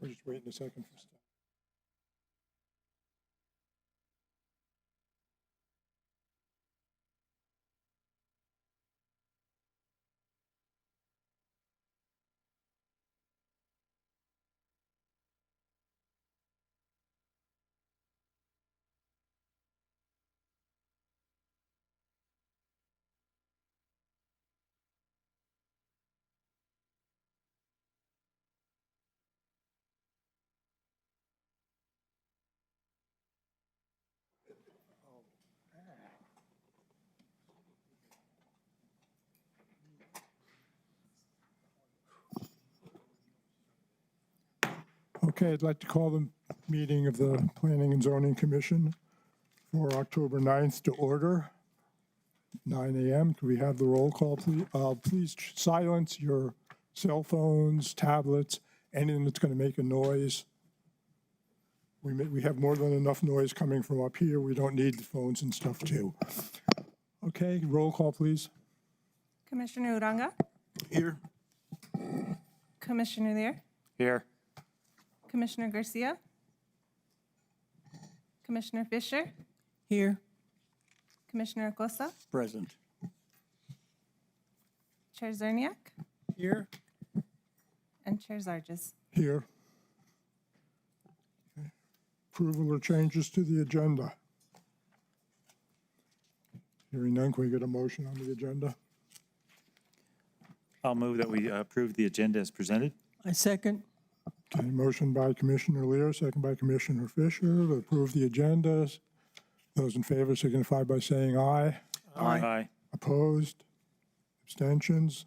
We're just waiting a second for stuff. Okay, I'd like to call the meeting of the Planning and Zoning Commission for October 9th to order, 9 a.m. Could we have the roll call, please? Please silence your cell phones, tablets, anything that's going to make a noise. We have more than enough noise coming from up here. We don't need the phones and stuff too. Okay, roll call, please. Commissioner Uranga? Here. Commissioner Lear? Here. Commissioner Garcia? Commissioner Fisher? Here. Commissioner Acosta? Present. Chair Zerniak? Here. And Chair Zarges. Here. Okay. Approval or changes to the agenda? Hearing none, can we get a motion on the agenda? I'll move that we approve the agenda as presented. I second. Okay, motion by Commissioner Lear, second by Commissioner Fisher to approve the agendas. Those in favor signify by saying aye. Aye. Opposed? Abstentions?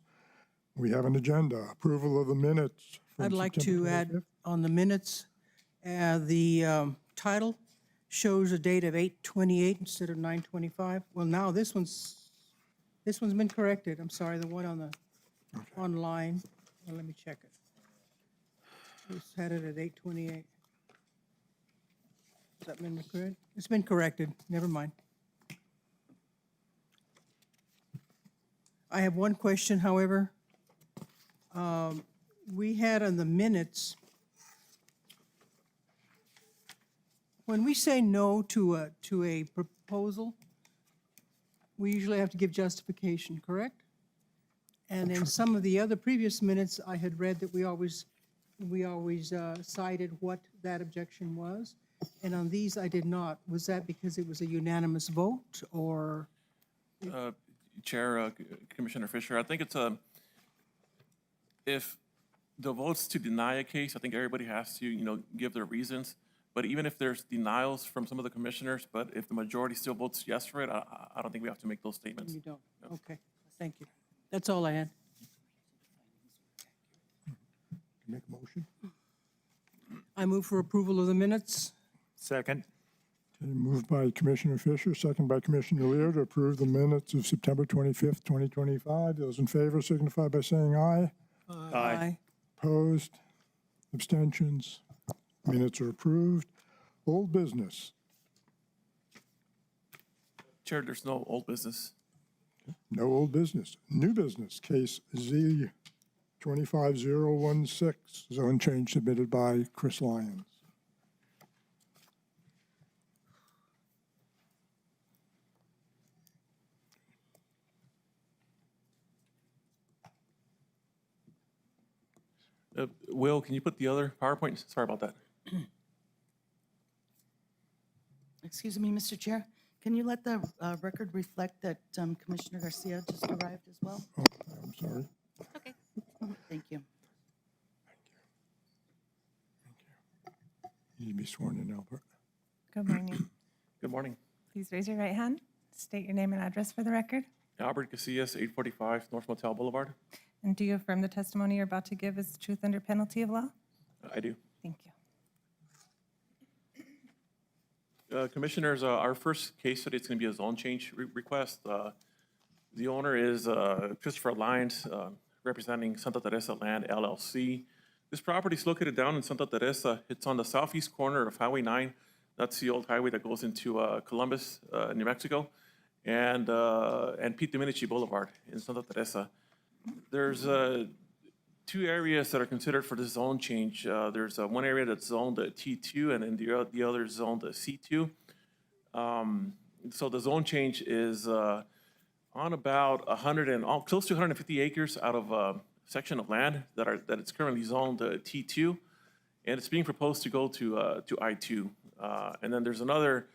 We have an agenda. Approval of the minutes. from I'd like September to add 25th. on the minutes, the title shows a date of 8/28 instead of 9/25. Well, now this one's been corrected. I'm sorry, the one on the online. Well, let me check it. It's had it at 8/28. Has that been corrected? It's been corrected. Never mind. I have one question, however. We had on the minutes, when we say no to a proposal, we usually have to give justification, correct? And in some of the other previous minutes, I had read that we always cited what that objection was. And on these, I did not. Was that because it was a unanimous vote, or? Chair, Commissioner Fisher, I think it's if the votes to deny a case, I think everybody has to, give their reasons. But even if there's denials from some of the commissioners, but if the majority still votes yes for it, I don't think we have to make those statements. You don't? Okay, thank you. That's all I had. Make a motion. I move for approval of the minutes. Second. Okay, moved by Commissioner Fisher, second by Commissioner Lear to approve the minutes of September 25th, 2025. Those in favor signify by saying aye. Aye. Opposed? Abstentions? Minutes are approved. Old business. Chair, there's no old business. No old business. New business, case Z 25016, zone change submitted by Chris Lyons. Will, can you put the other PowerPoint? Sorry about that. Excuse me, Mr. Chair, can you let the record reflect that Commissioner Garcia just arrived as well? Oh, I'm sorry. Okay. Thank you. You need to be sworn in, Albert. Good morning. Good morning. Please raise your right hand. State your name and address for the record. Albert Casillas, 845 North Motel Boulevard. And do you affirm the testimony you're about to give is the truth under penalty of law? I do. Thank you. Commissioners, our first case study is going to be a zone change request. The owner is Christopher Lyons, representing Santa Teresa Land LLC. This property is located down in Santa Teresa. It's on the southeast corner of Highway 9. That's the old highway that goes into Columbus, New Mexico, and Pete Dominici Boulevard in Santa Teresa. There's two areas that are considered for the zone change. There's one area that's zoned T2 and then the other is zoned C2. So the zone change is on about 100 and close to 150 acres out of a section of land that it's currently zoned T2, and it's being proposed to go to I2. And then there's another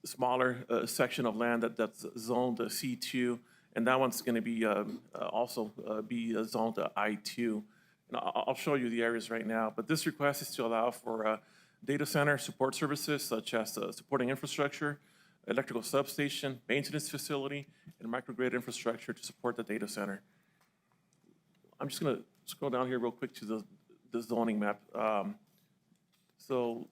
smaller section of land that's zoned C2, and that one's going to be also be zoned I2. And I'll show you the areas right now, but this request is to allow for data center support services such as supporting infrastructure, electrical substation, maintenance facility, and microgrid infrastructure to support the data center. I'm just going to scroll down here real quick to the zoning map. So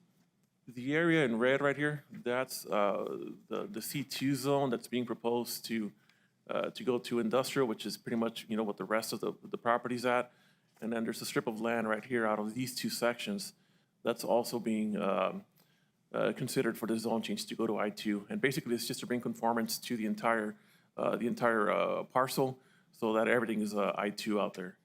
the area in red right here, that's the C2 zone that's being proposed to go to industrial, which is pretty much what the rest of the property's at. And then there's a strip of land right here out of these two sections that's also being considered for the zone change to go to I2. And basically, it's just to bring conformance to the entire parcel so that everything is I2 out there.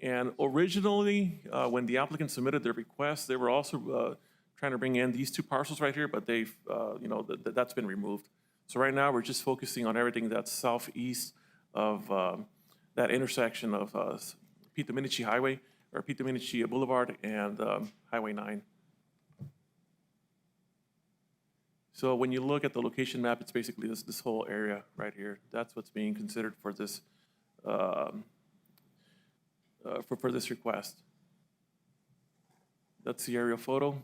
And originally, when the applicant submitted their request, they were also trying to bring in these two parcels right here, but they've, that's been removed. So right now, we're just focusing on everything that's southeast of that intersection of Pete Dominici Highway, or Pete Dominici Boulevard and Highway 9. So when you look at the location map, it's basically this whole area right here. That's what's being considered for this for this request. That's the aerial photo.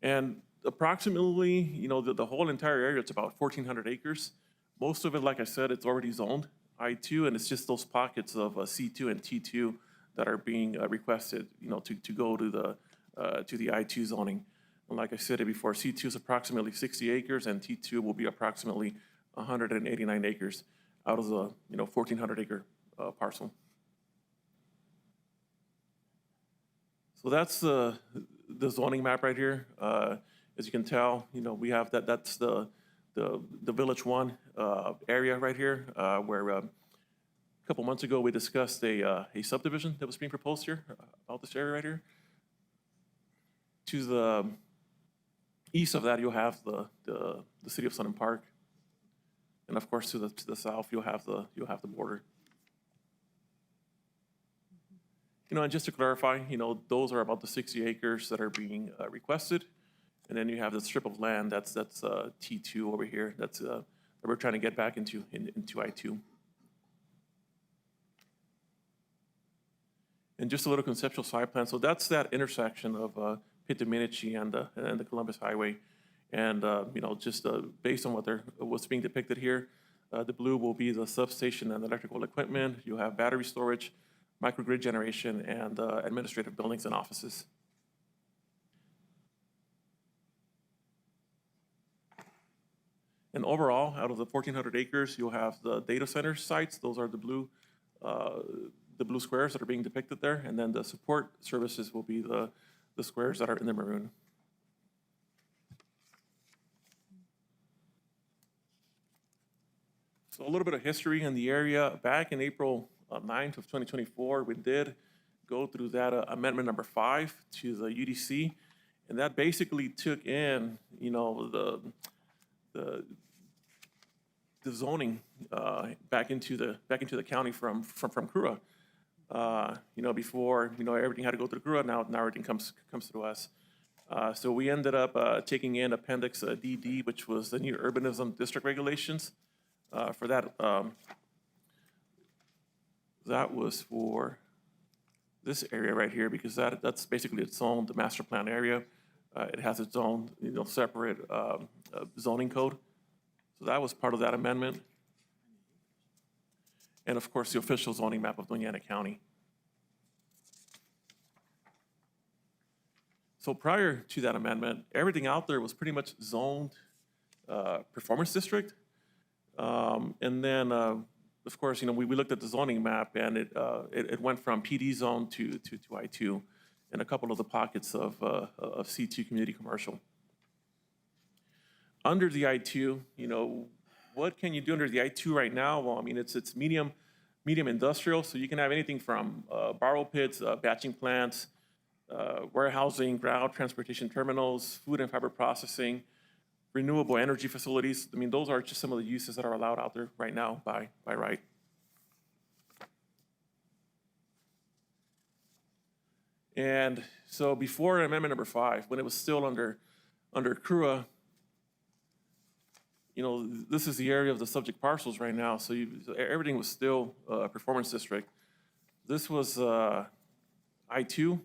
And approximately, the whole entire area, it's about 1,400 acres. Most of it, like I said, it's already zoned I2, and it's just those pockets of C2 and T2 that are being requested, to go to the I2 zoning. And like I said before, C2 is approximately 60 acres, and T2 will be approximately 189 acres out of the 1,400 acre parcel. So that's the zoning map right here. As you can tell, we have that's the Village 1 area right here, where a couple months ago we discussed a subdivision that was being proposed here, about this area right here. To the east of that, you'll have the city of Sun and Park, and of course to the south, you'll have the border. And just to clarify, those are about the 60 acres that are being requested. And then you have the strip of land that's T2 over here that we're trying to get back into I2. And just a little conceptual side plan. So that's that intersection of Pete Dominici and the Columbus Highway. And just based on what's being depicted here, the blue will be the substation and electrical equipment. You have battery storage, microgrid generation, and administrative buildings and offices. And overall, out of the 1,400 acres, you'll have the data center sites. Those are the blue squares that are being depicted there. And then the support services will be the squares that are in the maroon. So a little bit of history in the area. Back in April 9th of 2024, we did go through that amendment number 5 to the UDC. And that basically took in, the zoning back into the county from CRUA. Before everything had to go through CRUA. Now everything comes through us. So we ended up taking in Appendix DD, which was the new urbanism district regulations. For that, that was for this area right here, because that's basically its own, the master plan area. It has its own separate zoning code. So that was part of that amendment. And of course, the official zoning map of Doña County. So prior to that amendment, everything out there was pretty much zoned performance district. And then, of course, we looked at the zoning map, and it went from PD zone to I2, and a couple of the pockets of C2 community commercial. Under the I2, what can you do under the I-2 right now? Well, I mean, it's medium industrial, so you can have anything from borrow pits, batching plants, warehousing, ground transportation terminals, food and fiber processing, renewable energy facilities. I mean, those are just some of the uses that are allowed out there right now by right. And so before amendment number 5, when it was still under CRUA, you know, this is the area of the subject parcels right now. So everything was still performance district. This was I-2.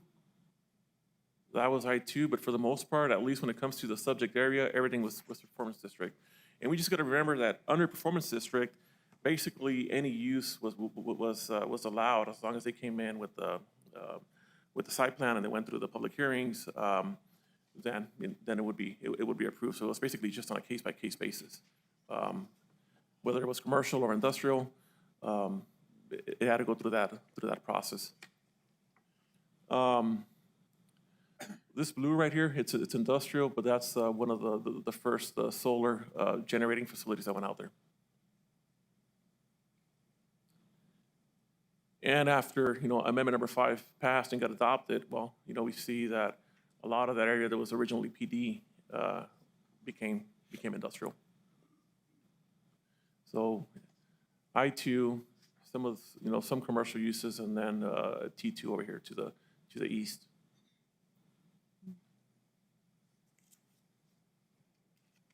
That was I-2, but for the most part, at least when it comes to the subject area, everything was performance district. And we just got to remember that under performance district, basically any use was allowed as long as they came in with the site plan and they went through the public hearings. Then it would be approved. So it's basically just on a case-by-case basis. Whether it was commercial or industrial, it had to go through that process. This blue right here, it's industrial, but that's one of the first solar generating facilities that went out there. And after, you know, amendment number 5 passed and got adopted, well, you know, we see that a lot of that area that was originally PD became industrial. So I-2, some commercial uses, and then T2 over here to the east.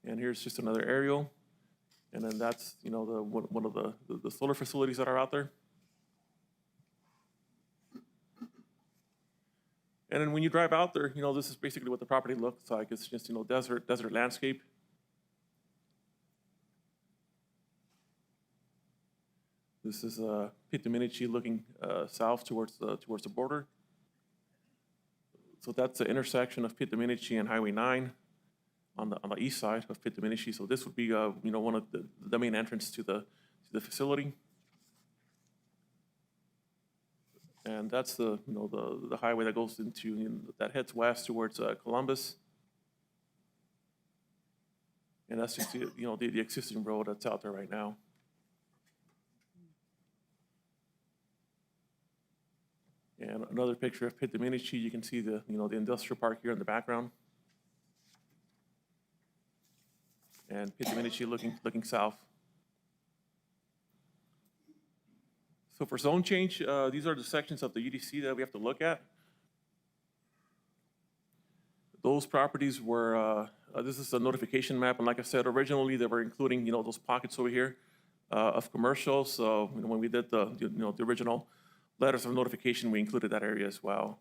And here's just another aerial, and then that's, you know, one of the solar facilities that are out there. And then when you drive out there, you know, this is basically what the property looks like. It's just, you know, desert landscape. This is Pit Dominici looking south towards the border. So that's the intersection of Pit Dominici and Highway 9 on the east side of Pit Dominici. So this would be, you know, one of the main entrance to the facility. And that's the highway that goes into, you know, that heads west towards Columbus. And that's just the existing road that's out there right now. And another picture of Pit Dominici. You can see the industrial park here in the background. And Pit Dominici looking south. So for zone change, these are the sections of the UDC that we have to look at. Those properties were, this is a notification map, and like I said, originally they were including, you know, those pockets over here of commercial. So, you know, when we did the original letters of notification, we included that area as well.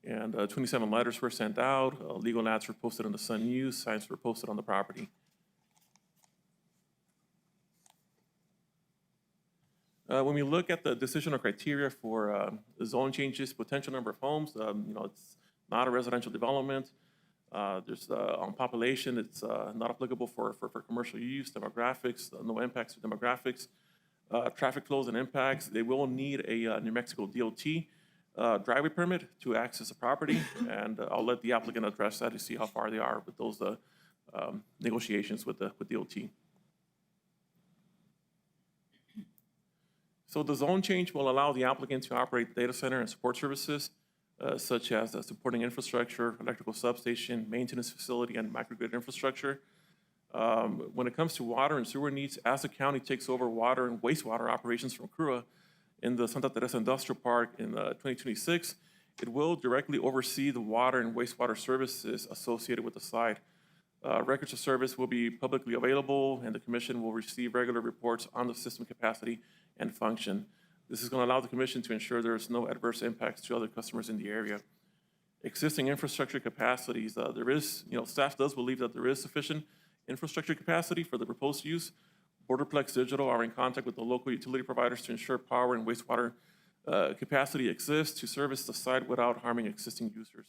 And 27 letters were sent out. Legal ads were posted on the Sun News. Signs were posted on the property. When we look at the decisional criteria for zone changes, potential number of homes, you know, it's not a residential development. There's on population, it's not applicable for commercial use, demographics, no impacts to demographics, traffic flows and impacts. They will need a New Mexico DOT driveway permit to access the property, and I'll let the applicant address that to see how far they are with those negotiations with DOT. So the zone change will allow the applicant to operate data center and support services, such as supporting infrastructure, electrical substation, maintenance facility, and microgrid infrastructure. When it comes to water and sewer needs, as the county takes over water and wastewater operations from CRUA in the Santa Teresa Industrial Park in 2026, it will directly oversee the water and wastewater services associated with the site. Records of service will be publicly available, and the commission will receive regular reports on the system capacity and function. This is going to allow the commission to ensure there is no adverse impacts to other customers in the area. Existing infrastructure capacities, there is, you know, staff does believe that there is sufficient infrastructure capacity for the proposed use. Borderplex Digital are in contact with the local utility providers to ensure power and wastewater capacity exists to service the site without harming existing users.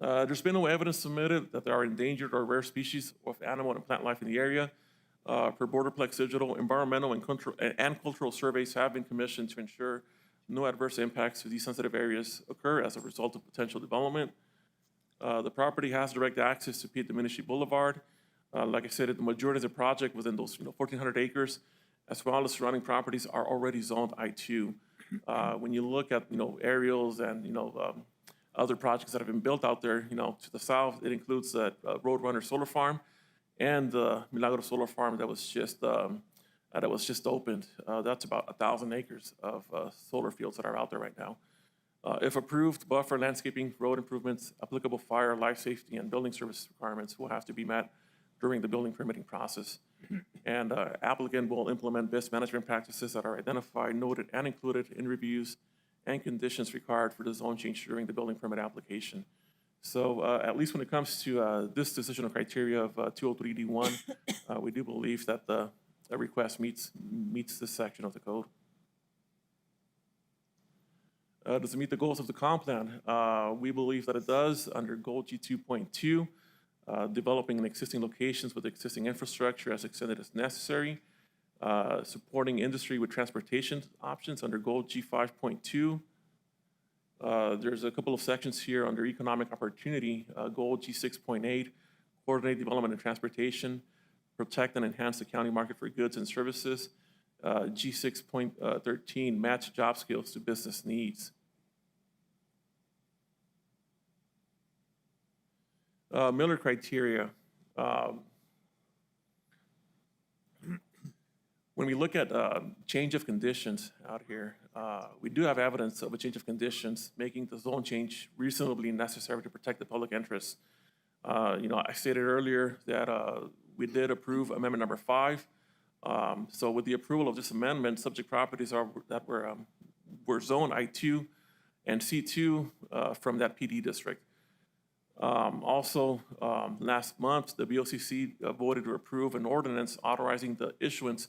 There's been no evidence submitted that there are endangered or rare species of animal and plant life in the area. Per Borderplex Digital, environmental and cultural surveys have been commissioned to ensure no adverse impacts to these sensitive areas occur as a result of potential development. The property has direct access to Pete Dominici Boulevard. Like I said, the majority of the project within those 1,400 acres, as well as surrounding properties, are already zoned I2. When you look at aerials and other projects that have been built out there, to the south, it includes the Roadrunner Solar Farm and the Milagro Solar Farm that was just opened. That's about 1,000 acres of solar fields that are out there right now. If approved, buffer landscaping, road improvements, applicable fire, life safety, and building service requirements will have to be met during the building permitting process. And applicant will implement best management practices that are identified, noted, and included in reviews and conditions required for the zone change during the building permit application. So at least when it comes to this decisional criteria of 203D1, we do believe that the request meets this section of the code. Does it meet the goals of the comp plan? We believe that it does under Goal G 2.2, developing in existing locations with existing infrastructure as extended as necessary, supporting industry with transportation options under Goal G 5.2. There's a couple of sections here under economic opportunity, Goal G 6.8, coordinate development and transportation, protect and enhance the county market for goods and services, G 6.13, match job skills to business needs. Miller criteria. When we look at change of conditions out here, we do have evidence of a change of conditions making the zone change reasonably necessary to protect the public interest. I stated earlier that we did approve amendment number 5. So with the approval of this amendment, subject properties that were zoned I2 and C2 from that PD district. Also, last month, the BOCC voted to approve an ordinance authorizing the issuance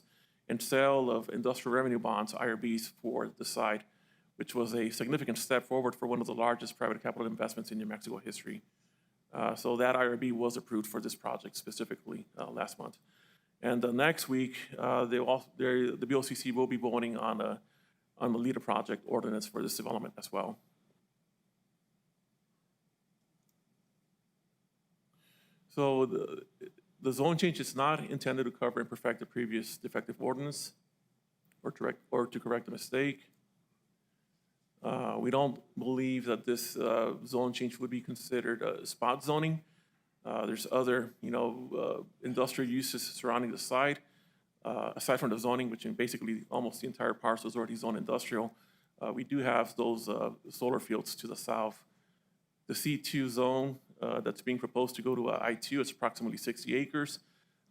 and sale of industrial revenue bonds, IRBs, for the site, which was a significant step forward for one of the largest private capital investments in New Mexico history. So that IRB was approved for this project specifically last month. And next week, the BOCC will be voting on the LEADER project ordinance for this development as well. So the zone change is not intended to cover and perfect the previous defective ordinance or to correct a mistake. We don't believe that this zone change would be considered spot zoning. There's other, industrial uses surrounding the site, aside from the zoning, which in basically almost the entire parcel is already zoned industrial. We do have those solar fields to the south. The C2 zone that's being proposed to go to I2 is approximately 60 acres.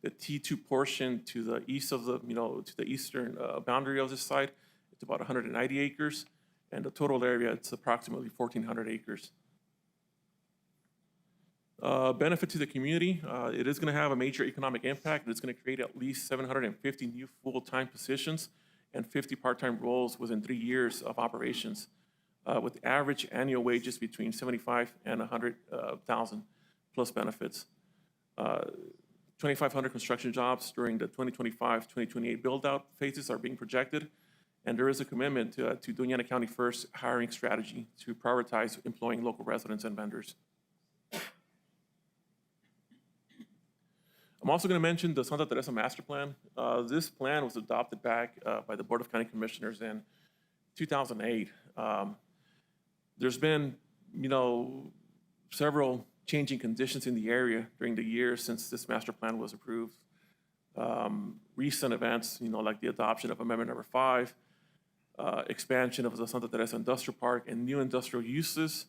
The T2 portion to the east of to the eastern boundary of this site, it's about 190 acres. And the total area, it's approximately 1,400 acres. Benefit to the community, it is going to have a major economic impact. It's going to create at least 750 new full-time positions and 50 part-time roles within 3 years of operations, with average annual wages between $75,000 and $100,000 plus benefits. 2,500 construction jobs during the 2025-2028 build-out phases are being projected. And there is a commitment to Doña County First hiring strategy to prioritize employing local residents and vendors. I'm also going to mention the Santa Teresa Master Plan. This plan was adopted back by the Board of County Commissioners in 2008. There's been, several changing conditions in the area during the years since this master plan was approved. Recent events, like the adoption of Amendment number 5, expansion of the Santa Teresa Industrial Park and new industrial uses,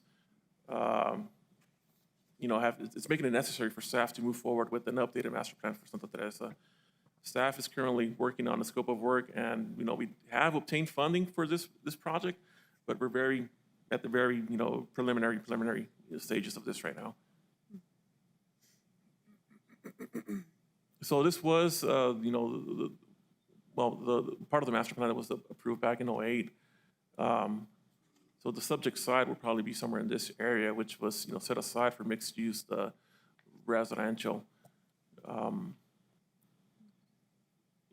it's making it necessary for staff to move forward with an updated master plan for Santa Teresa. Staff is currently working on the scope of work, and we have obtained funding for this project, but we're at the very preliminary stages of this right now. So this was the part of the master plan that was approved back in 2008. So the subject site will probably be somewhere in this area, which was set aside for mixed use residential. But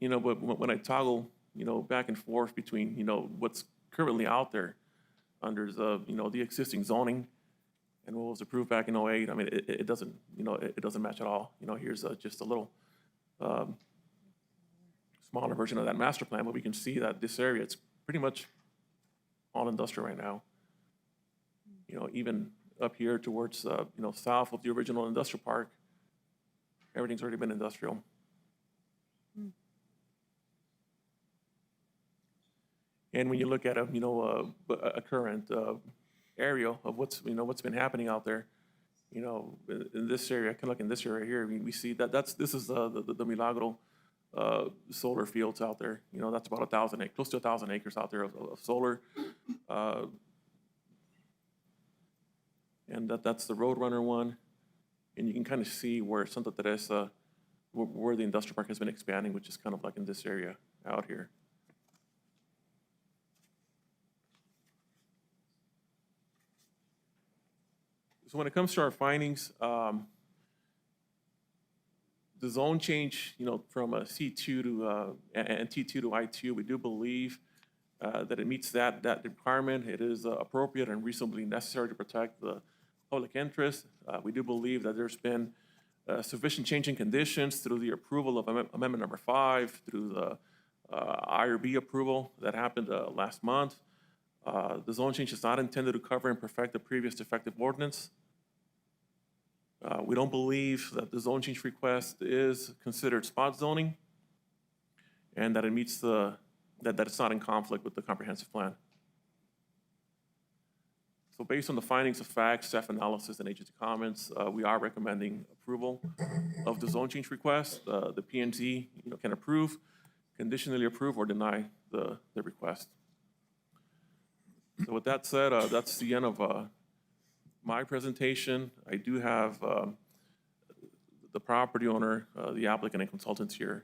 when I toggle back and forth between what's currently out there under the existing zoning and what was approved back in '08, I mean, it doesn't, it doesn't match at all. Here's just a little smaller version of that master plan, but we can see that this area, it's pretty much all industrial right now. Even up here towards, south of the original industrial park, everything's already been industrial. And when you look at a current area of what's been happening out there, in this area, kind of like in this area here, we see that this is the Milagro solar fields out there. That's about close to 1,000 acres out there of solar. And that's the Roadrunner one. And you can kind of see where Santa Teresa, where the industrial park has been expanding, which is kind of like in this area out here. So when it comes to our findings, the zone change, from a C2 to and T2 to I2, we do believe that it meets that requirement. It is appropriate and reasonably necessary to protect the public interest. We do believe that there's been sufficient change in conditions through the approval of Amendment Number 5, through the IRB approval that happened last month. The zone change is not intended to cover and perfect the previous defective ordinance. We don't believe that the zone change request is considered spot zoning, and that it meets that it's not in conflict with the comprehensive plan. So based on the findings of facts, staff analysis, and agency comments, we are recommending approval of the zone change request. The P&Z can approve, conditionally approve, or deny the request. So with that said, that's the end of my presentation. I do have the property owner, the applicant, and consultants here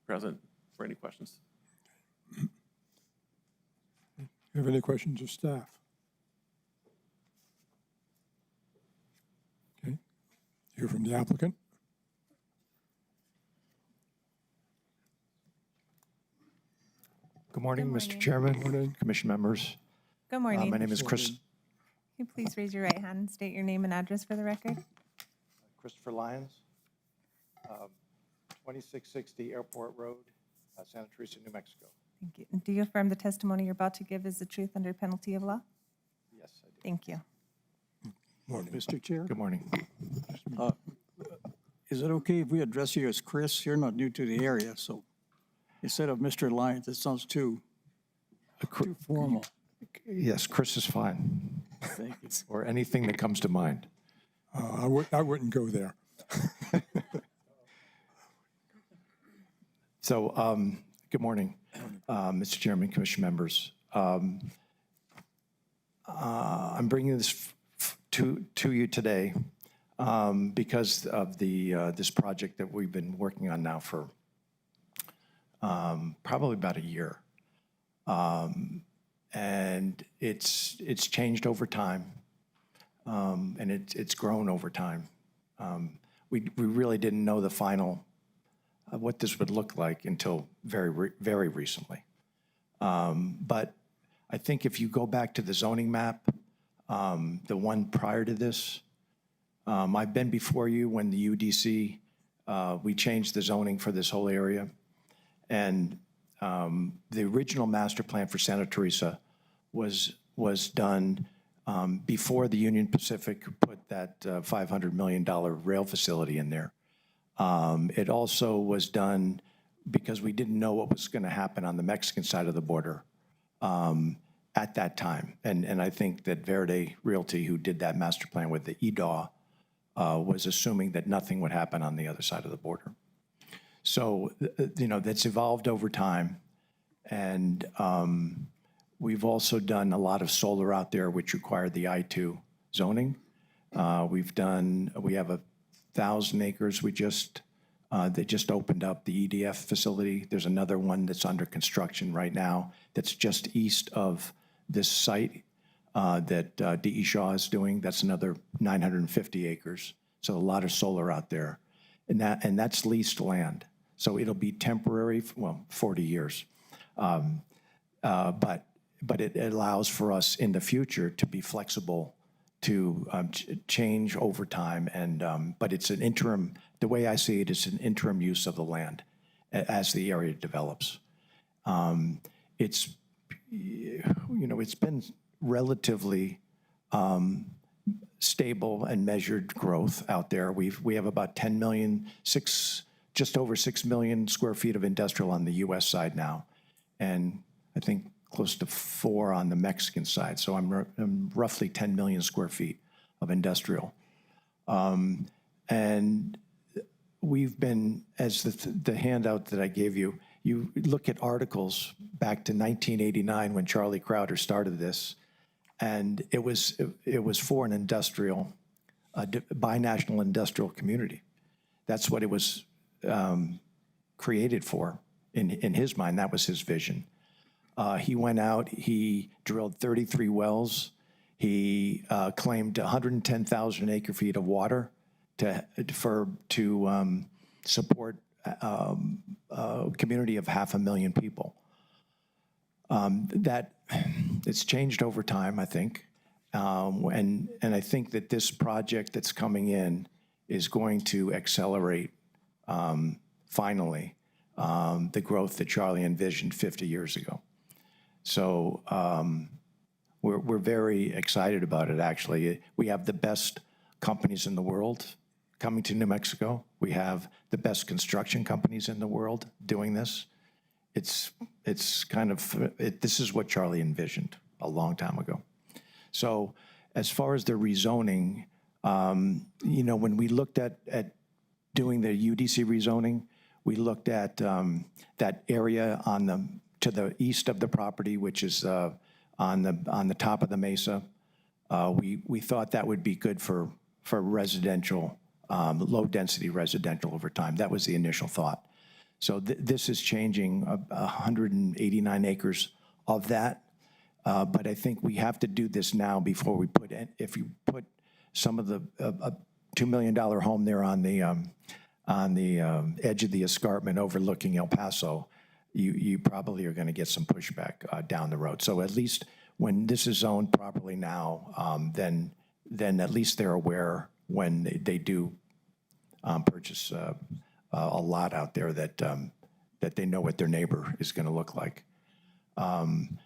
present for any questions. You have any questions of staff? Okay. Hear from the applicant. Good morning, Good Mr. morning. Chairman, Morning. Commission members. Good morning. My name is Chris, Can you please raise your right hand and state your name and address for the record? Christopher Lyons, 2660 Airport Road, Santa Teresa, New Mexico. Thank you. And do you affirm the testimony you're about to give is the truth under penalty of law? Yes, I do. Thank you. Morning. Mr. Chair, Good morning. is it okay if we address you as Chris? You're not new to the area, so instead of Mr. Lyons, it sounds too formal. Yes, Chris is fine, Thank you. or anything that comes to mind. I wouldn't go there. So, good morning, Mr. Chairman, Commission members. I'm bringing this to you today because of this project that we've been working on now for probably about a year. And it's changed over time, and it's grown over time. We really didn't know the final what this would look like until very recently. But I think if you go back to the zoning map, the one prior to this, I've been before you when the UDC, we changed the zoning for this whole area. And the original master plan for Santa Teresa was done before the Union Pacific put that $500 million rail facility in there. It also was done because we didn't know what was going to happen on the Mexican side of the border at that time. And I think that Verde Realty, who did that master plan with the EDAW, was assuming that nothing would happen on the other side of the border. So, that's evolved over time. And we've also done a lot of solar out there, which required the I2 zoning. We have 1,000 acres. They just opened up the EDF facility. There's another one that's under construction right now that's just east of this site that D.E. Shaw is doing. That's another 950 acres. So a lot of solar out there. And that's leased land. So it'll be temporary, 40 years. But it allows for us in the future to be flexible change over time, and, but it's an interim, the way I see it, it's an interim use of the land as the area develops. It's, it's been relatively stable and measured growth out there. We have about 10 million, just over 6 million square feet of industrial on the US side now, and I think close to 4 on the Mexican side. So I'm roughly 10 million square feet of industrial. And we've been, as the handout that I gave you, you look at articles back to 1989 when Charlie Crowder started this, and it was for an industrial, binational industrial community. That's what it was created for. In his mind, that was his vision. He went out, he drilled 33 wells. He claimed 110,000 acre feet of water to support a community of 500,000 people. That it's changed over time, I think, and I think that this project that's coming in is going to accelerate finally the growth that Charlie envisioned 50 years ago. So we're very excited about it, actually. We have the best companies in the world coming to New Mexico. We have the best construction companies in the world doing this. It's kind of, this is what Charlie envisioned a long time ago. So as far as the rezoning, when we looked at doing the UDC rezoning, we looked at that area to the east of the property, which is on the top of the mesa. We thought that would be good for residential, low-density residential over time. That was the initial thought. So this is changing 189 acres of that. But I think we have to do this now before we put in, if you put some of the $2 million home there on the edge of the escarpment overlooking El Paso, you probably are going to get some pushback down the road. So at least when this is zoned properly now, then at least they're aware when they do purchase a lot out there that they know what their neighbor is going to look like.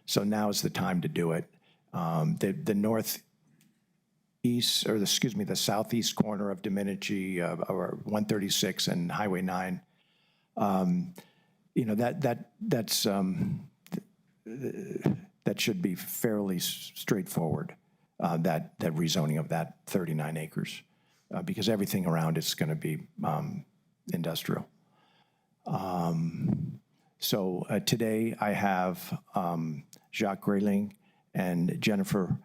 So now is the time to do it. The northeast, or the southeast corner of Dominici, or 136 and Highway 9, that should be fairly straightforward, that rezoning of that 39 acres, because everything around it's going to be industrial. So today I have Jacques Grayling and Jennifer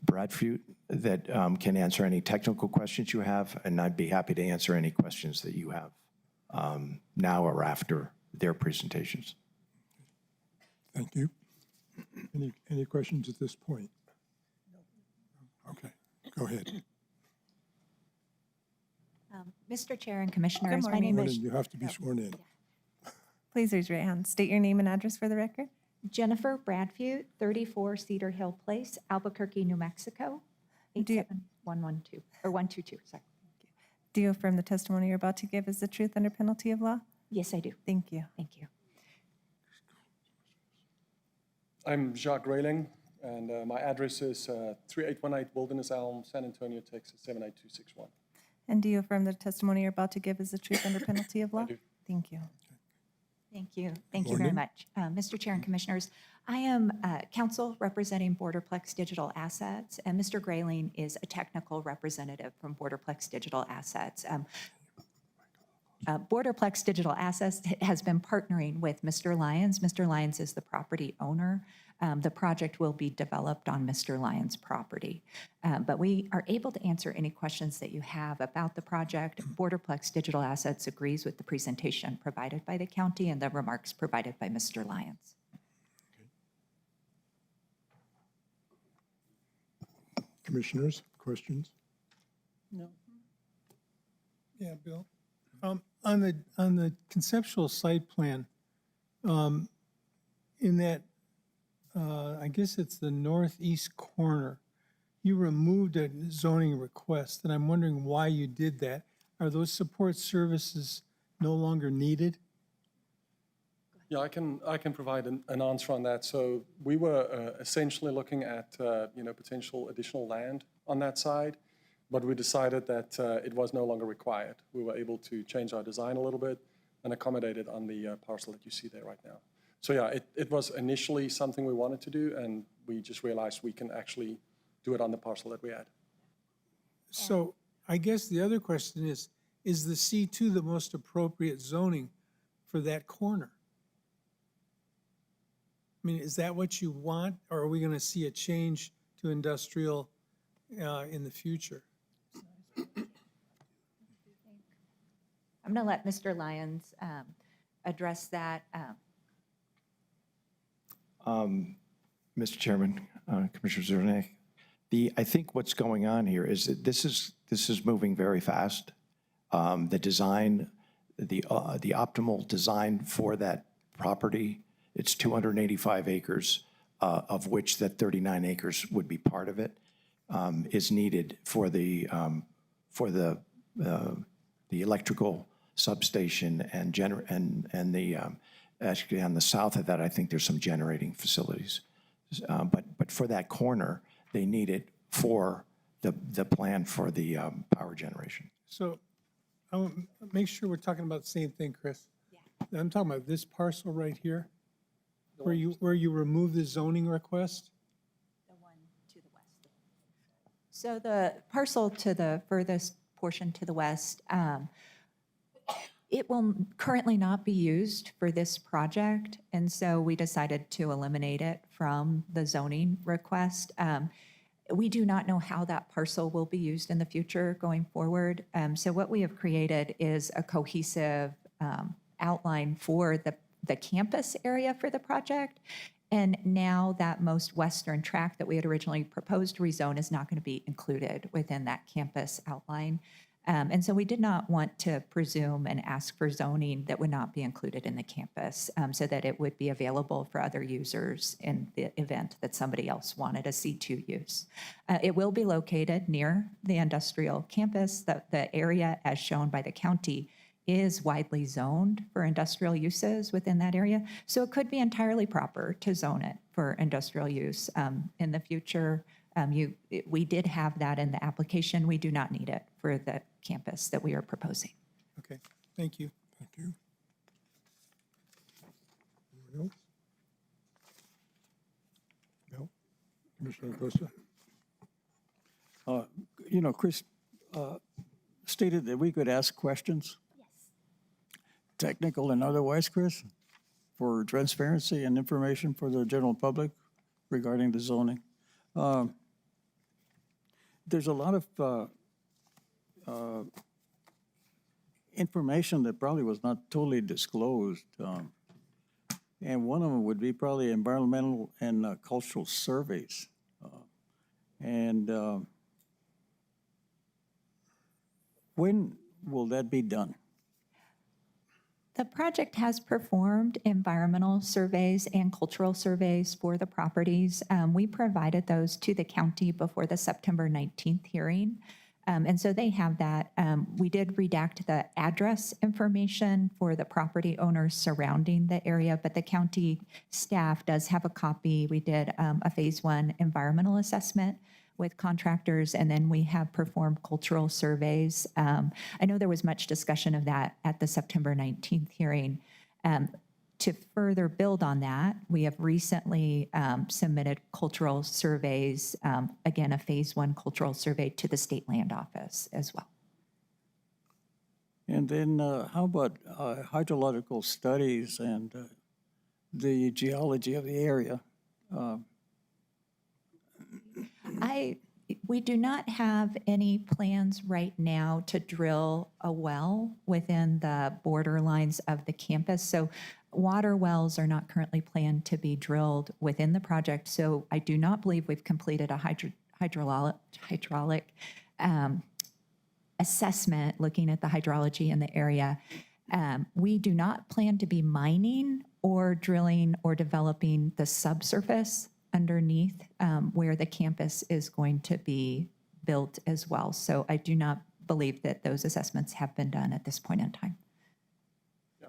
Bradfute that can answer any technical questions you have, and I'd be happy to answer any questions that you have now or after their presentations. Thank you. Any questions at this point? Okay, go ahead. Mr. Chair and Commissioners, my morning. name Morning, is you have to be sworn in. Please raise your hand. State your name and address for the record. Jennifer Bradfute, 34 Cedar Hill Place, Albuquerque, New Mexico, Do you- 87112, or 122, sorry. Do you affirm the testimony you're about to give is the truth under penalty of law? Yes, I do. Thank you. Thank you. I'm Jacques Grayling, and my address is 3818 Wilderness Elm, San Antonio, Texas, 78261. And do you affirm the testimony you're about to give is the truth under penalty of law? do. Thank you. Thank you. Thank you very much. Mr. Chair and Commissioners, I am counsel representing Borderplex Digital Assets, and Mr. Grayling is a technical representative from Borderplex Digital Assets. Borderplex Digital Assets has been partnering with Mr. Lyons. Mr. Lyons is the property owner. The project will be developed on Mr. Lyons' property. But we are able to answer any questions that you have about the project. Borderplex Digital Assets agrees with the presentation provided by the county and the remarks provided by Mr. Lyons. Commissioners, questions? No. Yeah, Bill. On the conceptual site plan, in that, I guess it's the northeast corner, you removed a zoning request, and I'm wondering why you did that. Are those support services no longer needed? Yeah, I can provide an answer on that. So we were essentially looking at, potential additional land on that side, but we decided that it was no longer required. We were able to change our design a little bit and accommodate it on the parcel that you see there right now. So yeah, it was initially something we wanted to do, and we just realized we can actually do it on the parcel that we had. So I guess the other question is the C2 the most appropriate zoning for that corner? I mean, is that what you want, or are we going to see a change to industrial in the future? I'm going to let Mr. Lyons address that. Mr. Chairman, Commissioner Zernick, I think what's going on here is that this is moving very fast. The design, the optimal design for that property, it's 285 acres, of which that 39 acres would be part of it, is needed for the electrical substation and the actually on the south of that, I think there's some generating facilities. But for that corner, they need it for the plan for the power generation. So I want to make sure we're talking about the same thing, Chris. Yeah. I'm talking about this parcel right here, where you remove the zoning request? The one to the west. So the parcel to the furthest portion to the west, it will currently not be used for this project, and so we decided to eliminate it from the zoning request. We do not know how that parcel will be used in the future going forward. So what we have created is a cohesive outline for the campus area for the project. And now that most western tract that we had originally proposed to rezone is not going to be included within that campus outline. And so we did not want to presume and ask for zoning that would not be included in the campus, so that it would be available for other users in the event that somebody else wanted a C2 use. It will be located near the industrial campus. The area, as shown by the county, is widely zoned for industrial uses within that area. So it could be entirely proper to zone it for industrial use in the future. We did have that in the application. We do not need it for the campus that we are proposing. Okay, thank you. Thank you. Anyone else? No? Commissioner Acosta? Chris stated that we could ask questions. Yes. Technical and otherwise, Chris, for transparency and information for the general public regarding the zoning. There's a lot of information that probably was not totally disclosed. And one of them would be probably environmental and cultural surveys. When will that be done? The project has performed environmental surveys and cultural surveys for the properties. We provided those to the county before the September 19th hearing. And so they have that. We did redact the address information for the property owners surrounding the area, but the county staff does have a copy. We did a phase 1 environmental assessment with contractors, and then we have performed cultural surveys. I know there was much discussion of that at the September 19th hearing. To further build on that, we have recently submitted cultural surveys, again, a phase 1 cultural survey to the State Land Office as well. And then how about hydrological studies and the geology of the area? We do not have any plans right now to drill a well within the borderlines of the campus. So water wells are not currently planned to be drilled within the project. So I do not believe we've completed a hydraulic assessment looking at the hydrology in the area. We do not plan to be mining or drilling or developing the subsurface underneath where the campus is going to be built as well. So I do not believe that those assessments have been done at this point in time. Yeah.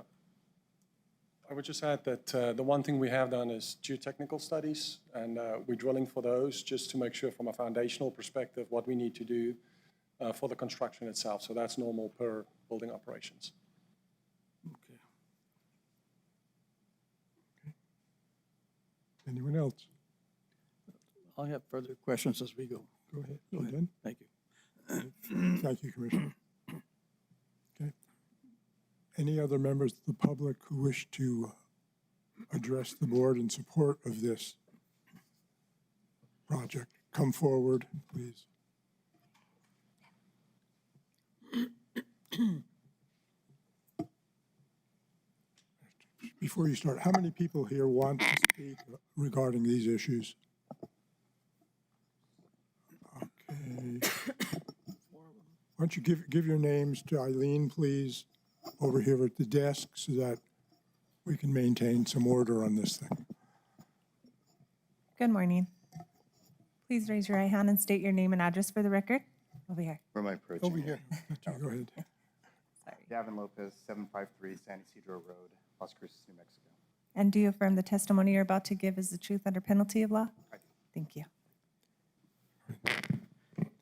I would just add that the one thing we have done is geotechnical studies, and we're drilling for those just to make sure from a foundational perspective what we need to do for the construction itself. So that's normal per building operations. Okay. Anyone else? I'll have further questions as we go. Go ahead. You done? Thank you. Thank you, Commissioner. Okay. Any other members of the public who wish to address the board in support of this project? Come forward, please. Before you start, how many people here want to speak regarding these issues? Okay. Why don't you give your names to Eileen, please, over here at the desk so that we can maintain some order on this thing. Good morning. Please raise your right hand and state your name and address for the record. Over here. Where am I approaching? Over here. Go ahead. Sorry. Gavin Lopez, 753 San Isidro Road, Las Cruces, New Mexico. And do you affirm the testimony you're about to give is the truth under penalty of law? I do. Thank you.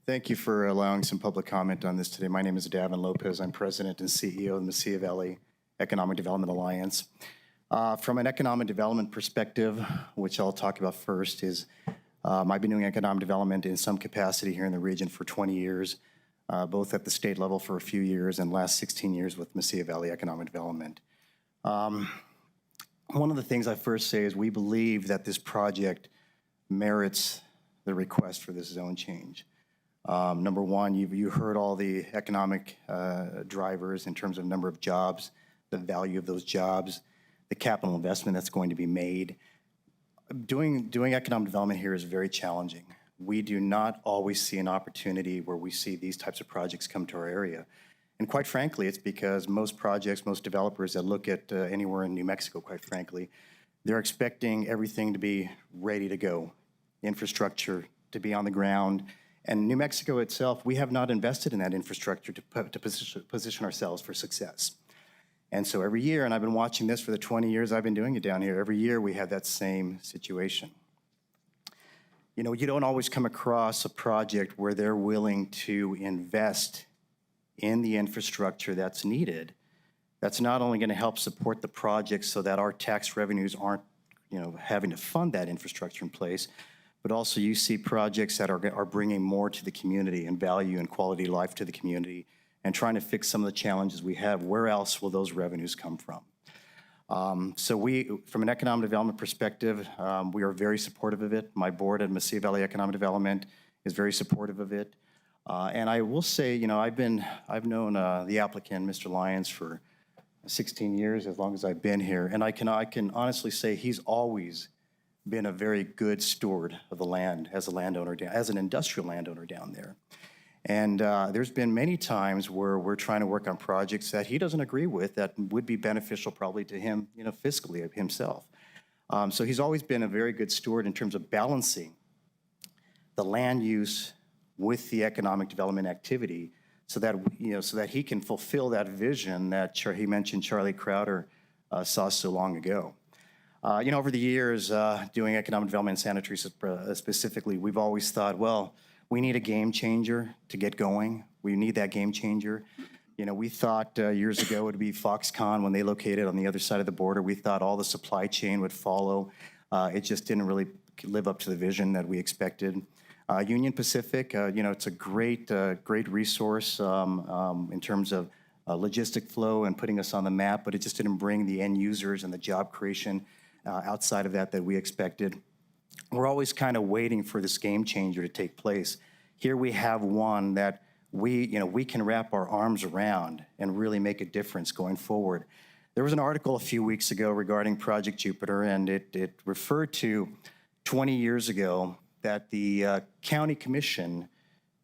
Thank you for allowing some public comment on this today. My name is Gavin Lopez. I'm president and CEO of the Mesilla Valley Economic Development Alliance. From an economic development perspective, which I'll talk about first, is I've been doing economic development in some capacity here in the region for 20 years, both at the state level for a few years and last 16 years with Mesilla Valley Economic Development. One of the things I first say is we believe that this project merits the request for this zone change. Number one, you heard all the economic drivers in terms of number of jobs, the value of those jobs, the capital investment that's going to be made. Doing economic development here is very challenging. We do not always see an opportunity where we see these types of projects come to our area. And quite frankly, it's because most projects, most developers that look at anywhere in New Mexico, quite frankly, they're expecting everything to be ready to go, infrastructure to be on the ground. And New Mexico itself, we have not invested in that infrastructure to position ourselves for success. And so every year, and I've been watching this for the 20 years I've been doing it down here, every year we have that same situation. You know, you don't always come across a project where they're willing to invest in the infrastructure that's needed. That's not only going to help support the project so that our tax revenues aren't, you know, having to fund that infrastructure in place, but also you see projects that are bringing more to the community and value and quality of life to the community and trying to fix some of the challenges we have. Where else will those revenues come from? So we, from an economic development perspective, we are very supportive of it. My board at Mesilla Valley Economic Development is very supportive of it. And I will say, you know, I've known the applicant, Mr. Lyons, for 16 years, as long as I've been here. And I can honestly say he's always been a very good steward of the land as a landowner, as an industrial landowner down there. And there's been many times where we're trying to work on projects that he doesn't agree with that would be beneficial probably to him, you know, fiscally himself. So he's always been a very good steward in terms of balancing the land use with the economic development activity so that, you know, so that he can fulfill that vision that he mentioned Charlie Crowder saw so long ago. You know, over the years, doing economic development in Santa Teresa specifically, we've always thought, well, we need a game changer to get going. We need that game changer. You know, we thought years ago it would be Foxconn when they located on the other side of the border. We thought all the supply chain would follow. It just didn't really live up to the vision that we expected. Union Pacific, you know, it's a great resource in terms of logistic flow and putting us on the map, but it just didn't bring the end users and the job creation outside of that we expected. We're always kind of waiting for this game changer to take place. Here we have one that we can wrap our arms around and really make a difference going forward. There was an article a few weeks ago regarding Project Jupiter, and it referred to 20 years ago that the county commission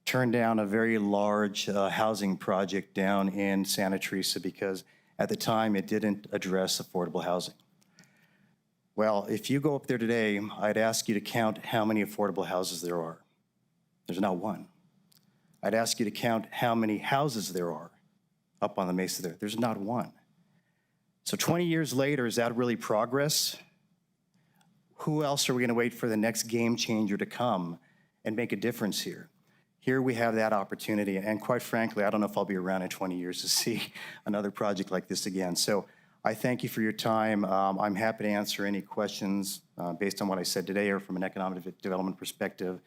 turned down a very large housing project down in Santa Teresa because at the time it didn't address affordable housing. Well, if you go up there today, I'd ask you to count how many affordable houses there are. There's not one. I'd ask you to count how many houses there are up on the mesa there. There's not one. So 20 years later, is that really progress? Who else are we going to wait for the next game changer to come and make a difference here? Here we have that opportunity, and quite frankly, I don't know if I'll be around in 20 years to see another project like this again. So I thank you for your time. I'm happy to answer any questions based on what I said today or from an economic development perspective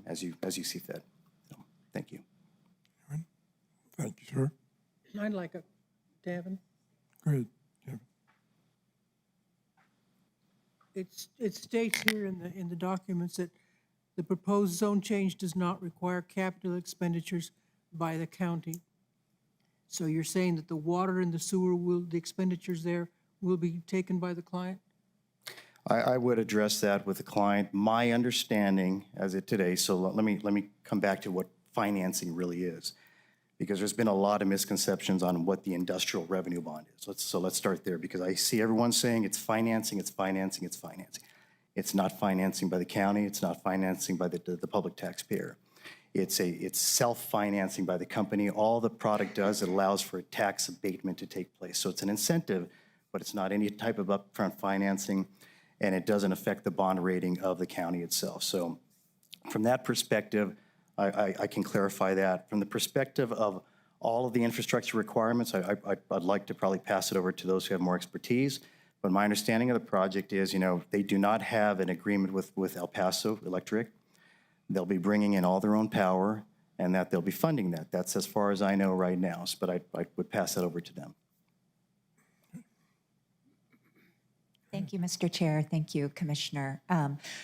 as you see fit. So, thank you. Thank you, sir. I'd like a, Davin. Great. It states here in the documents that the proposed zone change does not require capital expenditures by the county. So you're saying that the water and the sewer the expenditures there will be taken by the client? I would address that with the client. My understanding as it today, so let me come back to what financing really is, because there's been a lot of misconceptions on what the industrial revenue bond is. So let's start there, because I see everyone saying it's financing, it's financing, it's financing. It's not financing by the county. It's not financing by the public taxpayer. It's self-financing by the company. All the product does, it allows for a tax abatement to take place. So it's an incentive, but it's not any type of upfront financing, and it doesn't affect the bond rating of the county itself. So from that perspective, I can clarify that. From the perspective of all of the infrastructure requirements, I'd like to probably pass it over to those who have more expertise. But my understanding of the project is, they do not have an agreement with El Paso Electric. They'll be bringing in all their own power, and that they'll be funding that. That's as far as I know right now, but I would pass that over to them. Thank you, Mr. Chair. Thank you, Commissioner.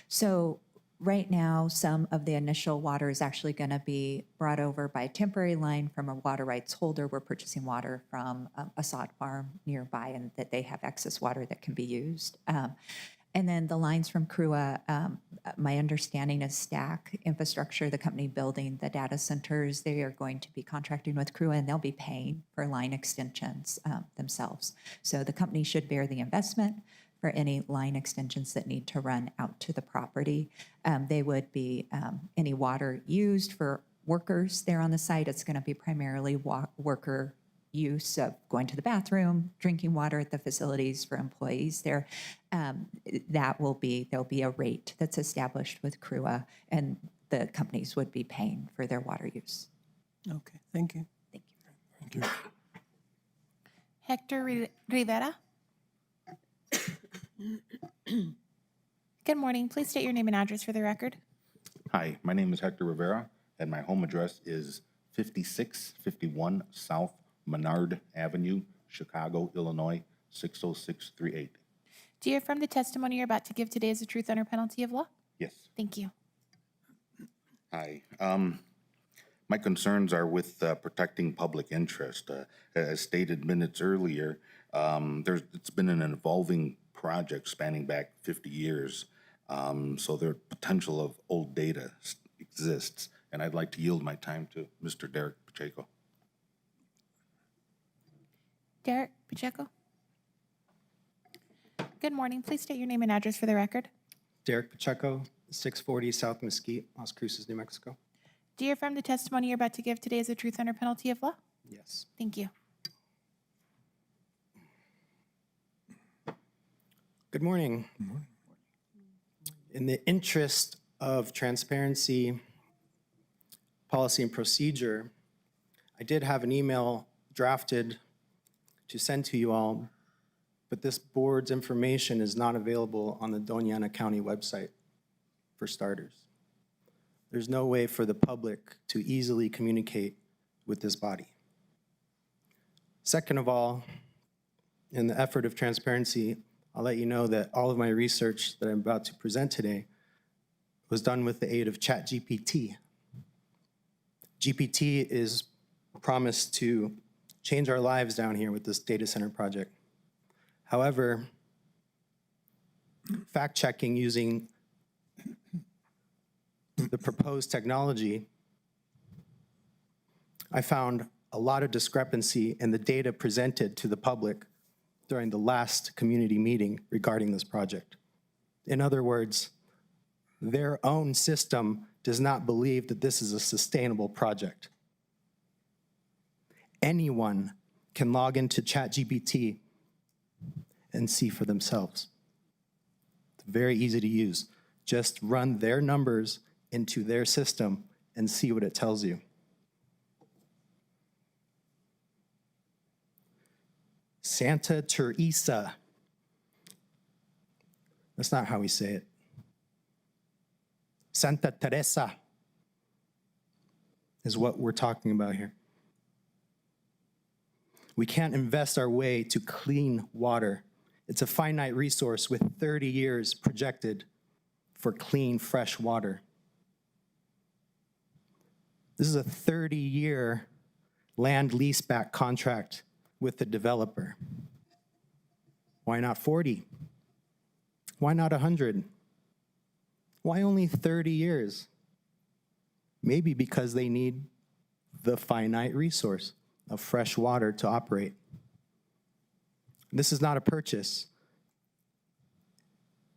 So right now, some of the initial water is actually going to be brought over by a temporary line from a water rights holder. We're purchasing water from a sod farm nearby, and that they have excess water that can be used. And then the lines from CRUA, my understanding is Stack Infrastructure, the company building the data centers, they are going to be contracting with CRUA, and they'll be paying for line extensions themselves. So the company should bear the investment for any line extensions that need to run out to the property. They would be, any water used for workers there on the site, it's going to be primarily worker use of going to the bathroom, drinking water at the facilities for employees there. There'll be a rate that's established with CRUA, and the companies would be paying for their water use. Okay, thank you. Thank you. Thank you. Hector Rivera. Good morning. Please state your name and address for the record. Hi, my name is Hector Rivera, and my home address is 5651 South Menard Avenue, Chicago, Illinois, 60638. Do you affirm the testimony you're about to give today is the truth under penalty of law? Yes. Thank you. Hi. My concerns are with protecting public interest. As stated minutes earlier, it's been an evolving project spanning back 50 years, so the potential of old data exists, and I'd like to yield my time to Mr. Derek Pacheco. Derek Pacheco. Good morning. Please state your name and address for the record. Derek Pacheco, 640 South Mesquite, Las Cruces, New Mexico. Do you affirm the testimony you're about to give today is the truth under penalty of law? Yes. Thank you. Good morning. In the interest of transparency, policy, and procedure, I did have an email drafted to send to you all, but this board's information is not available on the Doña County website, for starters. There's no way for the public to easily communicate with this body. Second of all, in the effort of transparency, I'll let you know that all of my research that I'm about to present today was done with the aid of ChatGPT. GPT is promised to change our lives down here with this data center project. However, fact-checking using the proposed technology, I found a lot of discrepancy in the data presented to the public during the last community meeting regarding this project. In other words, their own system does not believe that this is a sustainable project. Anyone can log into ChatGPT and see for themselves. It's very easy to use. Just run their numbers into their system and see what it tells you. Santa Teresa. That's not how we say it. Santa Teresa is what we're talking about here. We can't invest our way to clean water. It's a finite resource with 30 years projected for clean, fresh water. This is a 30-year land leaseback contract with the developer. Why not 40? Why not 100? Why only 30 years? Maybe because they need the finite resource of fresh water to operate. This is not a purchase.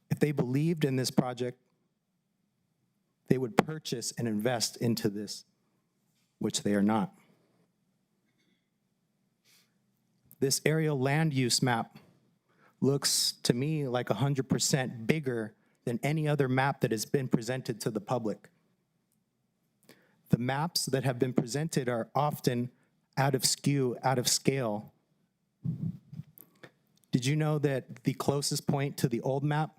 If they believed in this project, they would purchase and invest into this, which they are not. This aerial land use map looks to me like 100% bigger than any other map that has been presented to the public. The maps that have been presented are often out of skew, out of scale. Did you know that the closest point to the old map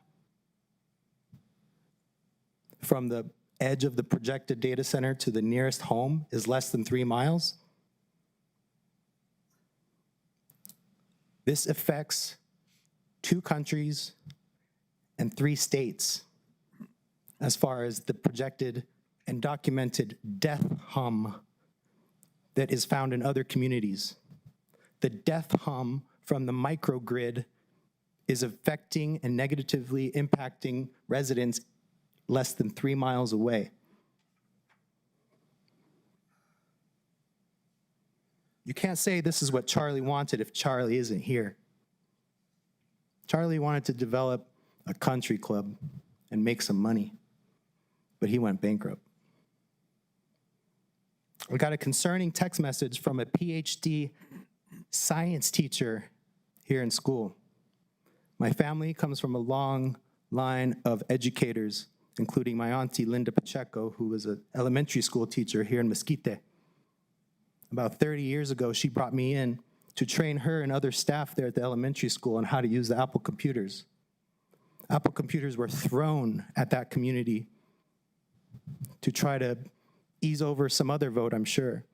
from the edge of the projected data center to the nearest home is less than 3 miles? This affects 2 countries and 3 states as far as the projected and documented death hum that is found in other communities. The death hum from the microgrid is affecting and negatively impacting residents less than 3 miles away. You can't say this is what Charlie wanted if Charlie isn't here. Charlie wanted to develop a country club and make some money, but he went bankrupt. We got a concerning text message from a PhD science teacher here in school. My family comes from a long line of educators, including my auntie, Linda Pacheco, who was an elementary school teacher here in Mesquite. About 30 years ago, she brought me in to train her and other staff there at the elementary school on how to use the Apple computers. Apple computers were thrown at that community to try to ease over some other vote, I'm sure.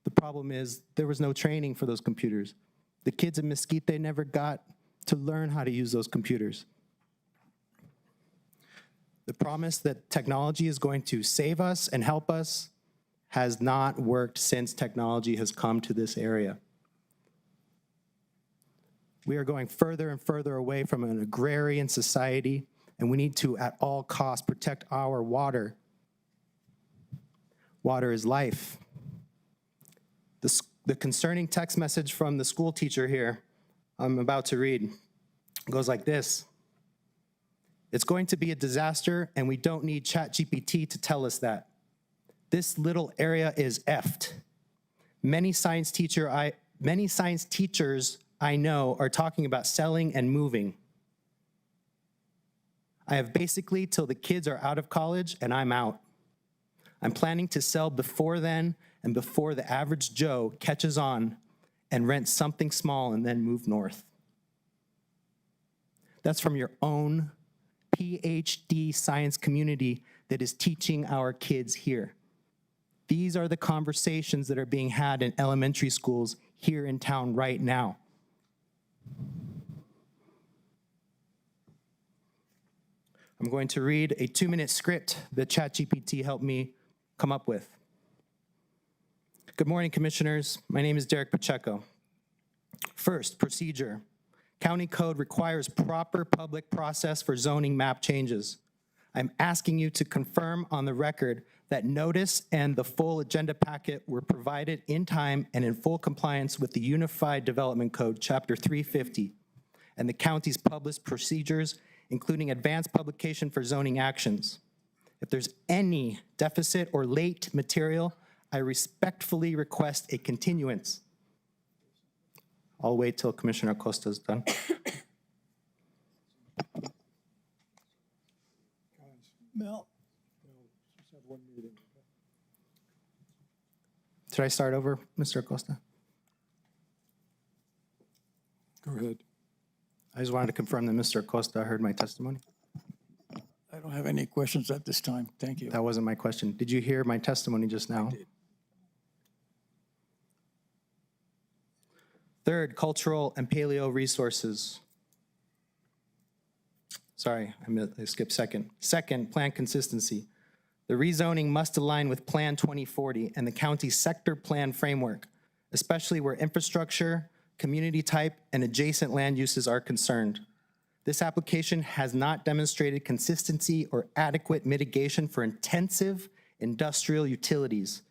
The problem is there was no training for those computers. The kids in Mesquite, they never got to learn how to use those computers. The promise that technology is going to save us and help us has not worked since technology has come to this area. We are going further and further away from an agrarian society, and we need to, at all costs, protect our water. Water is life. The concerning text message from the school teacher here, I'm about to read, goes like this. It's going to be a disaster, and we don't need ChatGPT to tell us that. This little area is effed. Many science teachers I know are talking about selling and moving. I have basically till the kids are out of college and I'm out. I'm planning to sell before then and before the average Joe catches on and rent something small and then move north. That's from your own PhD science community that is teaching our kids here. These are the conversations that are being had in elementary schools here in town right now. I'm going to read a 2-minute script that ChatGPT helped me come up with. Good morning, commissioners. My name is Derek Pacheco. First, procedure. County code requires proper public process for zoning map changes. I'm asking you to confirm on the record that notice and the full agenda packet were provided in time and in full compliance with the Unified Development Code, Chapter 350. and the county's published procedures, including advanced publication for zoning actions. If there's any deficit or late material, I respectfully request a continuance. I'll wait till Commissioner Acosta's done. Mel? Just have one meeting. Should I start over, Mr. Acosta? Go ahead. I just wanted to confirm that Mr. Acosta heard my testimony. I don't have any questions at this time. Thank you. That wasn't my question. Did you hear my testimony just now? did. Third, cultural and paleo resources. Sorry, I skipped second. Second, plan consistency. The rezoning must align with Plan 2040 and the county's sector plan framework, especially where infrastructure, community type, and adjacent land uses are concerned. This application has not demonstrated consistency or adequate mitigation for intensive industrial utilities.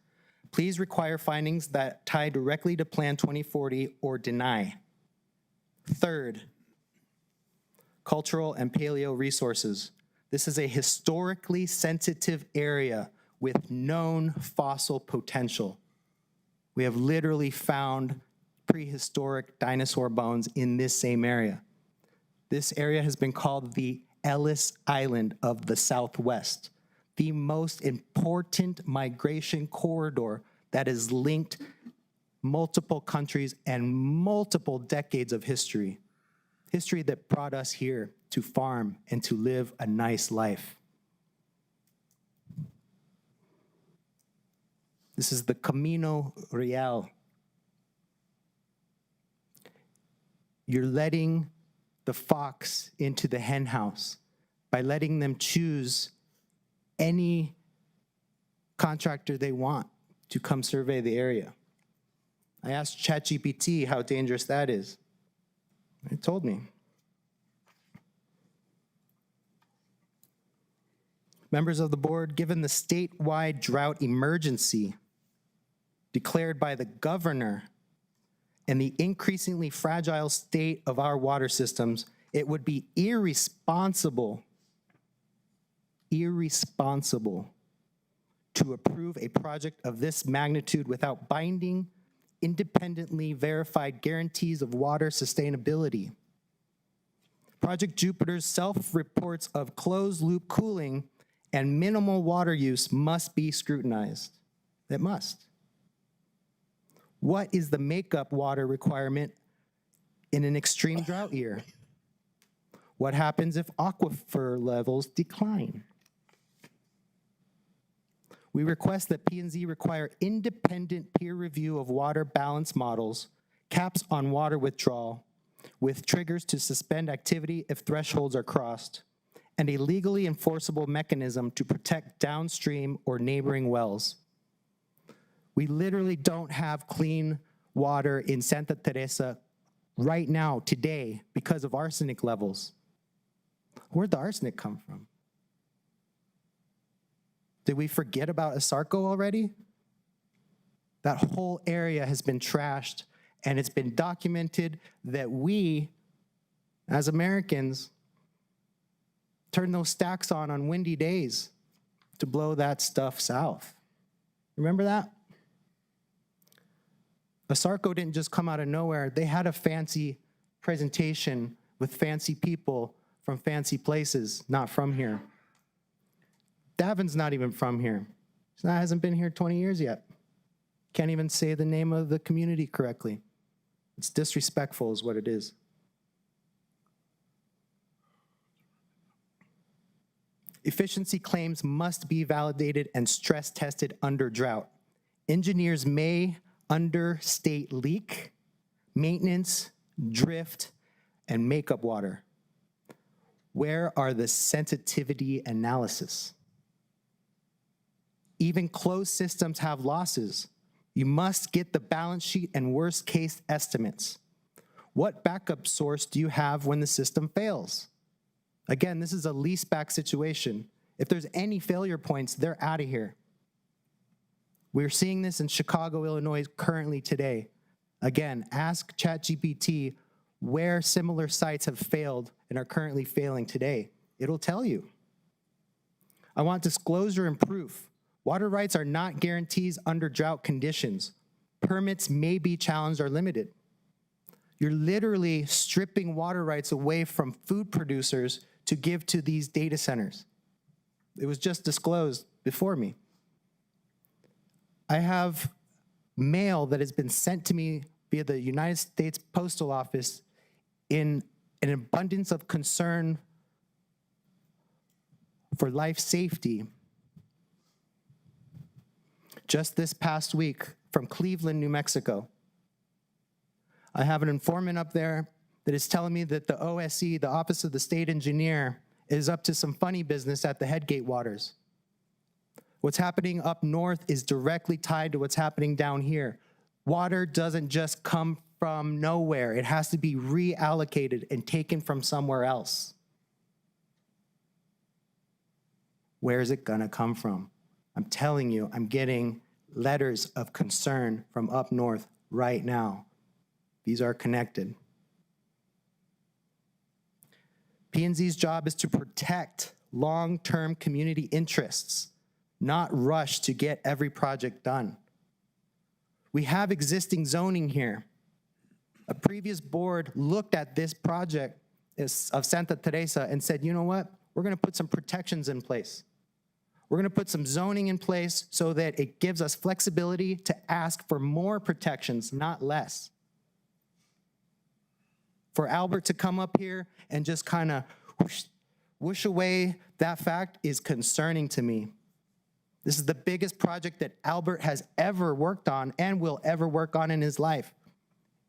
Please require findings that tie directly to Plan 2040 or deny. Third, cultural and paleo resources. This is a historically sensitive area with known fossil potential. We have literally found prehistoric dinosaur bones in this same area. This area has been called the Ellis Island of the Southwest, the most important migration corridor that has linked multiple countries and multiple decades of history. History that brought us here to farm and to live a nice life. This is the Camino Real. You're letting the fox into the hen house by letting them choose any contractor they want to come survey the area. I asked ChatGPT how dangerous that is. It told me. Members of the board, given the statewide drought emergency declared by the governor and the increasingly fragile state of our water systems, it would be irresponsible to approve a project of this magnitude without binding, independently verified guarantees of water sustainability. Project Jupiter's self-reports of closed-loop cooling and minimal water use must be scrutinized. It must. What is the makeup water requirement in an extreme drought year? What happens if aquifer levels decline? We request that P&Z require independent peer review of water balance models, caps on water withdrawal, with triggers to suspend activity if thresholds are crossed, and a legally enforceable mechanism to protect downstream or neighboring wells. We literally don't have clean water in Santa Teresa right now, today, because of arsenic levels. Where'd the arsenic come from? Did we forget about Asarco already? That whole area has been trashed, and it's been documented that we, as Americans, turn those stacks on windy days to blow that stuff south. Remember that? Asarco didn't just come out of nowhere. They had a fancy presentation with fancy people from fancy places, not from here. Davin's not even from here. He hasn't been here 20 years yet. Can't even say the name of the community correctly. It's disrespectful is what it is. Efficiency claims must be validated and stress tested under drought. Engineers may understate leak, maintenance, drift, and makeup water. Where are the sensitivity analysis? Even closed systems have losses. You must get the balance sheet and worst case estimates. What backup source do you have when the system fails? Again, this is a leaseback situation. If there's any failure points, they're out of here. We're seeing this in Chicago, Illinois currently today. Again, ask ChatGPT where similar sites have failed and are currently failing today. It'll tell you. I want disclosure and proof. Water rights are not guarantees under drought conditions. Permits may be challenged or limited. You're literally stripping water rights away from food producers to give to these data centers. It was just disclosed before me. I have mail that has been sent to me via the United States Postal Office in an abundance of concern for life safety. Just this past week from Cleveland, New Mexico. I have an informant up there that is telling me that the OSE, the Office of the State Engineer, is up to some funny business at the Headgate waters. What's happening up north is directly tied to what's happening down here. Water doesn't just come from nowhere. It has to be reallocated and taken from somewhere else. Where is it gonna come from? I'm telling you, I'm getting letters of concern from up north right now. These are connected. P&Z's job is to protect long-term community interests, not rush to get every project done. We have existing zoning here. A previous board looked at this project of Santa Teresa and said, you know what? We're gonna put some protections in place. We're gonna put some zoning in place so that it gives us flexibility to ask for more protections, not less. For Albert to come up here and just kind of whoosh away that fact is concerning to me. This is the biggest project that Albert has ever worked on and will ever work on in his life.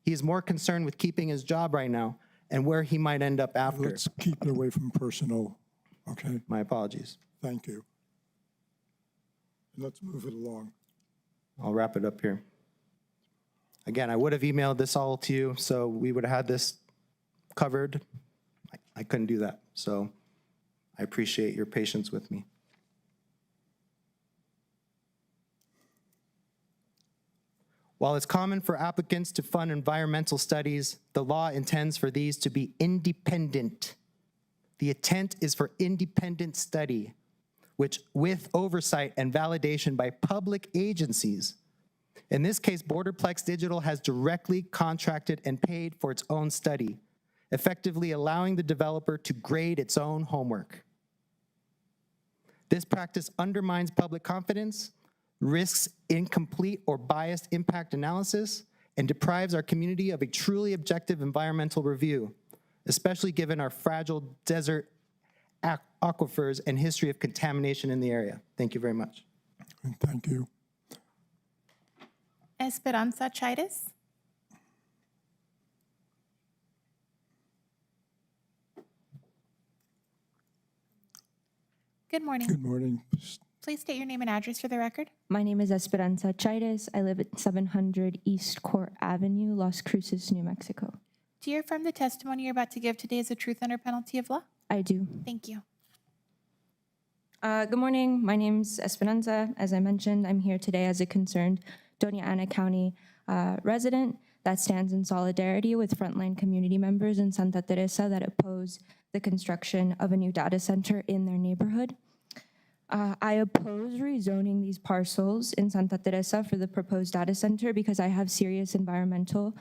He is more concerned with keeping his job right now and where he might end up after. Let's keep it away from personal, okay? My apologies. Thank you. Let's move it along. I'll wrap it up here. Again, I would have emailed this all to you, so we would have had this covered. I couldn't do that, so I appreciate your patience with me. While it's common for applicants to fund environmental studies, the law intends for these to be independent. The intent is for independent study, which with oversight and validation by public agencies. In this case, Borderplex Digital has directly contracted and paid for its own study, effectively allowing the developer to grade its own homework. This practice undermines public confidence, risks incomplete or biased impact analysis, and deprives our community of a truly objective environmental review, especially given our fragile desert aquifers and history of contamination in the area. Thank you very much. Thank you. Esperanza Chaitis. Good morning. Good morning. Please state your name and address for the record. My name is Esperanza Chaitis. I live at 700 East Court Avenue, Las Cruces, New Mexico. Do you affirm the testimony you're about to give today is the truth under penalty of law? I do. Thank you. Good morning. My name's Esperanza. As I mentioned, I'm here today as a concerned Doña County resident that stands in solidarity with frontline community members in Santa Teresa that oppose the construction of a new data center in their neighborhood. I oppose rezoning these parcels in Santa Teresa for the proposed data center because I have serious environmental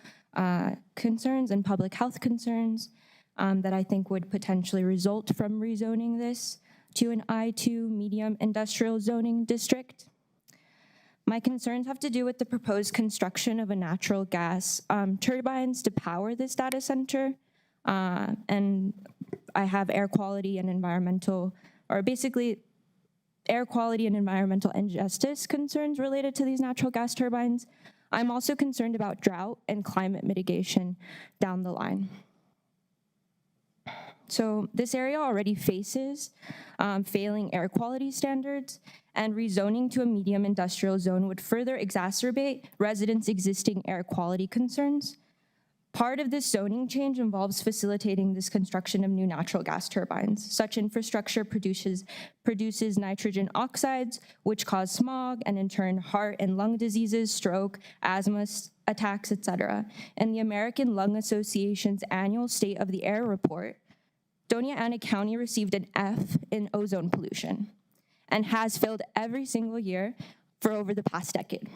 concerns and public health concerns that I think would potentially result from rezoning this to an I2 medium industrial zoning district. My concerns have to do with the proposed construction of a natural gas turbines to power this data center. And I have air quality and environmental, or basically air quality and environmental injustice concerns related to these natural gas turbines. I'm also concerned about drought and climate mitigation down the line. So this area already faces failing air quality standards, and rezoning to a medium industrial zone would further exacerbate residents' existing air quality concerns. Part of this zoning change involves facilitating this construction of new natural gas turbines. Such infrastructure produces nitrogen oxides, which cause smog and in turn heart and lung diseases, stroke, asthma, attacks, etc. In the American Lung Association's annual State of the Air report, Doña Ana County received an F in ozone pollution and has failed every single year for over the past decade.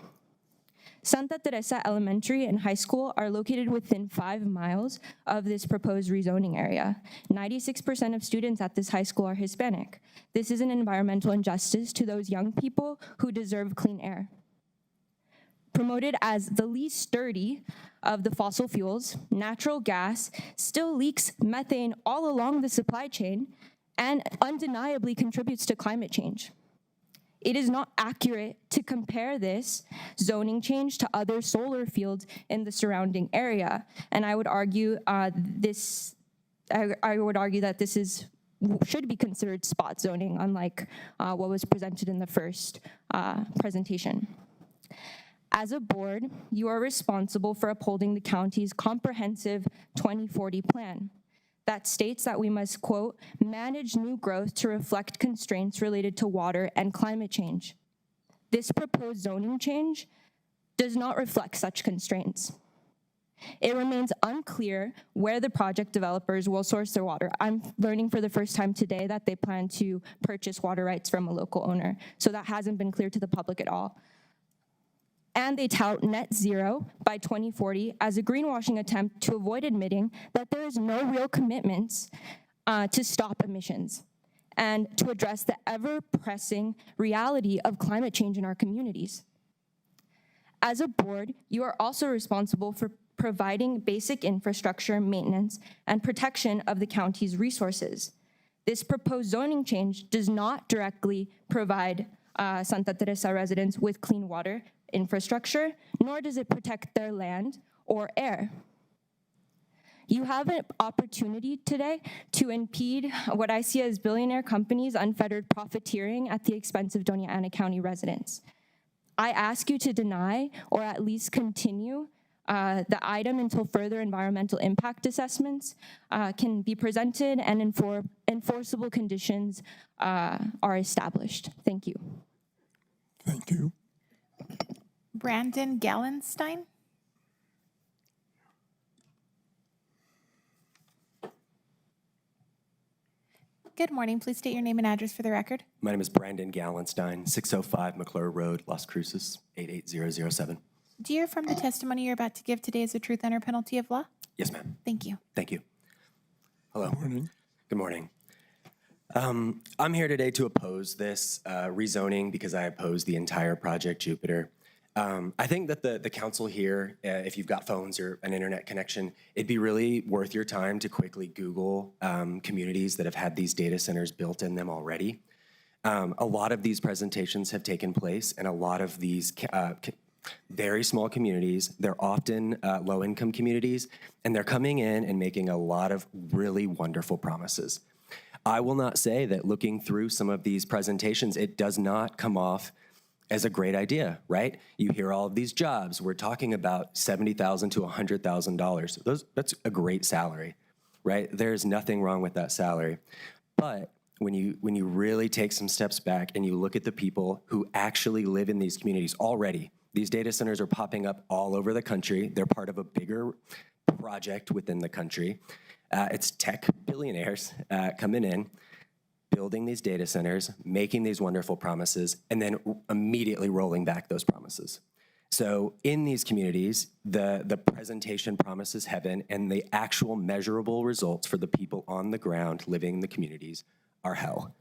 Santa Teresa Elementary and High School are located within 5 miles of this proposed rezoning area. 96% of students at this high school are Hispanic. This is an environmental injustice to those young people who deserve clean air. Promoted as the least dirty of the fossil fuels, natural gas still leaks methane all along the supply chain and undeniably contributes to climate change. It is not accurate to compare this zoning change to other solar fields in the surrounding area. And I would argue I would argue that this should be considered spot zoning, unlike what was presented in the first presentation. As a board, you are responsible for upholding the county's comprehensive 2040 plan that states that we must, quote, manage new growth to reflect constraints related to water and climate change. This proposed zoning change does not reflect such constraints. It remains unclear where the project developers will source their water. I'm learning for the first time today that they plan to purchase water rights from a local owner, so that hasn't been clear to the public at all. And they tout net zero by 2040 as a greenwashing attempt to avoid admitting that there is no real commitments to stop emissions and to address the ever-pressing reality of climate change in our communities. As a board, you are also responsible for providing basic infrastructure, maintenance, and protection of the county's resources. This proposed zoning change does not directly provide Santa Teresa residents with clean water infrastructure, nor does it protect their land or air. You have an opportunity today to impede what I see as billionaire companies' unfettered profiteering at the expense of Doña Ana County residents. I ask you to deny or at least continue the item until further environmental impact assessments can be presented and enforceable conditions are established. Thank you. Thank you. Brandon Gallenstein. Good morning. Please state your name and address for the record. My name is Brandon Gallenstein, 605 McClure Road, Las Cruces, 88007. Do you affirm the testimony you're about to give today is the truth under penalty of law? Yes, ma'am. Thank you. Thank you. Hello. Good morning. Good morning. I'm here today to oppose this rezoning because I oppose the entire Project Jupiter. I think that the council here, if you've got phones or an internet connection, it'd be really worth your time to quickly Google communities that have had these data centers built in them already. A lot of these presentations have taken place, and a lot of these very small communities, they're often low-income communities, and they're coming in and making a lot of really wonderful promises. I will not say that looking through some of these presentations, it does not come off as a great idea, right? You hear all of these jobs. We're talking about $70,000 to $100,000. That's a great salary, right? There's nothing wrong with that salary. But when you really take some steps back and you look at the people who actually live in these communities already, these data centers are popping up all over the country. They're part of a bigger project within the country. It's tech billionaires coming in, building these data centers, making these wonderful promises, and then immediately rolling back those promises. So in these communities, the presentation promises heaven, and the actual measurable results for the people on the ground living in the communities are hell.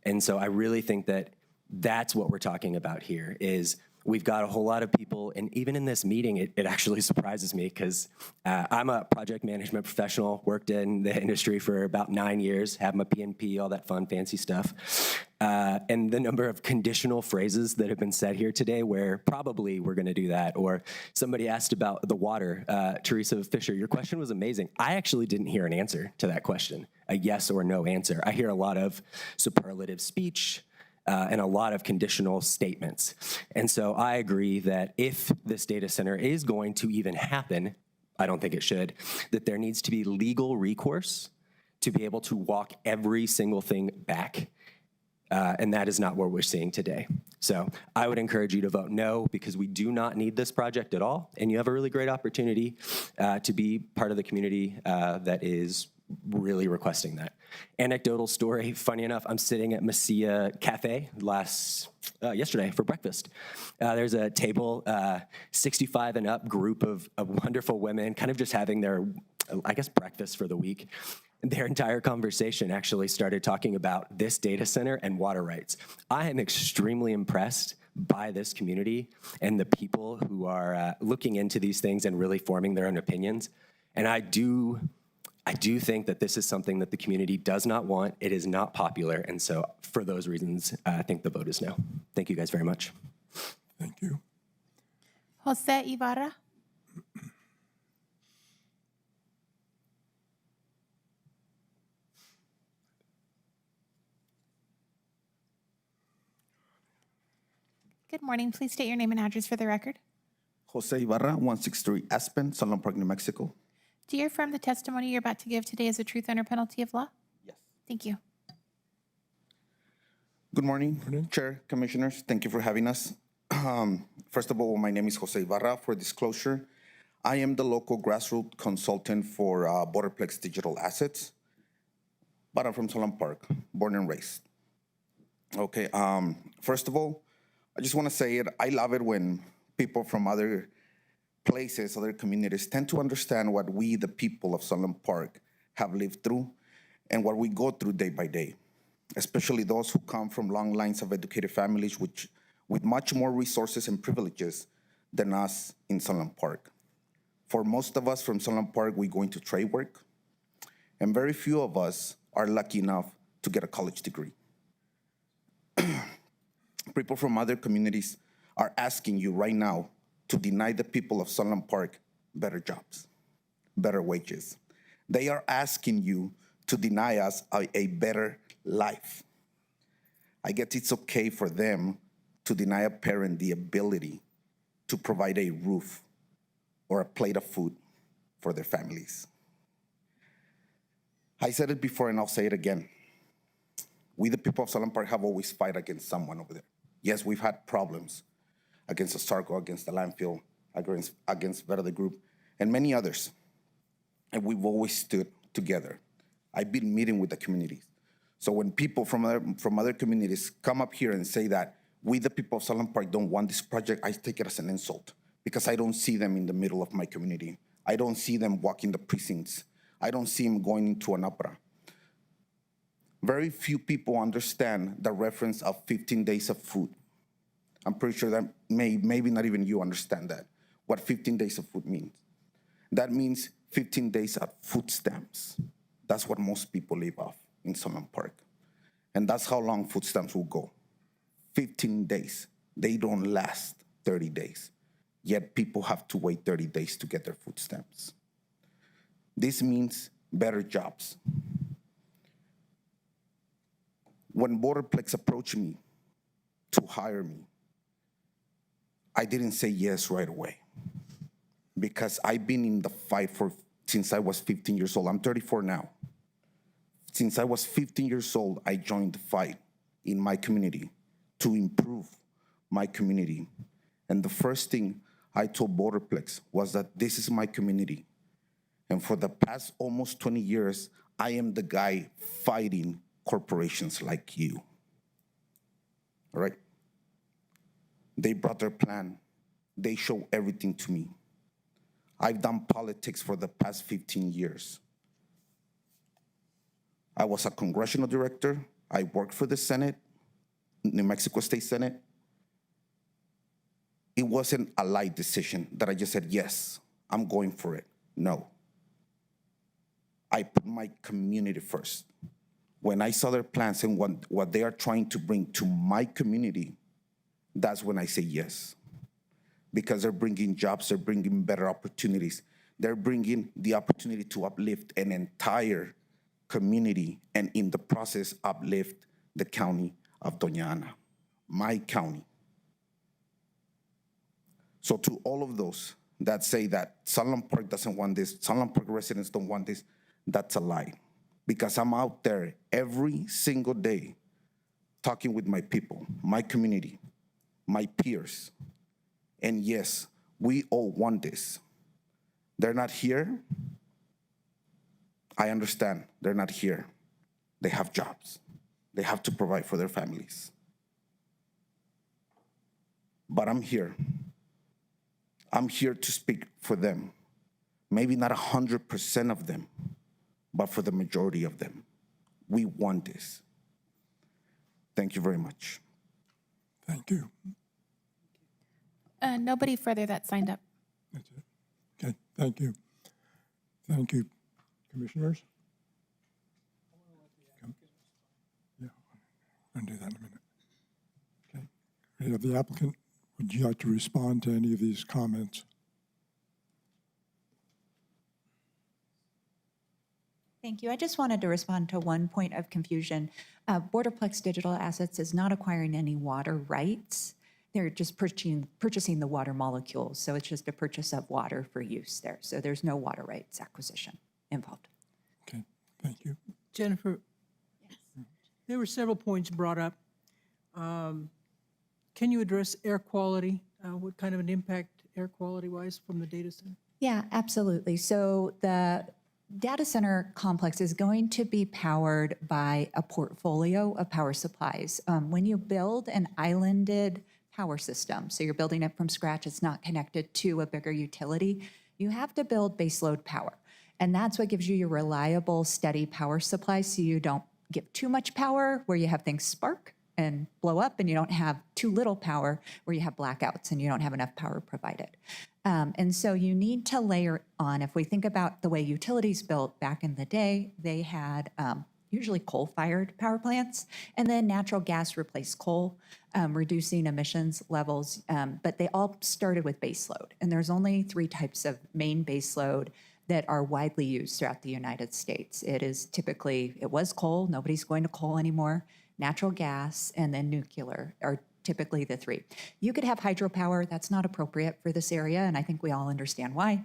And so I really think that that's what we're talking about here is we've got a whole lot of people, and even in this meeting, it actually surprises me because I'm a project management professional, worked in the industry for about 9 years, have my PNP, all that fun, fancy stuff. And the number of conditional phrases that have been said here today where probably we're gonna do that, or somebody asked about the water. Teresa Fisher, your question was amazing. I actually didn't hear an answer to that question, a yes or no answer. I hear a lot of superlative speech, and a lot of conditional statements. And so I agree that if this data center is going to even happen, I don't think it should, that there needs to be legal recourse to be able to walk every single thing back And that is not what we're seeing today. So I would encourage you to vote no, because we do not need this project at all. And you have a really great opportunity to be part of the community that is really requesting that. Anecdotal story, funny enough, I'm sitting at Mesilla Cafe yesterday for breakfast. There's a table, 65 and up group of wonderful women, kind of just having their, I guess, breakfast for the week. Their entire conversation actually started talking about this data center and water rights. I am extremely impressed by this community and the people who are looking into these things and really forming their own opinions. And I do think that this is something that the community does not want. It is not popular. And so for those reasons, I think the vote is no. Thank you guys very much. Thank you. Jose Ibarra. Good morning. Please state your name and address for the record. Jose Ibarra, 163 Aspen, Solon Park, New Mexico. Do you affirm the testimony you're about to give today is the truth under penalty of law? Yes. Thank you. Good morning, Chair, Commissioners. Thank you for having us. First of all, my name is Jose Ibarra. For disclosure, I am the local grassroots consultant for Borderplex Digital Assets, but I'm from Solon Park, born and raised. Okay, first of all, I just want to say it. I love it when people from other places, other communities tend to understand what we, the people of Solon Park, have lived through and what we go through day by day, especially those who come from long lines of educated families with much more resources and privileges than us in Solon Park. For most of us from Solon Park, we go into trade work, and very few of us are lucky enough to get a college degree. People from other communities are asking you right now to deny the people of Solon Park better jobs, better wages. They are asking you to deny us a better life. I guess it's okay for them to deny a parent the ability to provide a roof or a plate of food for their families. I said it before and I'll say it again. We, the people of Solon Park, have always fought against someone over there. Yes, we've had problems against the Sarco, against the landfill, against Verde Group, and many others. And we've always stood together. I've been meeting with the communities. So when people from other communities come up here and say that we, the people of Solon Park, don't want this project, I take it as an insult because I don't see them in the middle of my community. I don't see them walking the precincts. I don't see them going into an opera. Very few people understand the reference of 15 days of food. I'm pretty sure that maybe not even you understand that, what 15 days of food means. That means 15 days of food stamps. That's what most people live off in Solon Park. And that's how long food stamps will go. 15 days. They don't last 30 days. Yet people have to wait 30 days to get their food stamps. This means better jobs. When Borderplex approached me to hire me, I didn't say yes right away because I've been in the fight since I was 15 years old. I'm 34 now. Since I was 15 years old, I joined the fight in my community to improve my community. And the first thing I told Borderplex was that this is my community. And for the past almost 20 years, I am the guy fighting corporations like you. All right? They brought their plan. They show everything to me. I've done politics for the past 15 years. I was a congressional director. I worked for the Senate, New Mexico State Senate. It wasn't a light decision that I just said, yes, I'm going for it. No. I put my community first. When I saw their plans and what they are trying to bring to my community, that's when I say yes. Because they're bringing jobs, they're bringing better opportunities. They're bringing the opportunity to uplift an entire community and in the process uplift the county of Doña Ana, my county. So to all of those that say that Solon Park doesn't want this, Solon Park residents don't want this, that's a lie. Because I'm out there every single day talking with my people, my community, my peers. And yes, we all want this. They're not here. I understand they're not here. They have jobs. They have to provide for their families. But I'm here. I'm here to speak for them. Maybe not 100% of them, but for the majority of them. We want this. Thank you very much. Thank you. Nobody further that signed up. That's it. Okay, thank you. Thank you, commissioners. Yeah, I'm going to do that in a minute. Okay. We have the applicant. Would you like to respond to any of these comments? Thank you. I just wanted to respond to one point of confusion. Borderplex Digital Assets is not acquiring any water rights. They're just purchasing the water molecules. So it's just a purchase of water for use there. So there's no water rights acquisition involved. Okay, thank you. Jennifer, there were several points brought up. Can you address air quality? What kind of an impact air quality-wise from the data center? Yeah, absolutely. So the data center complex is going to be powered by a portfolio of power supplies. When you build an islanded power system, so you're building it from scratch, it's not connected to a bigger utility, you have to build baseload power. And that's what gives you your reliable, steady power supply so you don't give too much power where you have things spark and blow up, and you don't have too little power where you have blackouts and you don't have enough power provided. And so you need to layer on, if we think about the way utilities built back in the day, they had usually coal-fired power plants, and then natural gas replaced coal, reducing emissions levels. But they all started with baseload, and there's only 3 types of main baseload that are widely used throughout the United States. It was coal, nobody's going to coal anymore, natural gas, and then nuclear are typically the 3. You could have hydropower, that's not appropriate for this area, and I think we all understand why.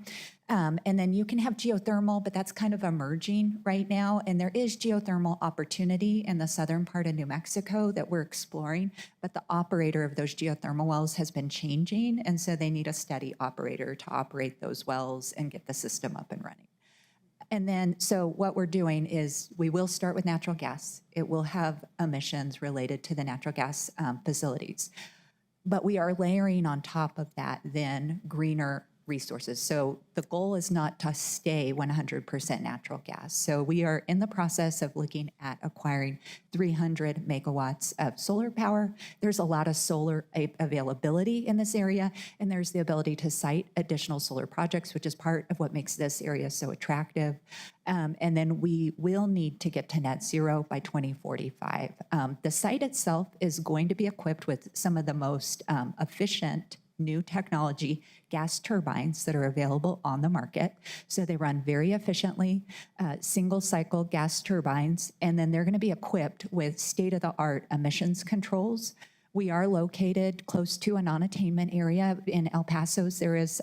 And then you can have geothermal, but that's kind of emerging right now, and there is geothermal opportunity in the southern part of New Mexico that we're exploring, but the operator of those geothermal wells has been changing, and so they need a steady operator to operate those wells and get the system up and running. And then, so what we're doing is we will start with natural gas. It will have emissions related to the natural gas facilities. But we are layering on top of that then greener resources. So the goal is not to stay 100% natural gas. So we are in the process of looking at acquiring 300 megawatts of solar power. There's a lot of solar availability in this area, and there's the ability to site additional solar projects, which is part of what makes this area so attractive. And then we will need to get to net zero by 2045. The site itself is going to be equipped with some of the most efficient new technology gas turbines that are available on the market. So they run very efficiently, single cycle gas turbines, and then they're going to be equipped with state-of-the-art emissions controls. We are located close to a non-attainment area. In El Paso, there is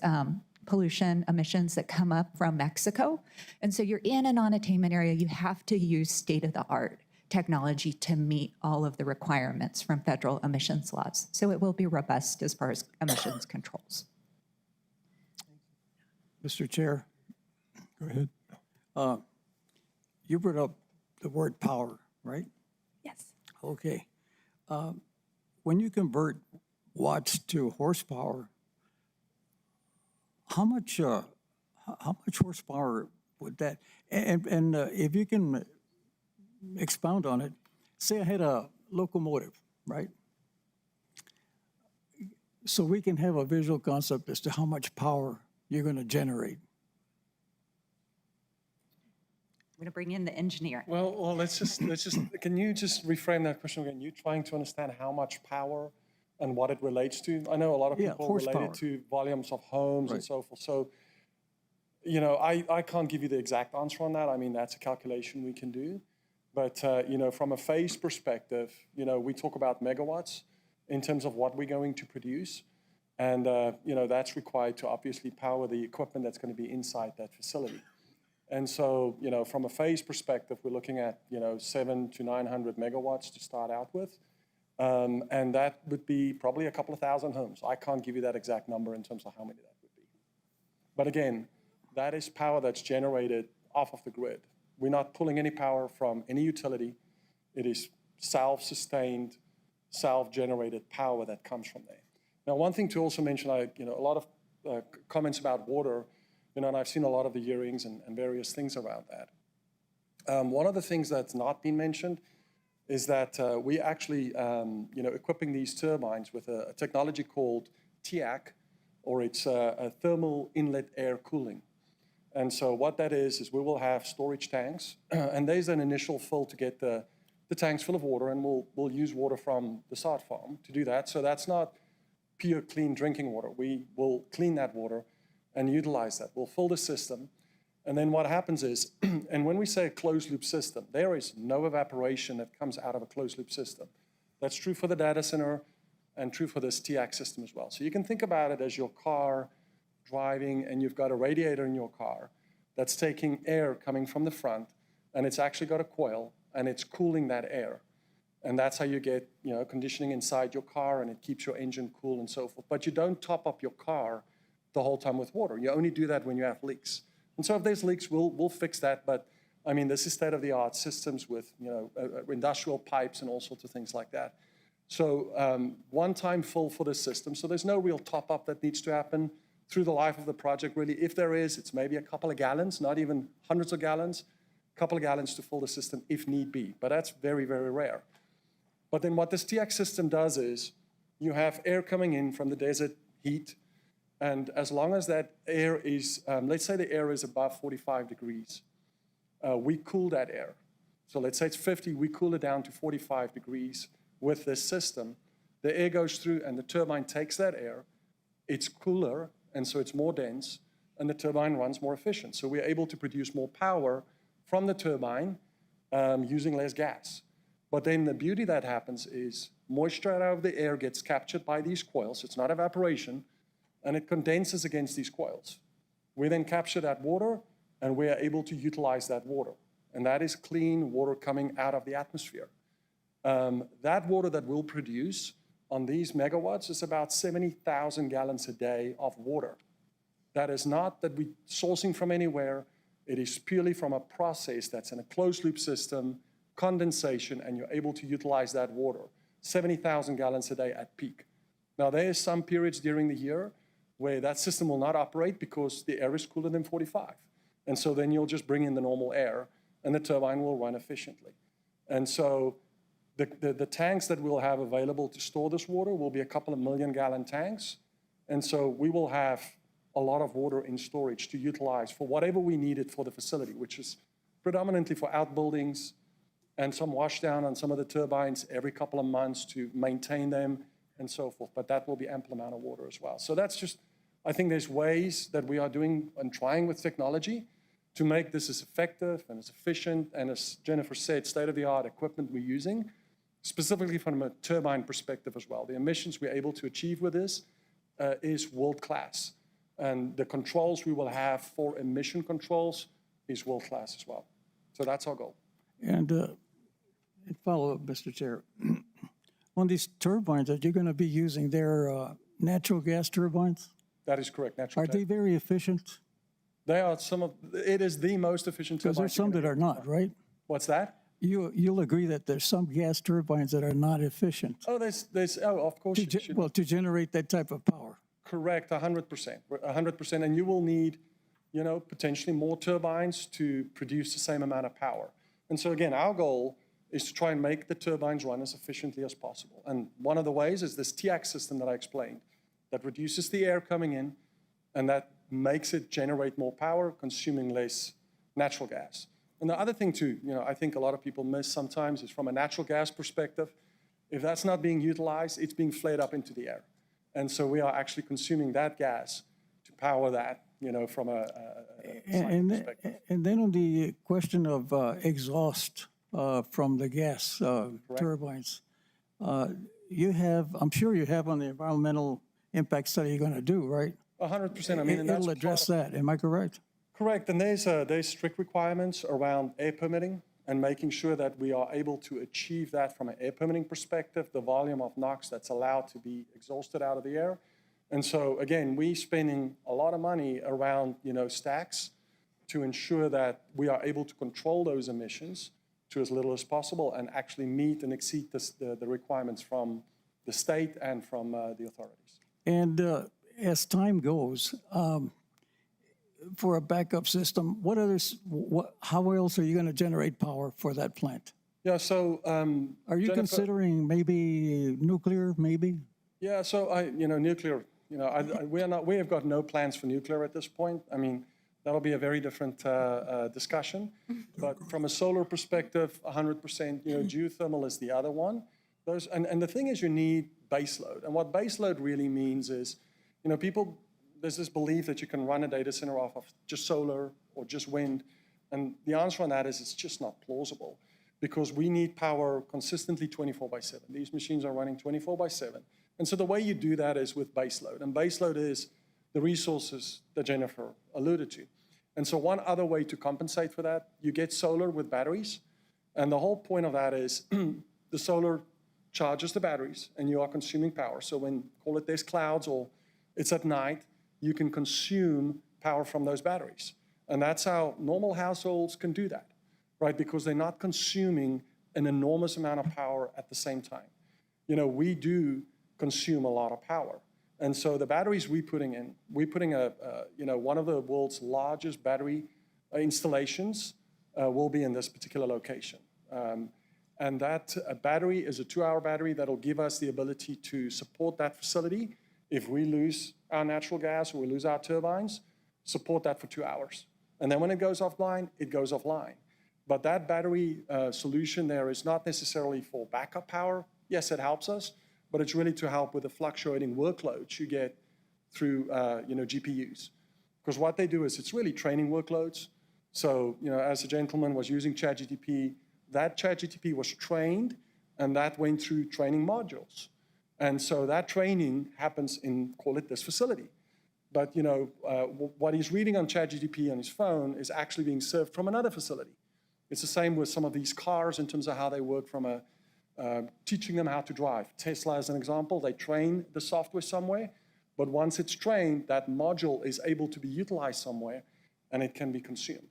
pollution emissions that come up from Mexico. And so you're in a non-attainment area, you have to use state-of-the-art technology to meet all of the requirements from federal emissions laws. So it will be robust as far as emissions controls. Mr. Chair, Go ahead. you brought up the word power, right? Yes. Okay. When you convert watts to horsepower, how much horsepower would that, and if you can expound on it, say I had a locomotive, right? So we can have a visual concept as to how much power you're going to generate. I'm going to bring in the engineer. Well, let's just, can you just reframe that question again? You're trying to understand how much power and what it relates to? I know a lot of people relate horsepower. it to volumes of homes and Right. so forth. So, you know, I can't give you the exact answer on that. I mean, that's a calculation we can do. But, you know, from a phase perspective, you know, we talk about megawatts in terms of what we're going to produce. And, you know, that's required to obviously power the equipment that's going to be inside that facility. And so, you know, from a phase perspective, we're looking at, you know, 700 to 900 megawatts to start out with. And that would be probably a couple of thousand homes. I can't give you that exact number in terms of how many that would be. But again, that is power that's generated off of the grid. We're not pulling any power from any utility. It is self-sustained, self-generated power that comes from there. Now, one thing to also mention, a lot of comments about water, and I've seen a lot of the hearings and various things around that. One of the things that's not been mentioned is that we actually, equipping these turbines with a technology called TIAC, or it's a thermal inlet air cooling. And so what that is we will have storage tanks, and there's an initial fill to get the tanks full of water, and we'll use water from the sod farm to do that. So that's not pure clean drinking water. We will clean that water and utilize that. We'll fill the system. And then what happens is, and when we say a closed loop system, there is no evaporation that comes out of a closed loop system. That's true for the data center and true for this TIAC system as well. So you can think about it as your car driving, and you've got a radiator in your car that's taking air coming from the front, and it's actually got a coil, and it's cooling that air. And that's how you get, conditioning inside your car, and it keeps your engine cool and so forth. But you don't top up your car the whole time with water. You only do that when you have leaks. And so if there's leaks, we'll fix that. But I mean, this is state-of-the-art systems with, industrial pipes and all sorts of things like that. So one-time fill for the system. So there's no real top-up that needs to happen through the life of the project, really. If there is, it's maybe a couple of gallons, not even hundreds of gallons, a couple of gallons to fill the system if need be. But that's very, very rare. But then what this TX system does is you have air coming in from the desert heat, and as long as that air is, let's say the air is above 45 degrees, we cool that air. So let's say it's 50, we cool it down to 45 degrees with this system. The air goes through and the turbine takes that air. It's cooler, and so it's more dense, and the turbine runs more efficient. So we're able to produce more power from the turbine using less gas. But then the beauty that happens is moisture out of the air gets captured by these coils. It's not evaporation, and it condenses against these coils. We then capture that water, and we are able to utilize that water. And that is clean water coming out of the atmosphere. That water that we'll produce on these megawatts is about 70,000 gallons a day of water. That is not that we're sourcing from anywhere. It is purely from a process that's in a closed loop system, condensation, and you're able to utilize that water, 70,000 gallons a day at peak. Now, there are some periods during the year where that system will not operate because the air is cooler than 45. And so then you'll just bring in the normal air, and the turbine will run efficiently. And so the tanks that we'll have available to store this water will be a couple of million-gallon tanks. And so we will have a lot of water in storage to utilize for whatever we need it for the facility, which is predominantly for outbuildings, and some wash down on some of the turbines every couple of months to maintain them and so forth. But that will be ample amount of water as well. So that's just, I think there's ways that we are doing and trying with technology to make this as effective and as efficient, and as Jennifer said, state-of-the-art equipment we're using, specifically from a turbine perspective as well. The emissions we're able to achieve with this is world-class. And the controls we will have for emission controls is world-class as well. So that's our goal. And follow up, Mr. Chair. On these turbines that you're going to be using, they're natural gas turbines? That is correct, natural Are gas. they very efficient? They are it is the most efficient turbine. Because there's some that are not, right? What's that? You'll agree that there's some gas turbines that are not efficient. Oh, of course. To generate that type of power. Correct, 100%. 100%, and you will need, potentially more turbines to produce the same amount of power. And so again, our goal is to try and make the turbines run as efficiently as possible. And one of the ways is this TIAC system that I explained that reduces the air coming in, and that makes it generate more power, consuming less natural gas. And the other thing too, I think a lot of people miss sometimes is from a natural gas perspective, if that's not being utilized, it's being flared up into the air. And so we are actually consuming that gas to power that, from a perspective. And then on the question of exhaust from the gas turbines, I'm sure you have on the environmental impact study you're going to do, right? 100%. I mean, and it'll address that. Am I correct? Correct. And there's strict requirements around air permitting and making sure that we are able to achieve that from an air permitting perspective, the volume of NOx that's allowed to be exhausted out of the air. And so again, we're spending a lot of money around, stacks to ensure that we are able to control those emissions to as little as possible and actually meet and exceed the requirements from the state and from the authorities. And as time goes, for a backup system, how else are you going to generate power for that plant? Yeah, so. Are you considering maybe nuclear, maybe? Yeah, so nuclear, we have got no plans for nuclear at this point. I mean, that'll be a very different discussion. But from a solar perspective, 100%, geothermal is the other one. And the thing is, you need baseload. And what baseload really means is, there's this belief that you can run a data center off of just solar or just wind. And the answer on that is it's just not plausible, because we need power consistently 24/7. These machines are running 24/7. And so the way you do that is with baseload. And baseload is the resources that Jennifer alluded to. And so one other way to compensate for that, you get solar with batteries. And the whole point of that is the solar charges the batteries and you are consuming power. So when, call it there's clouds or it's at night, you can consume power from those batteries. And that's how normal households can do that, right? Because they're not consuming an enormous amount of power at the same time. We do consume a lot of power. And so the batteries we're putting one of the world's largest battery installations will be in this particular location. And that battery is a 2-hour battery that'll give us the ability to support that facility. If we lose our natural gas or we lose our turbines, support that for 2 hours. And then when it goes offline, it goes offline. But that battery solution there is not necessarily for backup power. Yes, it helps us, but it's really to help with the fluctuating workloads you get through GPUs. Because what they do is it's really training workloads. So as the gentleman was using ChatGPT, that ChatGPT was trained and that went through training modules. And so that training happens in, call it this facility. But what he's reading on ChatGPT on his phone is actually being served from another facility. It's the same with some of these cars in terms of how they work from teaching them how to drive. Tesla, as an example, they train the software somewhere, but once it's trained, that module is able to be utilized somewhere and it can be consumed.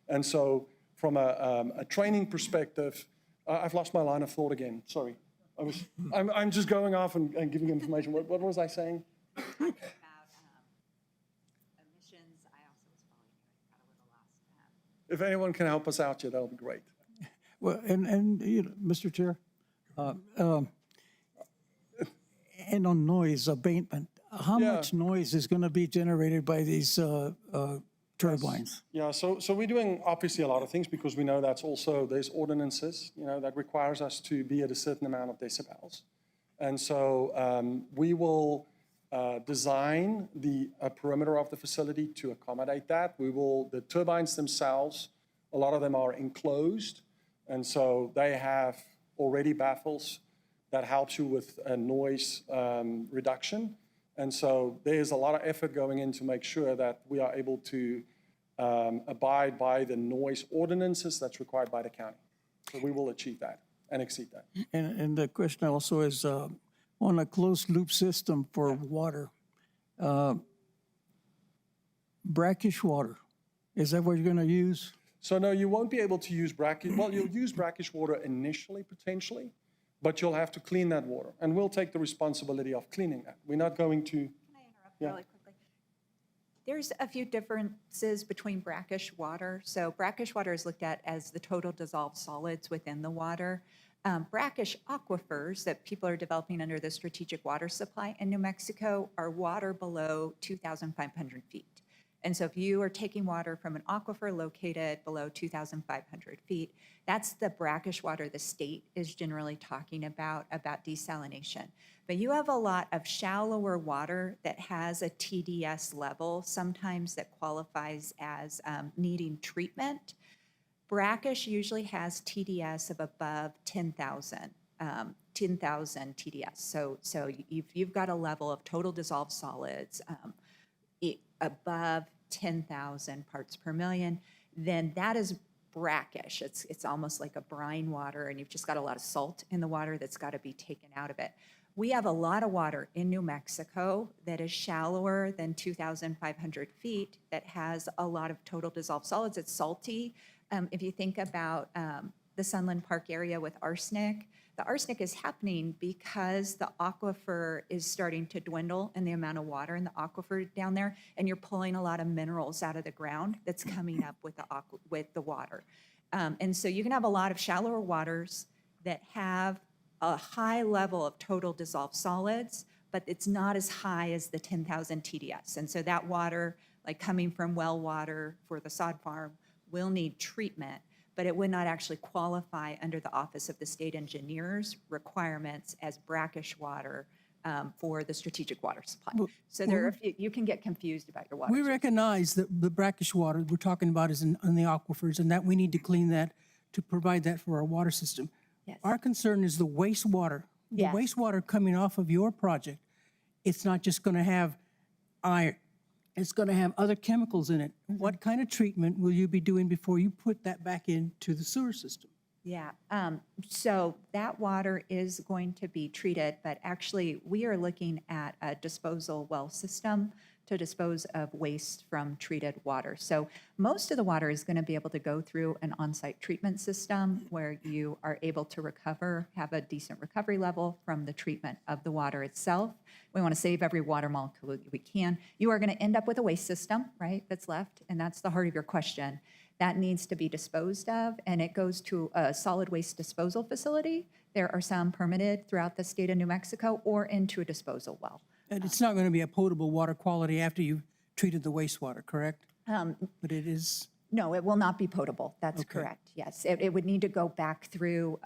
And so from a training perspective, I've lost my line of thought again, sorry. I'm just going off and giving information. What was I saying? If anyone can help us out here, that'll be great. Well, and Mr. Chair, and on noise abatement, how much noise is going to be generated by these turbines? Yeah, so we're doing obviously a lot of things because we know that's also, there's ordinances, that requires us to be at a certain amount of decibels. And so we will design the perimeter of the facility to accommodate that. The turbines themselves, a lot of them are enclosed. And so they have already baffles that helps you with noise reduction. And so there's a lot of effort going in to make sure that we are able to abide by the noise ordinances that's required by the county. So we will achieve that and exceed that. And the question also is on a closed loop system for water, brackish water, is that what you're going to use? So no, you won't be able to use brackish. Well, you'll use brackish water initially, potentially, but you'll have to clean that water. And we'll take the responsibility of cleaning that. We're not going to. Can I interrupt really quickly? There's a few differences between brackish water. So brackish water is looked at as the total dissolved solids within the water. Brackish aquifers that people are developing under the strategic water supply in New Mexico are water below 2,500 feet. And so if you are taking water from an aquifer located below 2,500 feet, that's the brackish water the state is generally talking about desalination. But you have a lot of shallower water that has a TDS level, sometimes that qualifies as needing treatment. Brackish usually has TDS of above 10,000 TDS. So you've got a level of total dissolved solids above 10,000 parts per million, then that is brackish. It's almost like a brine water, and you've just got a lot of salt in the water that's got to be taken out of it. We have a lot of water in New Mexico that is shallower than 2,500 feet, that has a lot of total dissolved solids. It's salty. If you think about the Sunland Park area with arsenic, the arsenic is happening because the aquifer is starting to dwindle in the amount of water in the aquifer down there, and you're pulling a lot of minerals out of the ground that's coming up with the water. And so you can have a lot of shallower waters that have a high level of total dissolved solids, but it's not as high as the 10,000 TDS. And so that water, like coming from well water for the sod farm, will need treatment, but it would not actually qualify under the Office of the State Engineer's requirements as brackish water for the strategic water supply. So there, you can get confused about your water. We recognize that the brackish water we're talking about is in the aquifers, and that we need to clean that to provide that for our water system. Yes. Our concern is the wastewater. Yes. The wastewater coming off of your project, it's not just going to have iron. It's going to have other chemicals in it. What kind of treatment will you be doing before you put that back into the sewer system? Yeah, so that water is going to be treated, but actually we are looking at a disposal well system to dispose of waste from treated water. So most of the water is going to be able to go through an on-site treatment system where you are able to recover, have a decent recovery level from the treatment of the water itself. We want to save every water molecule we can. You are going to end up with a waste system, right, that's left, and that's the heart of your question. That needs to be disposed of, and it goes to a solid waste disposal facility. There are some permitted throughout the state of New Mexico, or into a disposal well. And it's not going to be a potable water quality after you've treated the wastewater, correct? But it is. No, it will not be potable. That's correct. Yes, it would need to go back through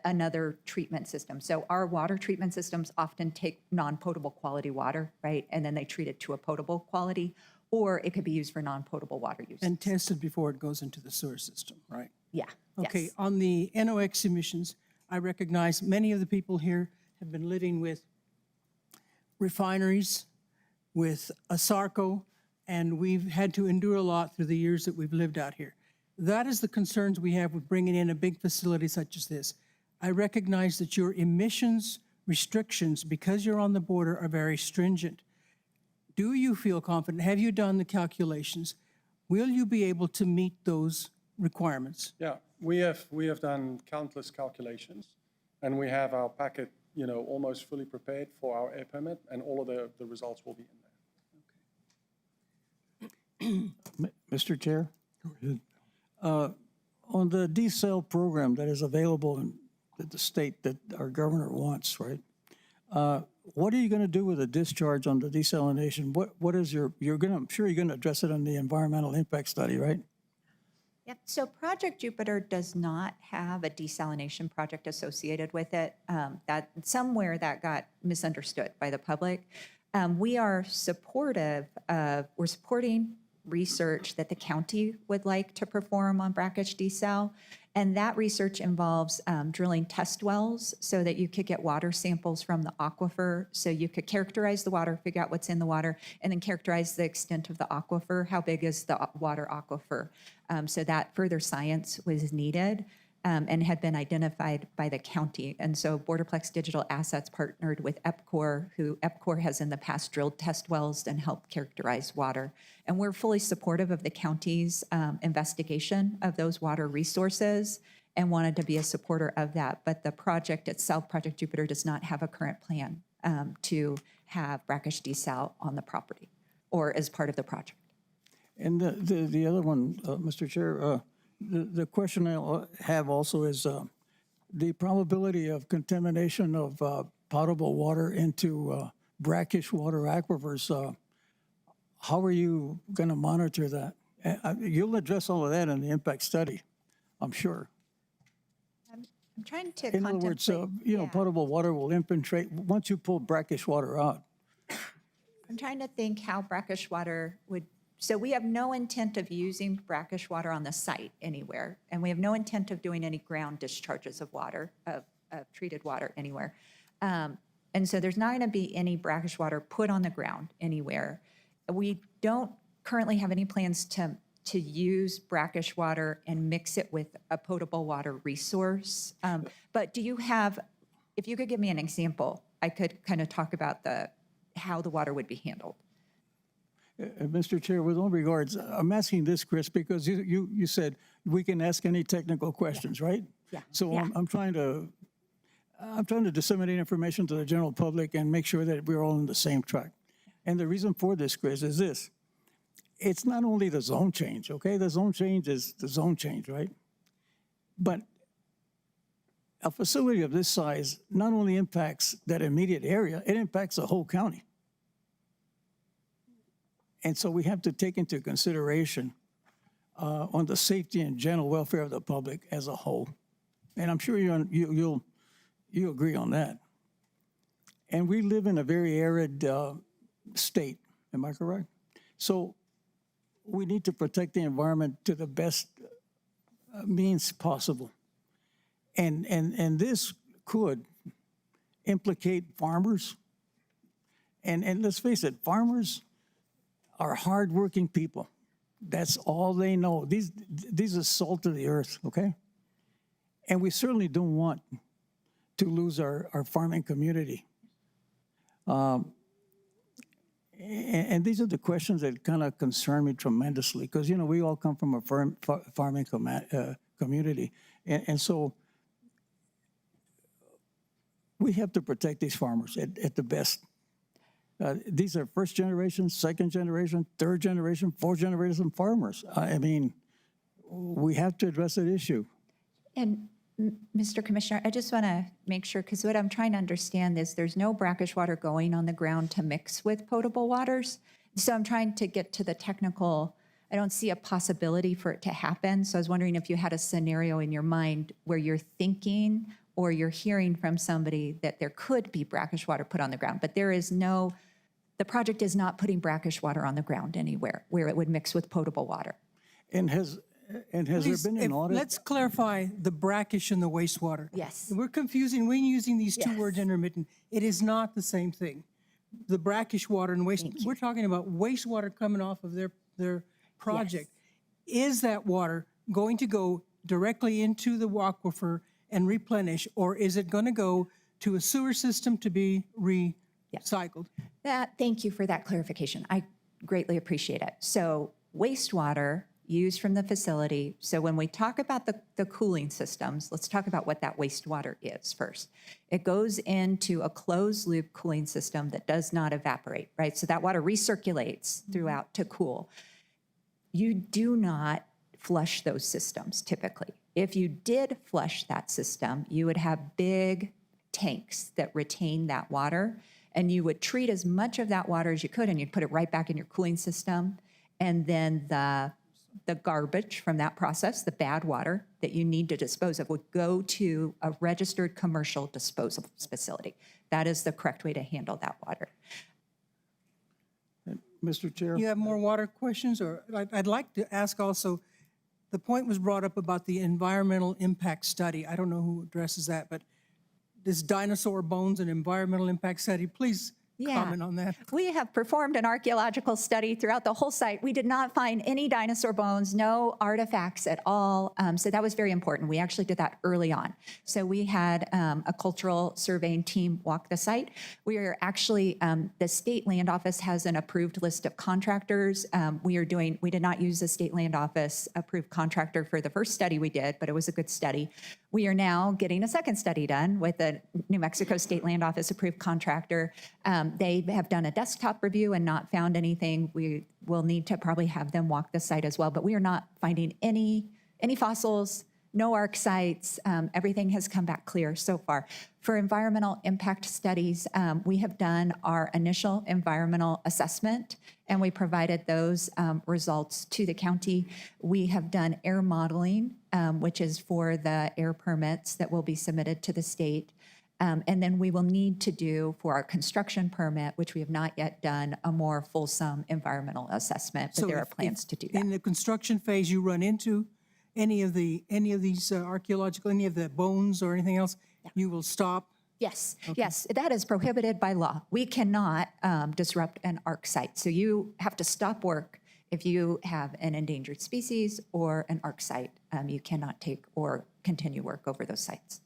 another treatment system. So our water treatment systems often take non-potable quality water, right? And then they treat it to a potable quality, or it could be used for non-potable water use. And tested before it goes into the sewer system, right? Yeah. Okay, Yes. on the NOx emissions, I recognize many of the people here have been living with refineries, with ASARCO, and we've had to endure a lot through the years that we've lived out here. That is the concerns we have with bringing in a big facility such as this. I recognize that your emissions restrictions, because you're on the border, are very stringent. Do you feel confident? Have you done the calculations? Will you be able to meet those requirements? Yeah, we have done countless calculations, and we have our packet, almost fully prepared for our air permit, and all of the results will be in there. Mr. Chair, Go ahead. on the desal program that is available in the state that our governor wants, right? What are you going to do with the discharge on the desalination? What is I'm sure you're going to address it on the environmental impact study, right? Yep. So Project Jupiter does not have a desalination project associated with it. That somewhere that got misunderstood by the public. We are supporting research that the county would like to perform on brackish desal. And that research involves drilling test wells so that you could get water samples from the aquifer. So you could characterize the water, figure out what's in the water, and then characterize the extent of the aquifer. How big is the water aquifer? So that further science was needed and had been identified by the county. And so Borderplex Digital Assets partnered with EPCOR, who EPCOR has in the past drilled test wells and helped characterize water. And we're fully supportive of the county's investigation of those water resources and wanted to be a supporter of that. But the project itself, Project Jupiter, does not have a current plan to have brackish desal on the property or as part of the project. And the other one, Mr. Chair, the question I have also is the probability of contamination of potable water into brackish water aquifers. How are you going to monitor that? You'll address all of that in the impact study, I'm sure. I'm trying to In other words, potable water will infiltrate once you pull brackish water out. I'm trying to think how brackish water would. So we have no intent of using brackish water on the site anywhere, and we have no intent of doing any ground discharges of water, of treated water anywhere. And so there's not going to be any brackish water put on the ground anywhere. We don't currently have any plans to use brackish water and mix it with a potable water resource. But do you have, if you could give me an example, I could kind of talk about how the water would be handled. Mr. Chair, with all regards, I'm asking this, Chris, because you said we can ask any technical questions, right? Yeah. So Yeah. I'm trying to disseminate information to the general public and make sure that we're all on the same track. And the reason for this, Chris, is this. It's not only the zone change, okay? The zone change is the zone change, right? But a facility of this size not only impacts that immediate area, it impacts the whole county. And so we have to take into consideration on the safety and general welfare of the public as a whole. And I'm sure you'll agree on that. And we live in a very arid state, am I correct? So we need to protect the environment to the best means possible. And this could implicate farmers. And let's face it, farmers are hardworking people. That's all they know. These are salt of the earth, okay? And we certainly don't want to lose our farming community. And these are the questions that kind of concern me tremendously because, we all come from a farming community. And so we have to protect these farmers at the best. These are first generation, second generation, third generation, fourth generation farmers. I mean, we have to address that issue. And Mr. Commissioner, I just want to make sure, because what I'm trying to understand is there's no brackish water going on the ground to mix with potable waters. So I'm trying to get to the technical, I don't see a possibility for it to happen. So I was wondering if you had a scenario in your mind where you're thinking or you're hearing from somebody that there could be brackish water put on the ground, but there is no, the project is not putting brackish water on the ground anywhere where it would mix with potable water. And has Please, there been an audit? Let's clarify the brackish and the wastewater. Yes. We're confusing, we're using these two Yes. words intermittent. It is not the same thing. The brackish water and waste, we're talking about wastewater coming off of their project. Is that water going to go directly into the aquifer and replenish, or is it going to go to a sewer system to be recycled? Thank you for that clarification. I greatly appreciate it. So wastewater used from the facility. So when we talk about the cooling systems, let's talk about what that wastewater is first. It goes into a closed loop cooling system that does not evaporate, right? So that water recirculates throughout to cool. You do not flush those systems typically. If you did flush that system, you would have big tanks that retain that water, and you would treat as much of that water as you could, and you'd put it right back in your cooling system. And then the garbage from that process, the bad water that you need to dispose of, would go to a registered commercial disposal facility. That is the correct way to handle that water. Mr. Chair? You have more water questions? Or I'd like to ask also, the point was brought up about the environmental impact study. I don't know who addresses that, but this dinosaur bones and environmental impact study, please comment on that. We have performed an archaeological study throughout the whole site. We did not find any dinosaur bones, no artifacts at all. So that was very important. We actually did that early on. So we had a cultural surveying team walk the site. We are actually, the state land office has an approved list of contractors. We did not use the state land office approved contractor for the first study we did, but it was a good study. We are now getting a second study done with a New Mexico State Land Office approved contractor. They have done a desktop review and not found anything. We will need to probably have them walk the site as well, but we are not finding any fossils, no arc sites. Everything has come back clear so far. For environmental impact studies, we have done our initial environmental assessment, and we provided those results to the county. We have done air modeling, which is for the air permits that will be submitted to the state. And then we will need to do for our construction permit, which we have not yet done, a more fulsome environmental assessment, but there are plans to do that. In the construction phase, you run into any of these archaeological, any of the bones or anything else, you will stop? Yes, yes, that is prohibited by law. We cannot disrupt an arc site. So you have to stop work If you have an endangered species or an ARC site, you cannot take or continue work over those sites.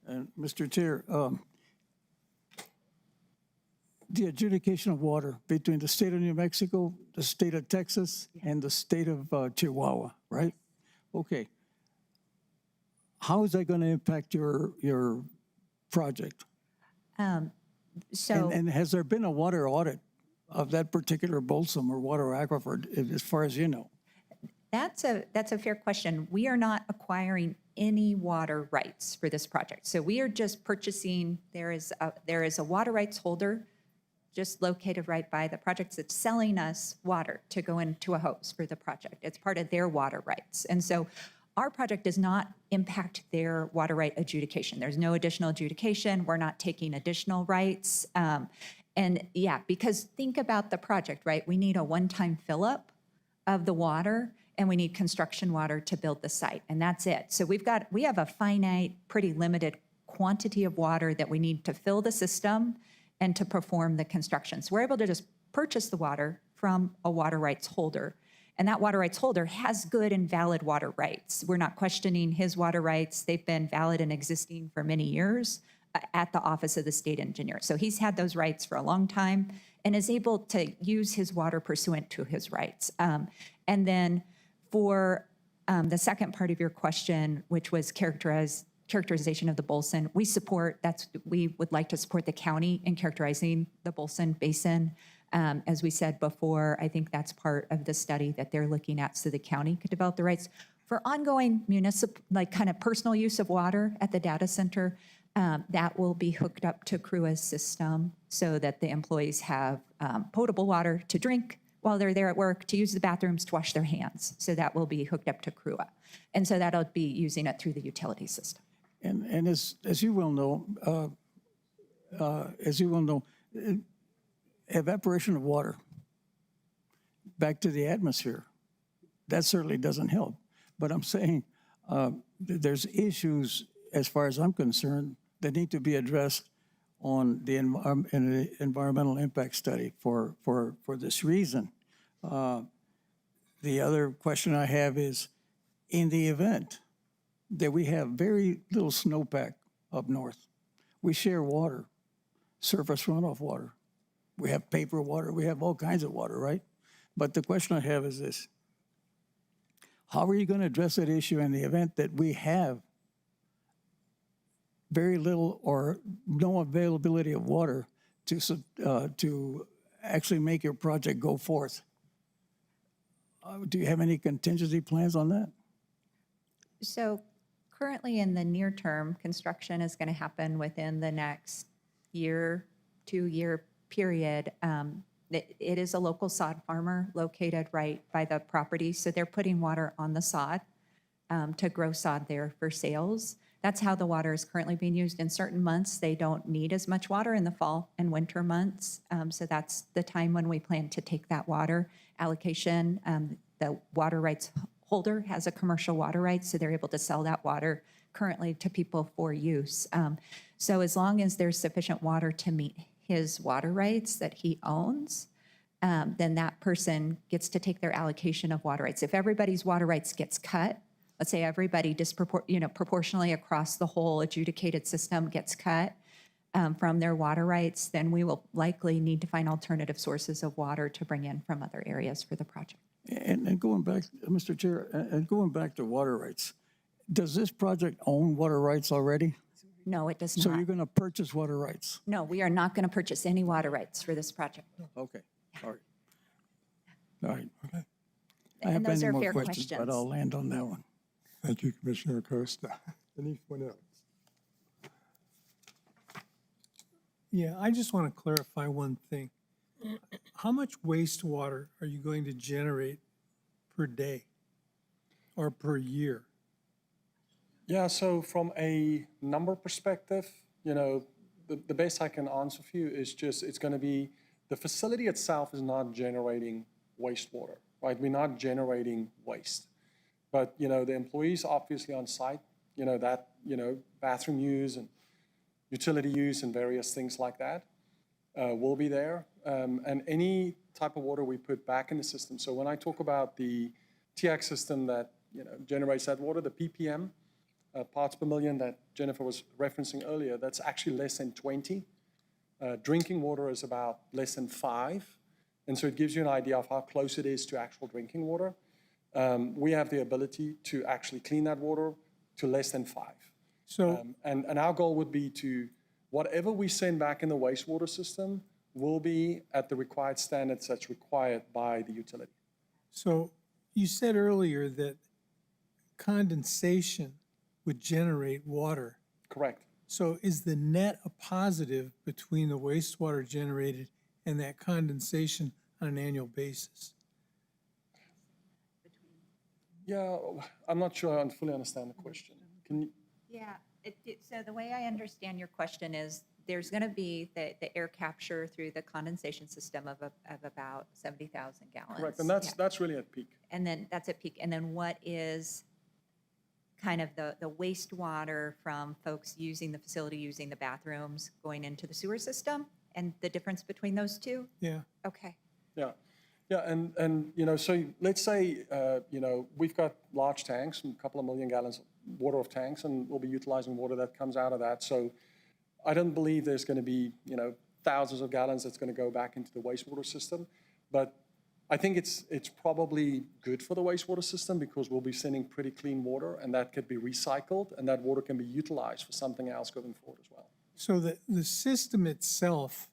And Mr. Chair, the adjudication of water between the state of New Mexico, the state of Texas, and the state of Chihuahua, right? Okay. How is that going to impact your project? So, And has there been a water audit of that particular Bolsom or water aquifer, as far as you know? that's a fair question. We are not acquiring any water rights for this project. So we are just purchasing, there is a water rights holder just located right by the project that's selling us water to go into a hose for the project. It's part of their water rights. And so our project does not impact their water right adjudication. There's no additional adjudication. We're not taking additional rights. And yeah, because think about the project, right? We need a one-time fill-up of the water, and we need construction water to build the site, and that's it. So we have a finite, pretty limited quantity of water that we need to fill the system and to perform the construction. So we're able to just purchase the water from a water rights holder, and that water rights holder has good and valid water rights. We're not questioning his water rights. They've been valid and existing for many years at the Office of the State Engineer. So he's had those rights for a long time and is able to use his water pursuant to his rights. And then for the second part of your question, which was characterization of the Bolson, we would like to support the county in characterizing the Bolson Basin. As we said before, I think that's part of the study that they're looking at, so the county could develop the rights. For ongoing municipal, like kind of personal use of water at the data center, that will be hooked up to CRUA's system so that the employees have potable water to drink while they're there at work, to use the bathrooms, to wash their hands. So that will be hooked up to CRUA. And so that'll be using it through the utility system. And as you well know, evaporation of water back to the atmosphere, that certainly doesn't help. But I'm saying there's issues, as far as I'm concerned, that need to be addressed on the environmental impact study for this reason. The other question I have is, in the event that we have very little snowpack up north, we share water, surface runoff water. We have paper water, we have all kinds of water, right? But the question I have is this: how are you going to address that issue in the event that we have very little or no availability of water to actually make your project go forth? Do you have any contingency plans on that? So currently in the near term, construction is going to happen within the next year, 2-year period. It is a local sod farmer located right by the property, so they're putting water on the sod to grow sod there for sales. That's how the water is currently being used. In certain months, they don't need as much water in the fall and winter months. So that's the time when we plan to take that water allocation. The water rights holder has a commercial water right, so they're able to sell that water currently to people for use. So as long as there's sufficient water to meet his water rights that he owns, then that person gets to take their allocation of water rights. If everybody's water rights gets cut, let's say everybody proportionally across the whole adjudicated system gets cut from their water rights, then we will likely need to find alternative sources of water to bring in from other areas for the project. And going back, Mr. Chair, and going back to water rights, does this project own water rights already? No, it does So not. you're going to purchase water rights? No, we are not going to purchase any water rights for this project. Okay, all right. All right. I And have those many are more fair questions, but questions. I'll land on that one. Thank you, Commissioner Acosta. Anyone else? Yeah, I just want to clarify one thing. How much wastewater are you going to generate per day or per year? Yeah, so from a number perspective, the best I can answer for you is just, it's going to be, the facility itself is not generating wastewater, right? We're not generating waste. But, the employees obviously on site, bathroom use and utility use and various things like that will be there. And any type of water we put back in the system. So when I talk about the TX system that generates that water, the ppm, parts per million that Jennifer was referencing earlier, that's actually less than 20. Drinking water is about less than 5. And so it gives you an idea of how close it is to actual drinking water. We have the ability to actually clean that water to less than 5. So, And our goal would be to, whatever we send back in the wastewater system will be at the required standards that's required by the utility. so you said earlier that condensation would generate water. Correct. So is the net a positive between the wastewater generated and that condensation on an annual basis? Yeah, I'm not sure I fully understand the question. Can you? Yeah, so the way I understand your question is, there's going to be the air capture through the condensation system of about 70,000 gallons. Correct, and Yeah. that's really at peak. And then that's at peak. And then what is kind of the wastewater from folks using the facility, using the bathrooms, going into the sewer system, and the difference between those two? Yeah. Okay. Yeah, yeah, and so let's say we've got large tanks, a couple of million gallons of water of tanks, and we'll be utilizing water that comes out of that. So I don't believe there's going to be thousands of gallons that's going to go back into the wastewater system, but I think it's probably good for the wastewater system because we'll be sending pretty clean water, and that could be recycled, and that water can be utilized for something else going forward as well. So the system itself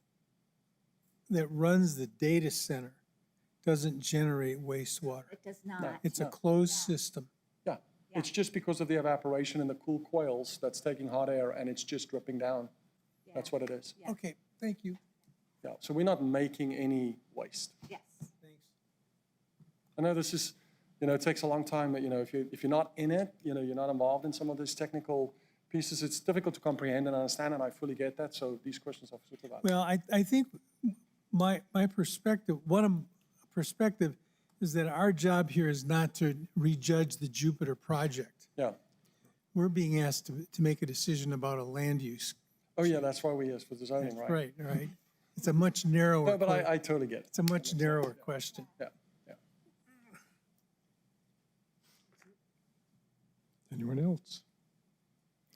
that runs the data center doesn't generate wastewater. It does not. It's a closed system. Yeah, it's just because of the evaporation in the cool coils that's taking hot air, and it's just dripping down. That's what it is. Okay, thank you. Yeah, so we're not making any waste. Yes. Thanks. I know this is, it takes a long time, but, if you're not in it, you're not involved in some of these technical pieces, it's difficult to comprehend and understand, and I fully get that, so these questions are super valid. Well, I think my perspective, perspective is that our job here is not to rejudge the Jupiter project. Yeah. We're being asked to make a decision about a land use. Oh, yeah, that's why we asked for the zoning, right? Right, right. It's a much narrower. No, but I totally get it. It's a much narrower question. Yeah, yeah. Anyone else?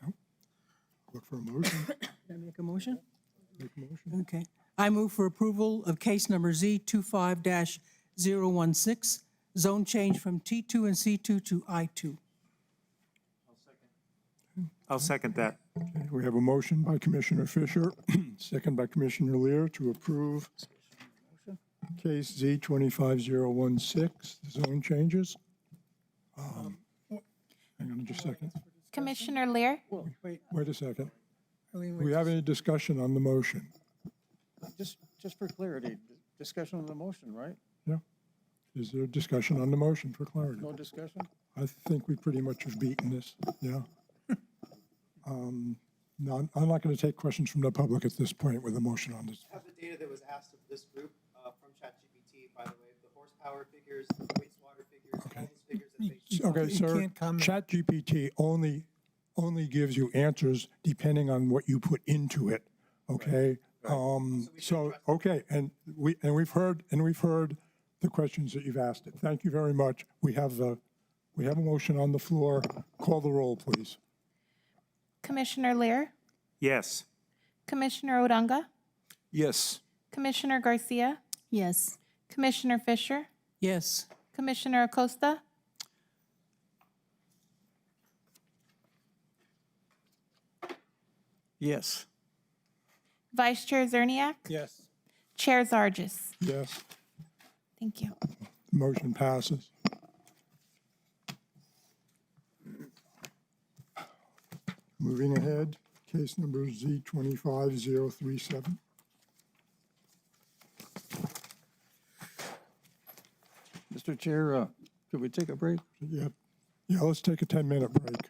No? Look for a motion. Can I make a motion? Make a motion. Okay. I move for approval of case number Z25-016, zone change from T2 and C2 to I2. I'll second that. Okay, we have a motion by Commissioner Fisher, second by Commissioner Lear to approve case Z25016, zone changes. Hang on just a second. Commissioner Lear? Wait a second. Eileen, Do we have any discussion on the motion? Just for clarity, discussion on the motion, right? Yeah. Is there discussion on the motion for clarity? No discussion? I think we pretty much have beaten this, yeah. No, I'm not going to take questions from the public at this point with a motion on this. I have the data that was asked of this group from ChatGPT, by the way, the horsepower figures, the wastewater figures, all those figures that they. Okay, sir, ChatGPT only gives you answers depending on what you put into it, okay? Okay, and we've heard the questions that you've asked it. Thank you very much. We have a motion on the floor. Call the roll, please. Commissioner Lear? Yes. Commissioner Odanga? Yes. Commissioner Garcia? Yes. Commissioner Fisher? Yes. Commissioner Acosta? Yes. Vice Chair Zerniak? Yes. Chair Zargis? Yes, Thank you. motion passes. Moving ahead, case number Z25037. Mr. Chair, could we take a break? Yeah, let's take a 10-minute break.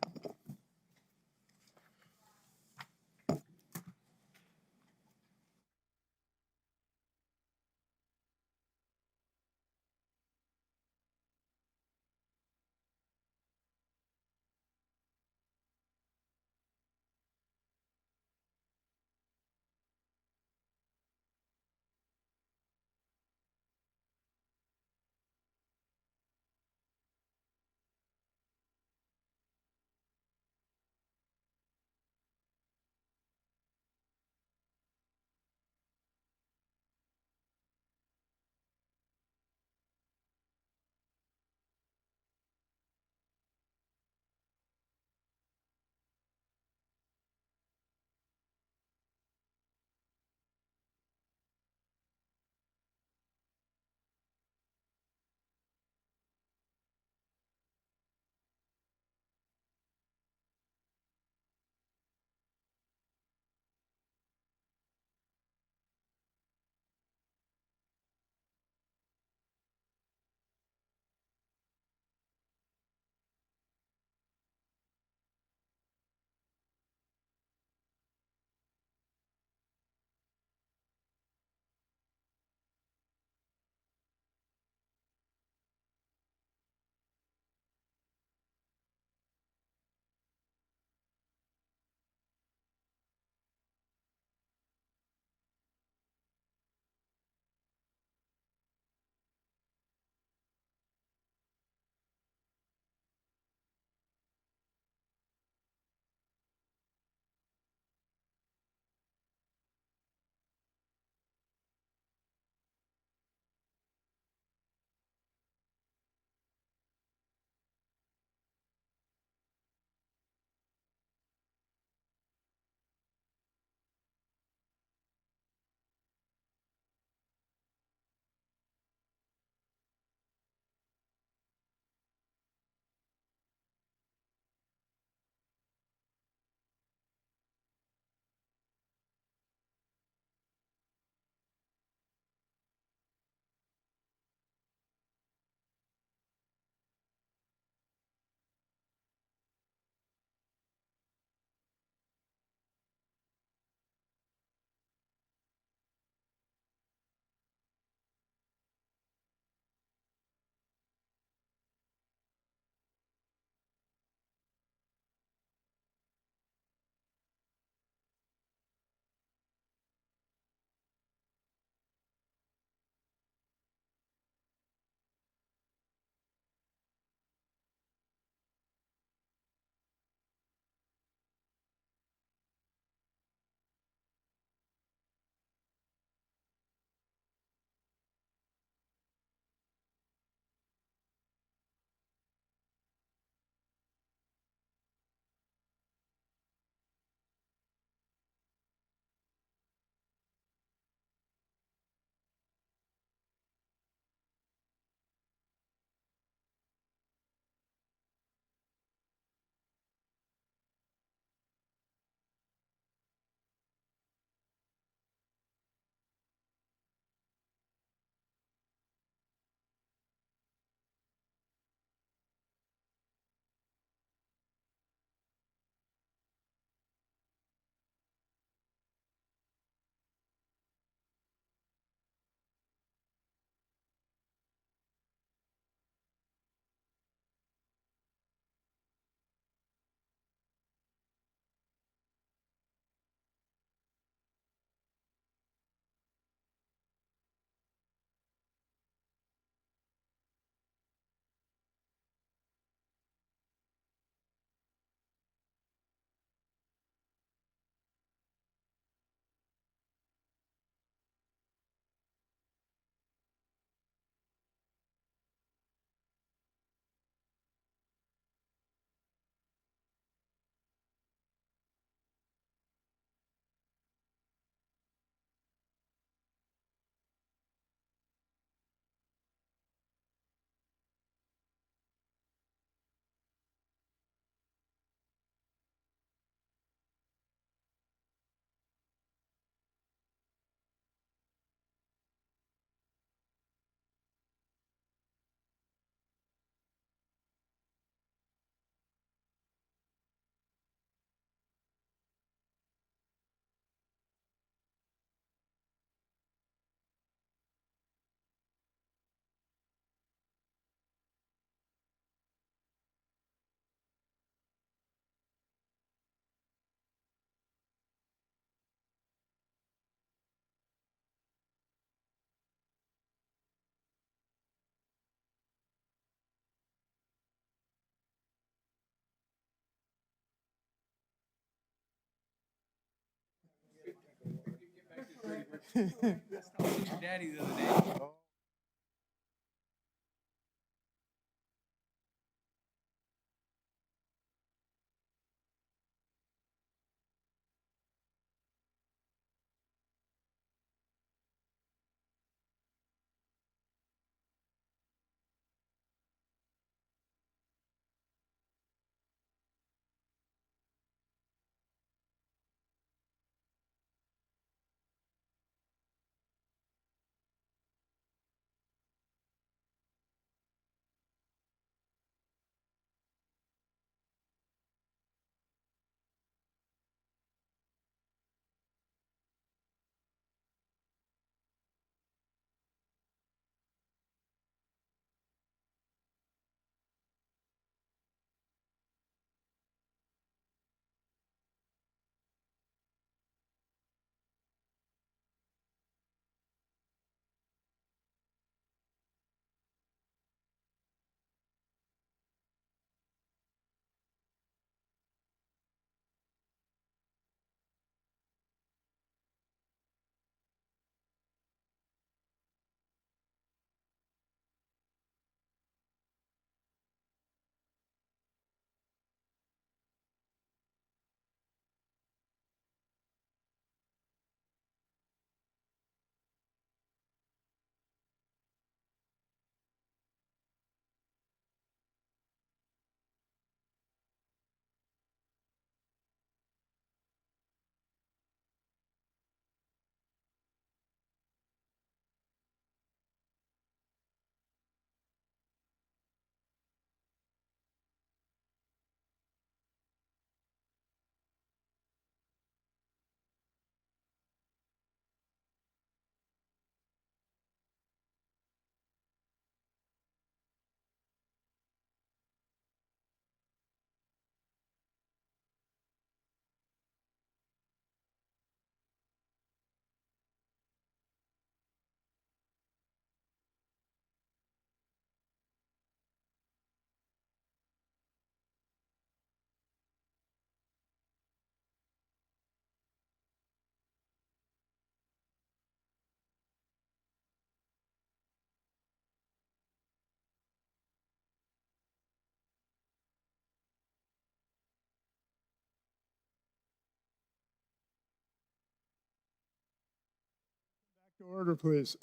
To order, please.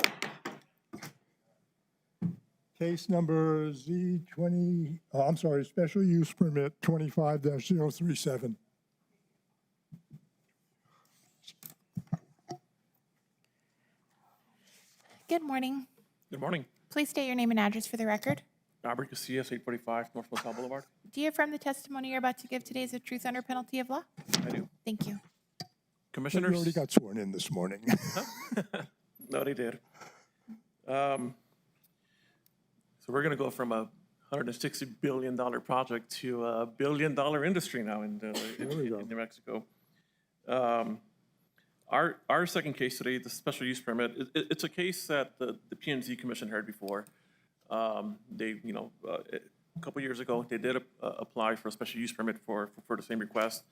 Case number Z20, I'm sorry, special use permit 25-037. Good morning. Good morning. Please state your name and address for the record. Robert Casillas, 845 North LaSalle Boulevard. Do you affirm the testimony you're about to give today is the truth under penalty of law? I do. Thank you. You Commissioners? already got sworn in this morning. No, they did. So we're going to go from a $160 billion project to a billion-dollar industry now in New Mexico. Our second case today, the special use permit, it's a case that the P&Z Commission heard before. They, a couple years ago, they did apply for a special use permit for the same request.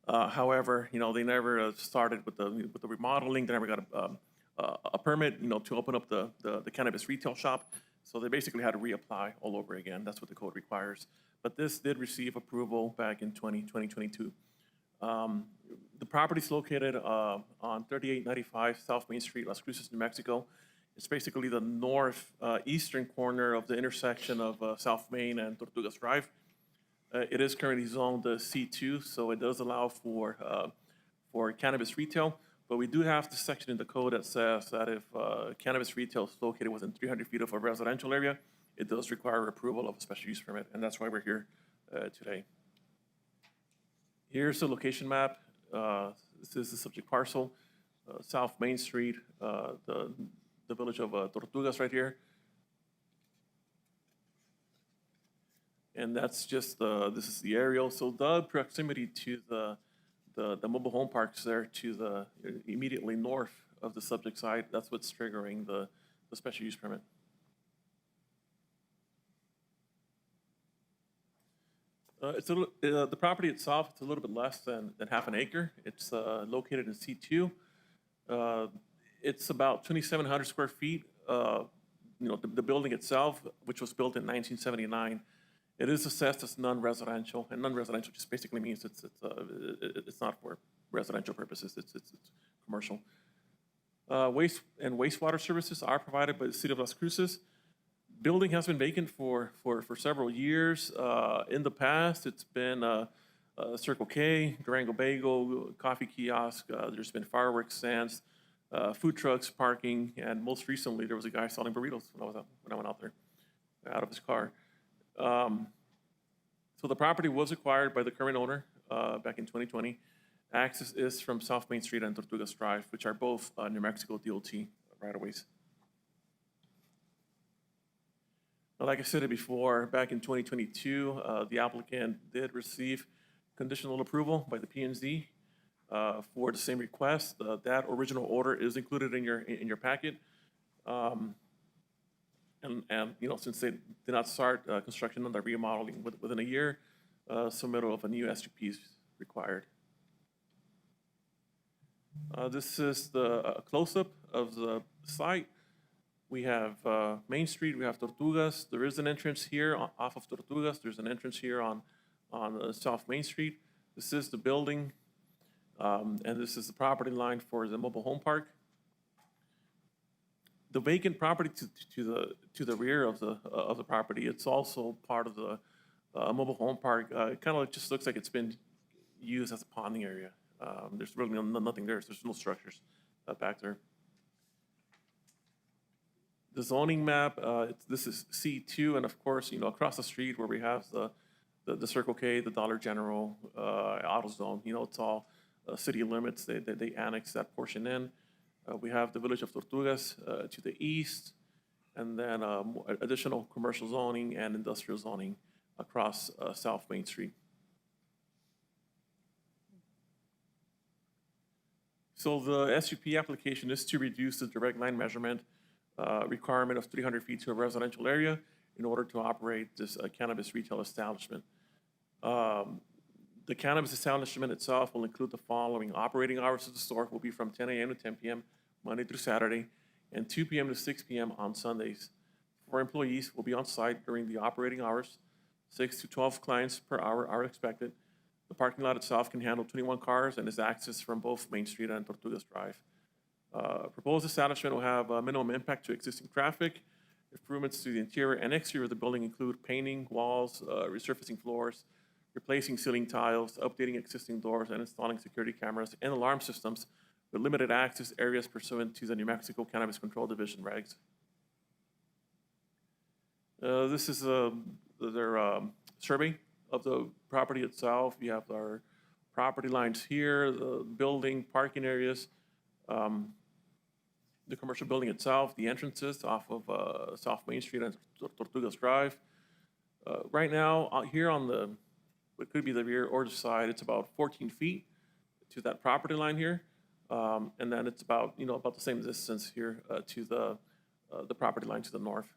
However, they never started with the remodeling. They never got a permit, to open up the cannabis retail shop. So they basically had to reapply all over again. That's what the code requires. But this did receive approval back in 2022. The property is located on 3895 South Main Street, Las Cruces, New Mexico. It's basically the northeastern corner of the intersection of South Main and Tortugas Drive. It is currently zoned C2, so it does allow for cannabis retail. But we do have the section in the code that says that if cannabis retail is located within 300 feet of a residential area, it does require approval of a special use permit, and that's why we're here today. Here's the location map. This is the subject parcel, South Main Street, the village of Tortugas right here. And that's just, this is the aerial. So the proximity to the mobile home parks there to the immediately north of the subject site, that's what's triggering the special use permit. The property itself, it's a little bit less than half an acre. It's located in C2. It's about 2,700 square feet. The building itself, which was built in 1979, it is assessed as non-residential, and non-residential just basically means it's not for residential purposes, it's commercial. Waste and wastewater services are provided by the City of Las Cruces. Building has been vacant for several years. In the past, it's been Circle K, Durango Bagel, coffee kiosk, there's been fireworks stands, food trucks, parking, and most recently, there was a guy selling burritos when I went out there, out of his car. So the property was acquired by the current owner back in 2020. Access is from South Main Street and Tortugas Drive, which are both New Mexico DOT right-of-ways. Now, like I said before, back in 2022, the applicant did receive conditional approval by the P&Z for the same request. That original order is included in your packet. And since they did not start construction on the remodeling within a year, submittal of a new SUP is required. This is the close-up of the site. We have Main Street, we have Tortugas. There is an entrance here off of Tortugas. There's an entrance here on South Main Street. This is the building, and this is the property line for the mobile home park. The vacant property to the rear of the property, it's also part of the mobile home park. It kind of just looks like it's been used as a ponding area. There's really nothing there. There's no structures back there. The zoning map, this is C2, and of course, across the street where we have the Circle K, the Dollar General, AutoZone, it's all city limits. They annex that portion in. We have the village of Tortugas to the east, and then additional commercial zoning and industrial zoning across South Main Street. So the SUP application is to reduce the direct line measurement requirement of 300 feet to a residential area in order to operate this cannabis retail establishment. The cannabis establishment itself will include the following. Operating hours of the store will be from 10 a.m. to 10 p.m. Monday through Saturday, and 2 p.m. to 6 p.m. on Sundays. 4 employees will be on site during the operating hours. 6 to 12 clients per hour are expected. The parking lot itself can handle 21 cars and is accessed from both Main Street and Tortugas Drive. Proposed establishment will have a minimum impact to existing traffic. Improvements to the interior and exterior of the building include painting walls, resurfacing floors, replacing ceiling tiles, updating existing doors, and installing security cameras and alarm systems with limited access areas pursuant to the New Mexico Cannabis Control Division regs. This is their survey of the property itself. You have our property lines here, the building, parking areas, the commercial building itself, the entrances off of South Main Street and Tortugas Drive. Right now, here on what could be the rear or the side, it's about 14 feet to that property line here. And then it's about the same distance here to the property line to the north.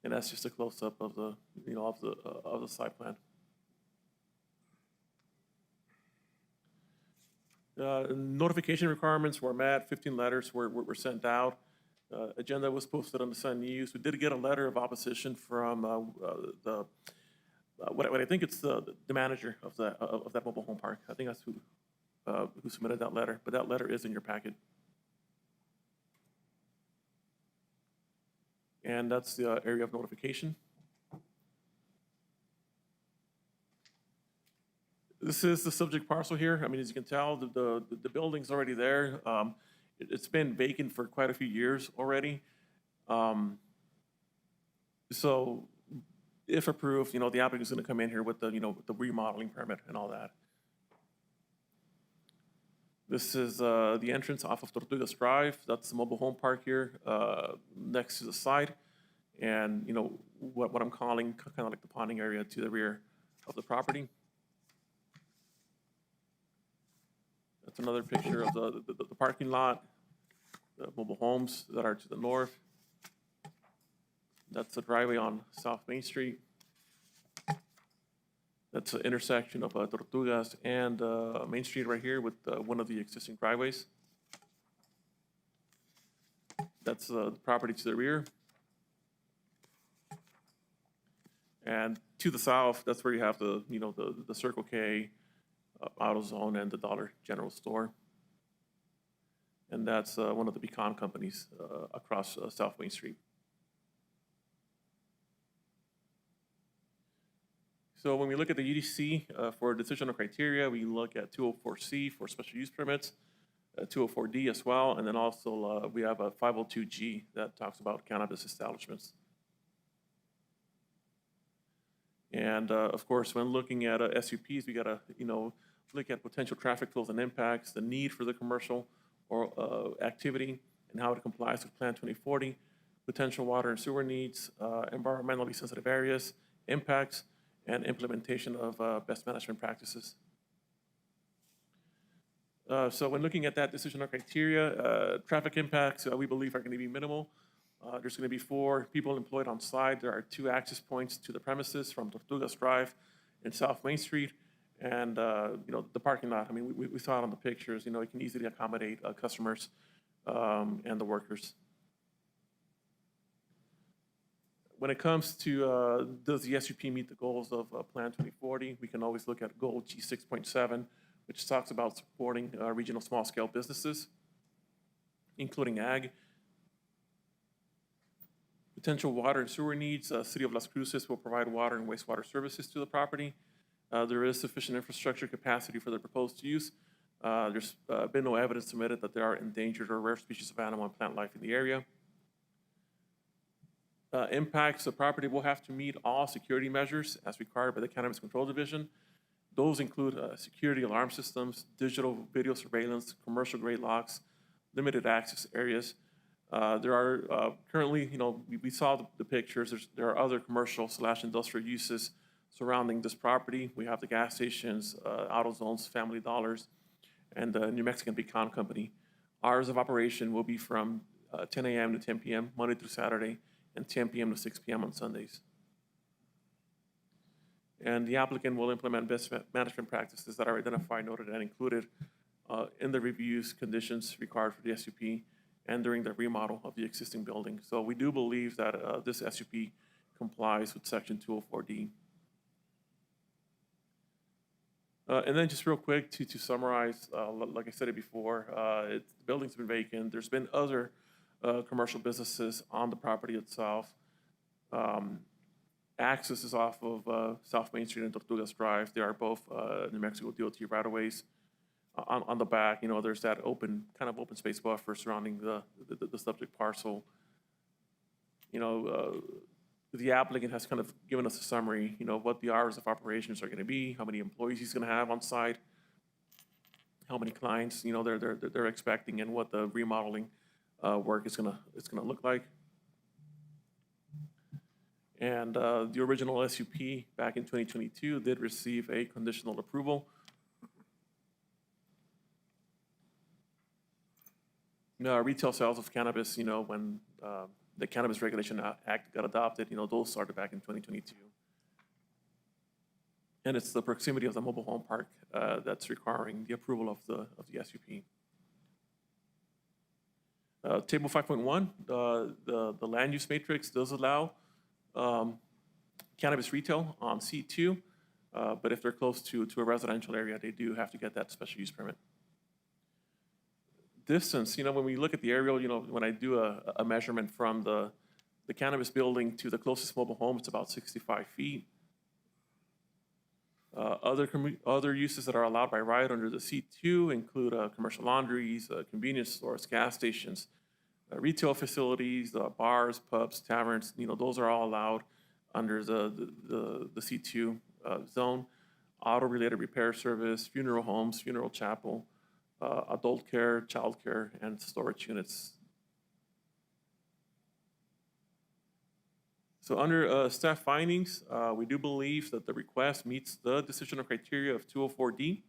And that's just a close-up of the of the site plan. Notification requirements were met. 15 letters were sent out. Agenda was posted on the Sun News. We did get a letter of opposition from what I think it's the manager of that mobile home park. I think that's who submitted that letter. But that letter is in your packet. And that's the area of notification. This is the subject parcel here. I mean, as you can tell, the building's already there. It's been vacant for quite a few years already. So if approved, the applicant's going to come in here with the the remodeling permit and all that. This is the entrance off of Tortugas Drive. That's the mobile home park here next to the side. And, what I'm calling kind of like the ponding area to the rear of the property. That's another picture of the parking lot, the mobile homes that are to the north. That's the driveway on South Main Street. That's an intersection of Tortugas and Main Street right here with one of the existing driveways. That's the property to the rear. And to the south, that's where you have the, the Circle K, AutoZone, and the Dollar General store. And that's one of the pecan companies across South Main Street. So when we look at the UDC for decisional criteria, we look at 204C for special use permits, 204D as well, and then also we have a 502G that talks about cannabis establishments. And of course, when looking at SUPs, we gotta, look at potential traffic flows and impacts, the need for the commercial or activity, and how it complies with Plan 2040, potential water and sewer needs, environmentally sensitive areas, impacts, and implementation of best management practices. So when looking at that decisional criteria, traffic impacts we believe are going to be minimal. There's going to be 4 people employed on site. There are 2 access points to the premises from Tortugas Drive and South Main Street. And, the parking lot, I mean, we saw it on the pictures, it can easily accommodate customers and the workers. When it comes to does the SUP meet the goals of Plan 2040, we can always look at goal G6.7, which talks about supporting regional small-scale businesses, including ag. Potential water and sewer needs, City of Las Cruces will provide water and wastewater services to the property. There is sufficient infrastructure capacity for the proposed use. There's been no evidence submitted that there are endangered or rare species of animal and plant life in the area. Impacts, the property will have to meet all security measures as required by the Cannabis Control Division. Those include security alarm systems, digital video surveillance, commercial grade locks, limited access areas. There are currently, we saw the pictures, there are other commercial/industrial uses surrounding this property. We have the gas stations, AutoZones, Family Dollars, and the New Mexican Pecan Company. Hours of operation will be from 10 a.m. to 10 p.m. Monday through Saturday, and 10 p.m. to 6 p.m. on Sundays. And the applicant will implement best management practices that are identified, noted, and included in the reviews conditions required for the SUP and during the remodel of the existing building. So we do believe that this SUP complies with Section 204D. And then just real quick to summarize, like I said it before, the building's been vacant. There's been other commercial businesses on the property itself. Access is off of South Main Street and Tortugas Drive. They are both New Mexico DOT right-of-ways. On the back, there's that open space buffer surrounding the subject parcel. The applicant has kind of given us a summary, what the hours of operations are going to be, how many employees he's going to have on site, how many clients, they're expecting, and what the remodeling work is gonna look like. And the original SUP back in 2022 did receive a conditional approval. Retail sales of cannabis, when the Cannabis Regulation Act got adopted, those started back in 2022. And it's the proximity of the mobile home park that's requiring the approval of the SUP. Table 5.1, the land use matrix does allow cannabis retail on C2, but if they're close to a residential area, they do have to get that special use permit. Distance, when we look at the aerial, when I do a measurement from the cannabis building to the closest mobile home, it's about 65 feet. Other uses that are allowed by right under the C2 include commercial laundries, convenience stores, gas stations, retail facilities, bars, pubs, taverns. Those are all allowed under the C2 zone. Auto-related repair service, funeral homes, funeral chapel, adult care, child care, and storage units. So under staff findings, we do believe that the request meets the decisional criteria of 204D.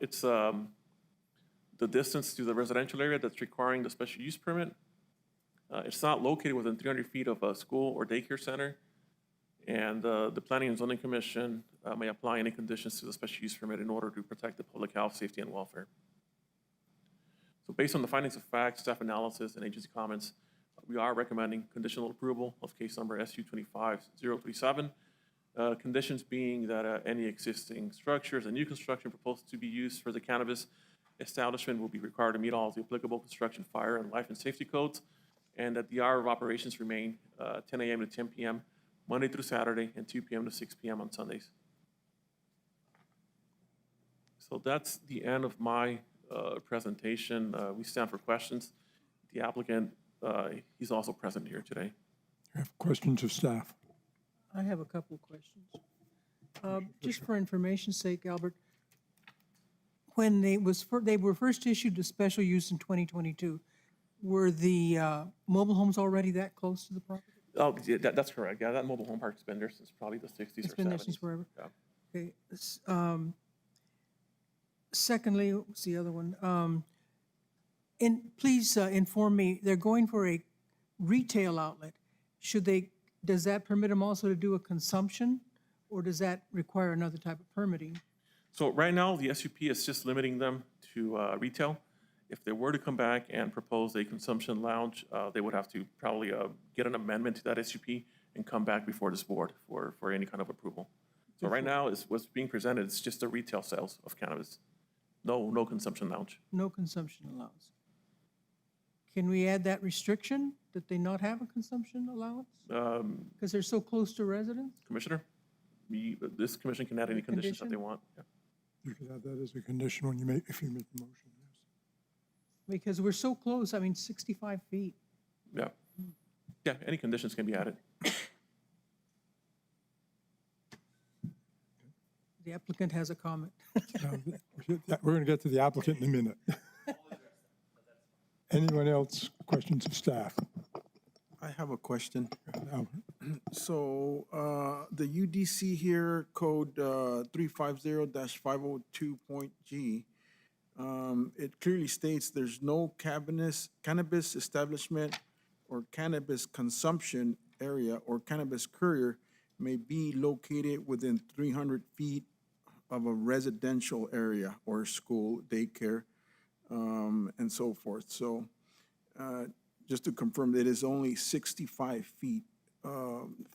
It's the distance to the residential area that's requiring the special use permit. It's not located within 300 feet of a school or daycare center. And the Planning and Zoning Commission may apply any conditions to the special use permit in order to protect the public health, safety, and welfare. So based on the findings of fact, staff analysis, and agency comments, we are recommending conditional approval of case number SU 25037. Conditions being that any existing structures and new construction proposed to be used for the cannabis establishment will be required to meet all of the applicable construction, fire, and life and safety codes, and that the hour of operations remain 10 a.m. to 10 p.m. Monday through Saturday, and 2 p.m. to 6 p.m. on Sundays. So that's the end of my presentation. We stand for questions. The applicant, he's also present here today. I have questions of staff. I have a couple of questions. Just for information's sake, Albert, when they were first issued to special use in 2022, were the mobile homes already that close to the property? Oh, yeah, that's correct. Yeah, that mobile home park's been there since probably the 60s or 70s. It's been there since forever? Yeah. Okay. Secondly, what's the other one? Please inform me, they're going for a retail outlet. Does that permit them also to do a consumption, or does that require another type of permitting? So right now, the SUP is just limiting them to retail. If they were to come back and propose a consumption lounge, they would have to probably get an amendment to that SUP and come back before this board for any kind of approval. So right now, what's being presented is just the retail sales of cannabis. No consumption lounge. No consumption allowance. Can we add that restriction, that they not have a consumption allowance? Because they're so close to residents? Commissioner, this commission can add any conditions that they want. Yeah. You can add that as a condition if you make the motion, yes. Because we're so close, I mean, 65 feet. Yeah. Yeah, any conditions can be added. The applicant has a comment. We're going to get to the applicant in a minute. Anyone else? Questions of staff? I have a question. Albert? So the UDC here, code 350-502.G, it clearly states there's no cannabis establishment or cannabis consumption area or cannabis courier may be located within 300 feet of a residential area or school, daycare, and so forth. So just to confirm, it is only 65 feet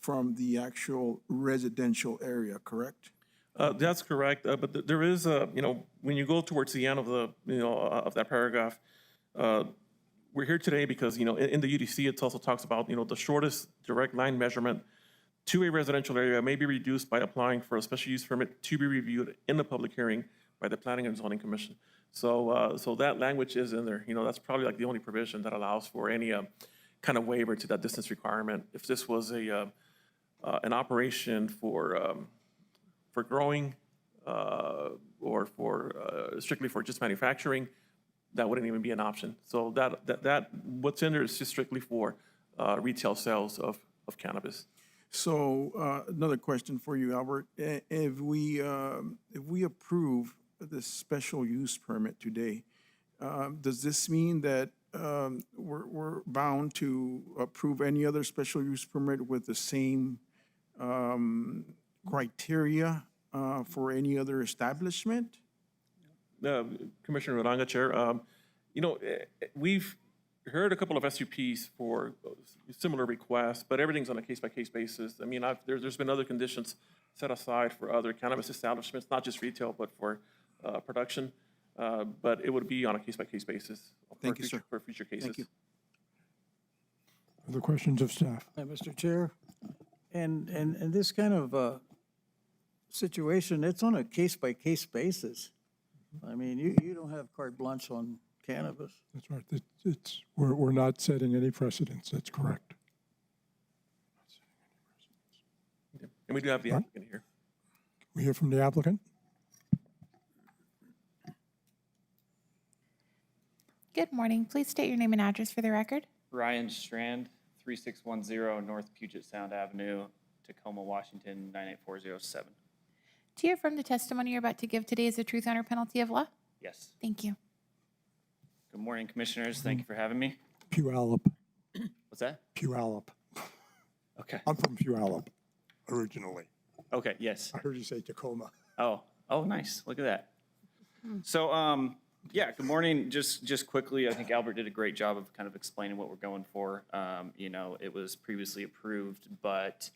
from the actual residential area, correct? That's correct, but there is a, when you go towards the end of the, of that paragraph, we're here today because, in the UDC, it also talks about, the shortest direct line measurement to a residential area may be reduced by applying for a special use permit to be reviewed in the public hearing by the Planning and Zoning Commission. So that language is in there. That's probably like the only provision that allows for any kind of waiver to that distance requirement. If this was an operation for growing or for strictly for just manufacturing, that wouldn't even be an option. So that what's in there is just strictly for retail sales of cannabis. So another question for you, Albert. If we approve this special use permit today, does this mean that we're bound to approve any other special use permit with the same criteria for any other establishment? Commissioner Uranga, Chair, we've heard a couple of SUPs for similar requests, but everything's on a case-by-case basis. I mean, there's been other conditions set aside for other cannabis establishments, not just retail, but for production. But it would be on a case-by-case basis. Thank you, sir. For future cases. Thank you. Other questions of staff? Mr. Chair, and this kind of situation, it's on a case-by-case basis. I mean, you don't have carte blanche on cannabis. That's right. We're not setting any precedents. That's correct. And we do have the applicant here. We hear from the applicant. Good morning. Please state your name and address for the record. Ryan Strand, 3610 North Puget Sound Avenue, Tacoma, Washington, 98407. Do you affirm the testimony you're about to give today is the truth under penalty of law? Yes. Thank you. Good morning, Commissioners. Thank you for having me. Puyallup. What's that? Puyallup. Okay. I'm from Puyallup. originally. Okay, yes. I heard you say Tacoma. Oh, nice. Look at that. So, yeah, good morning. Just quickly, I think Albert did a great job of kind of explaining what we're going for. You know, it was previously approved, but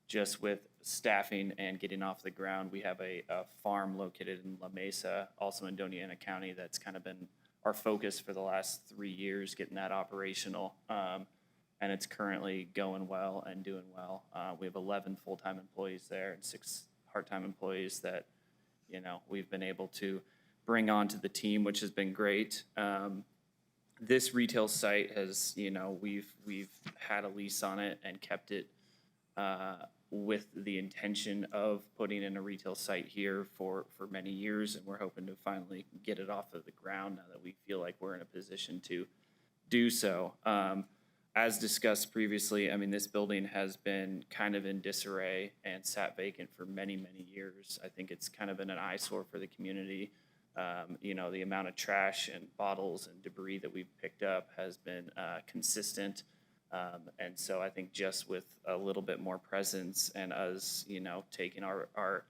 just with staffing and getting off the ground, we have a farm located in La Mesa, also in Doña County, that's kind of been our focus for the last 3 years, getting that operational. And it's currently going well and doing well. We have 11 full-time employees there and 6 part-time employees that, you know, we've been able to bring onto the team, which has been great. This retail site has, you know, we've had a lease on it and kept it with the intention of putting in a retail site here for many years, and we're hoping to finally get it off of the ground now that we feel like we're in a position to do so. As discussed previously, I mean, this building has been kind of in disarray and sat vacant for many, many years. I think it's kind of been an eyesore for the community. You know, the amount of trash and bottles and debris that we've picked up has been consistent. And so I think just with a little bit more presence and us, you know, taking our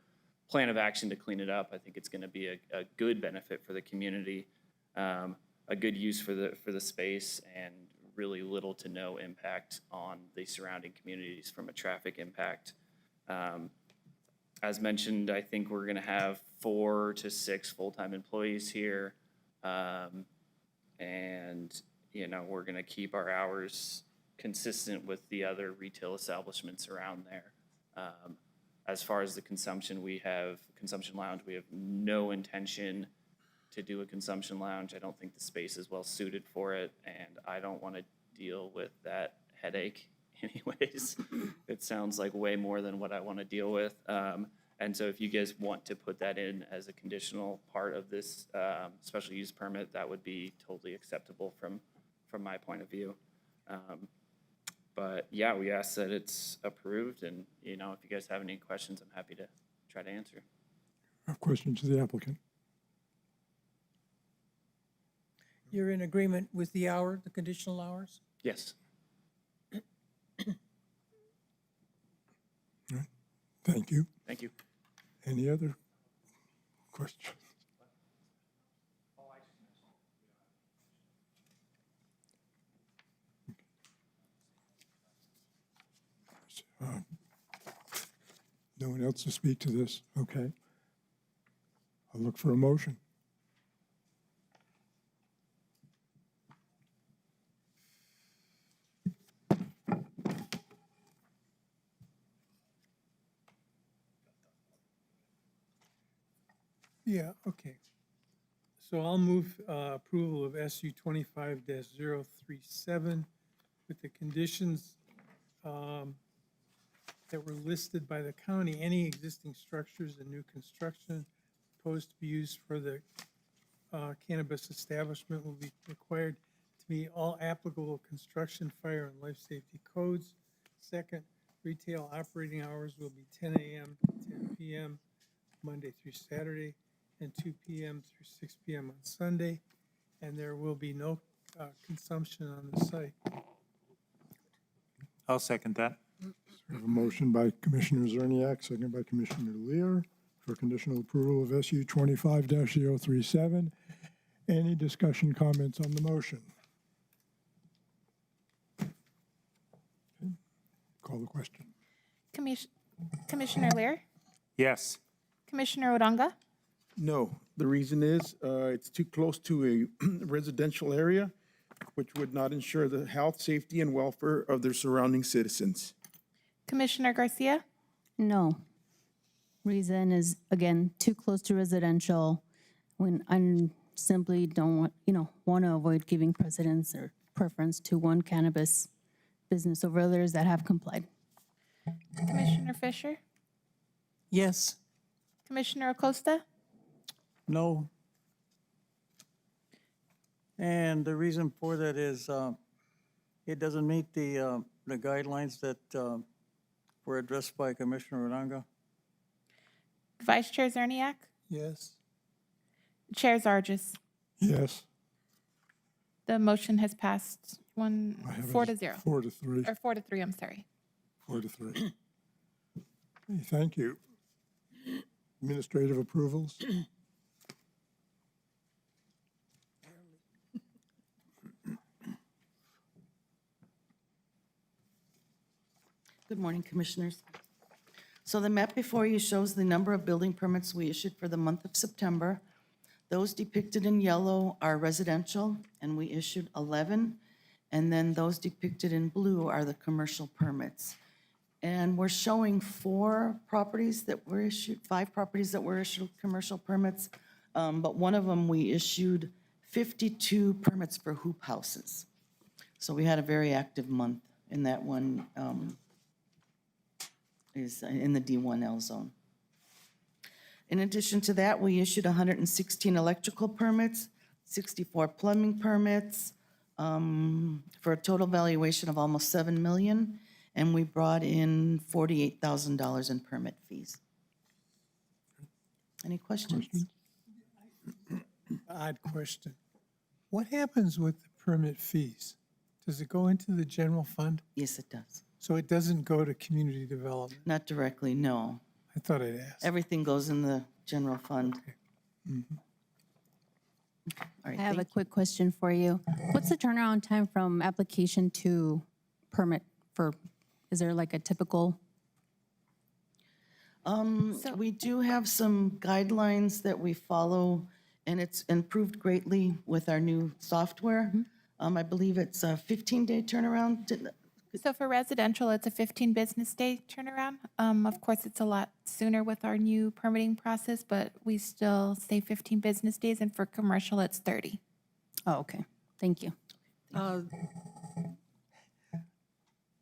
plan of action to clean it up, I think it's going to be a good benefit for the community, a good use for the space, and really little to no impact on the surrounding communities from a traffic impact. As mentioned, I think we're going to have 4 to 6 full-time employees here. And, you know, we're going to keep our hours consistent with the other retail establishments around there. As far as the consumption lounge, we have no intention to do a consumption lounge. I don't think the space is well suited for it, and I don't want to deal with that headache anyways. It sounds like way more than what I want to deal with. And so if you guys want to put that in as a conditional part of this special use permit, that would be totally acceptable from my point of view. But yeah, we ask that it's approved, and you know, if you guys have any questions, I'm happy to try to answer. I have questions to the applicant. You're in agreement with the conditional hours? Yes. Thank you. Thank you. Any other questions? No one else to speak to this? Okay. I'll look for a motion. Yeah, okay. So I'll move approval of SU 25-037 with the conditions that were listed by the county. Any existing structures and new construction proposed to be used for the cannabis establishment will be required to meet all applicable construction, fire, and life safety codes. Second, retail operating hours will be 10 a.m. to 10 p.m. Monday through Saturday, and 2 p.m. through 6 p.m. on Sunday, and there will be no consumption on the site. I'll second that. We have a motion by Commissioner Zerniak, second by Commissioner Lear for conditional approval of SU 25-037. Any discussion, comments on the motion? Okay. Call the question. Commissioner Lear, Yes. Commissioner Odonga, No, the reason is it's too close to a residential area, which would not ensure the health, safety, and welfare of their surrounding citizens. Commissioner Garcia, No. Reason is, again, too close to residential when I simply don't want to avoid giving precedence or preference to one cannabis business over others that have complied. Commissioner Fisher, Yes. Commissioner Acosta, No. And the reason for that is it doesn't meet the guidelines that were addressed by Commissioner Odonga. Vice Chair Zerniak, Yes. Chair Zargis. Yes. The motion has passed I have it 4 as to 0. 4 to 3. Or 4 to 3, I'm sorry. 4 to 3. Thank you. Administrative approvals? Good morning, Commissioners. So the map before you shows the number of building permits we issued for the month of September. Those depicted in yellow are residential, and we issued 11. And then those depicted in blue are the commercial permits. And we're showing 5 properties that were issued commercial permits, but one of them we issued 52 permits for hoop houses. So we had a very active month in that one, is in the D1L zone. In addition to that, we issued 116 electrical permits, 64 plumbing permits, for a total valuation of almost $7 million, and we brought in $48,000 in permit fees. Any questions? Odd question. What happens with the permit fees? Does it go into the general fund? Yes, it does. So it doesn't go to community development? Not directly, no. I thought I'd ask. Everything goes in the general fund. Mhm. All right, I have a thank quick question for you. What's the turnaround time from application to permit for, is there like a typical? We do have some guidelines that we follow, and it's improved greatly with our new software. I believe it's a 15-day turnaround. So for residential, it's a 15 business day turnaround. Of course, it's a lot sooner with our new permitting process, but we still say 15 business days, and for commercial, it's 30. Oh, okay. Thank you.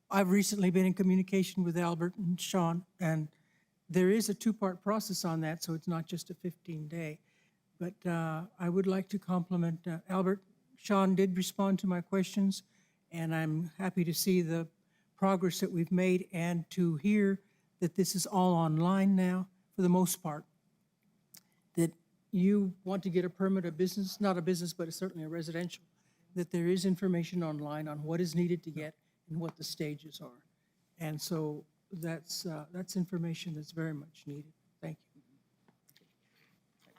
I've recently been in communication with Albert and Sean, and there is a 2-part process on that, so it's not just a 15-day. But I would like to compliment Albert. Sean did respond to my questions, and I'm happy to see the progress that we've made and to hear that this is all online now, for the most part. That you want to get a permit, a business, not a business, but certainly a residential, that there is information online on what is needed to get and what the stages are. And so that's information that's very much needed. Thank you.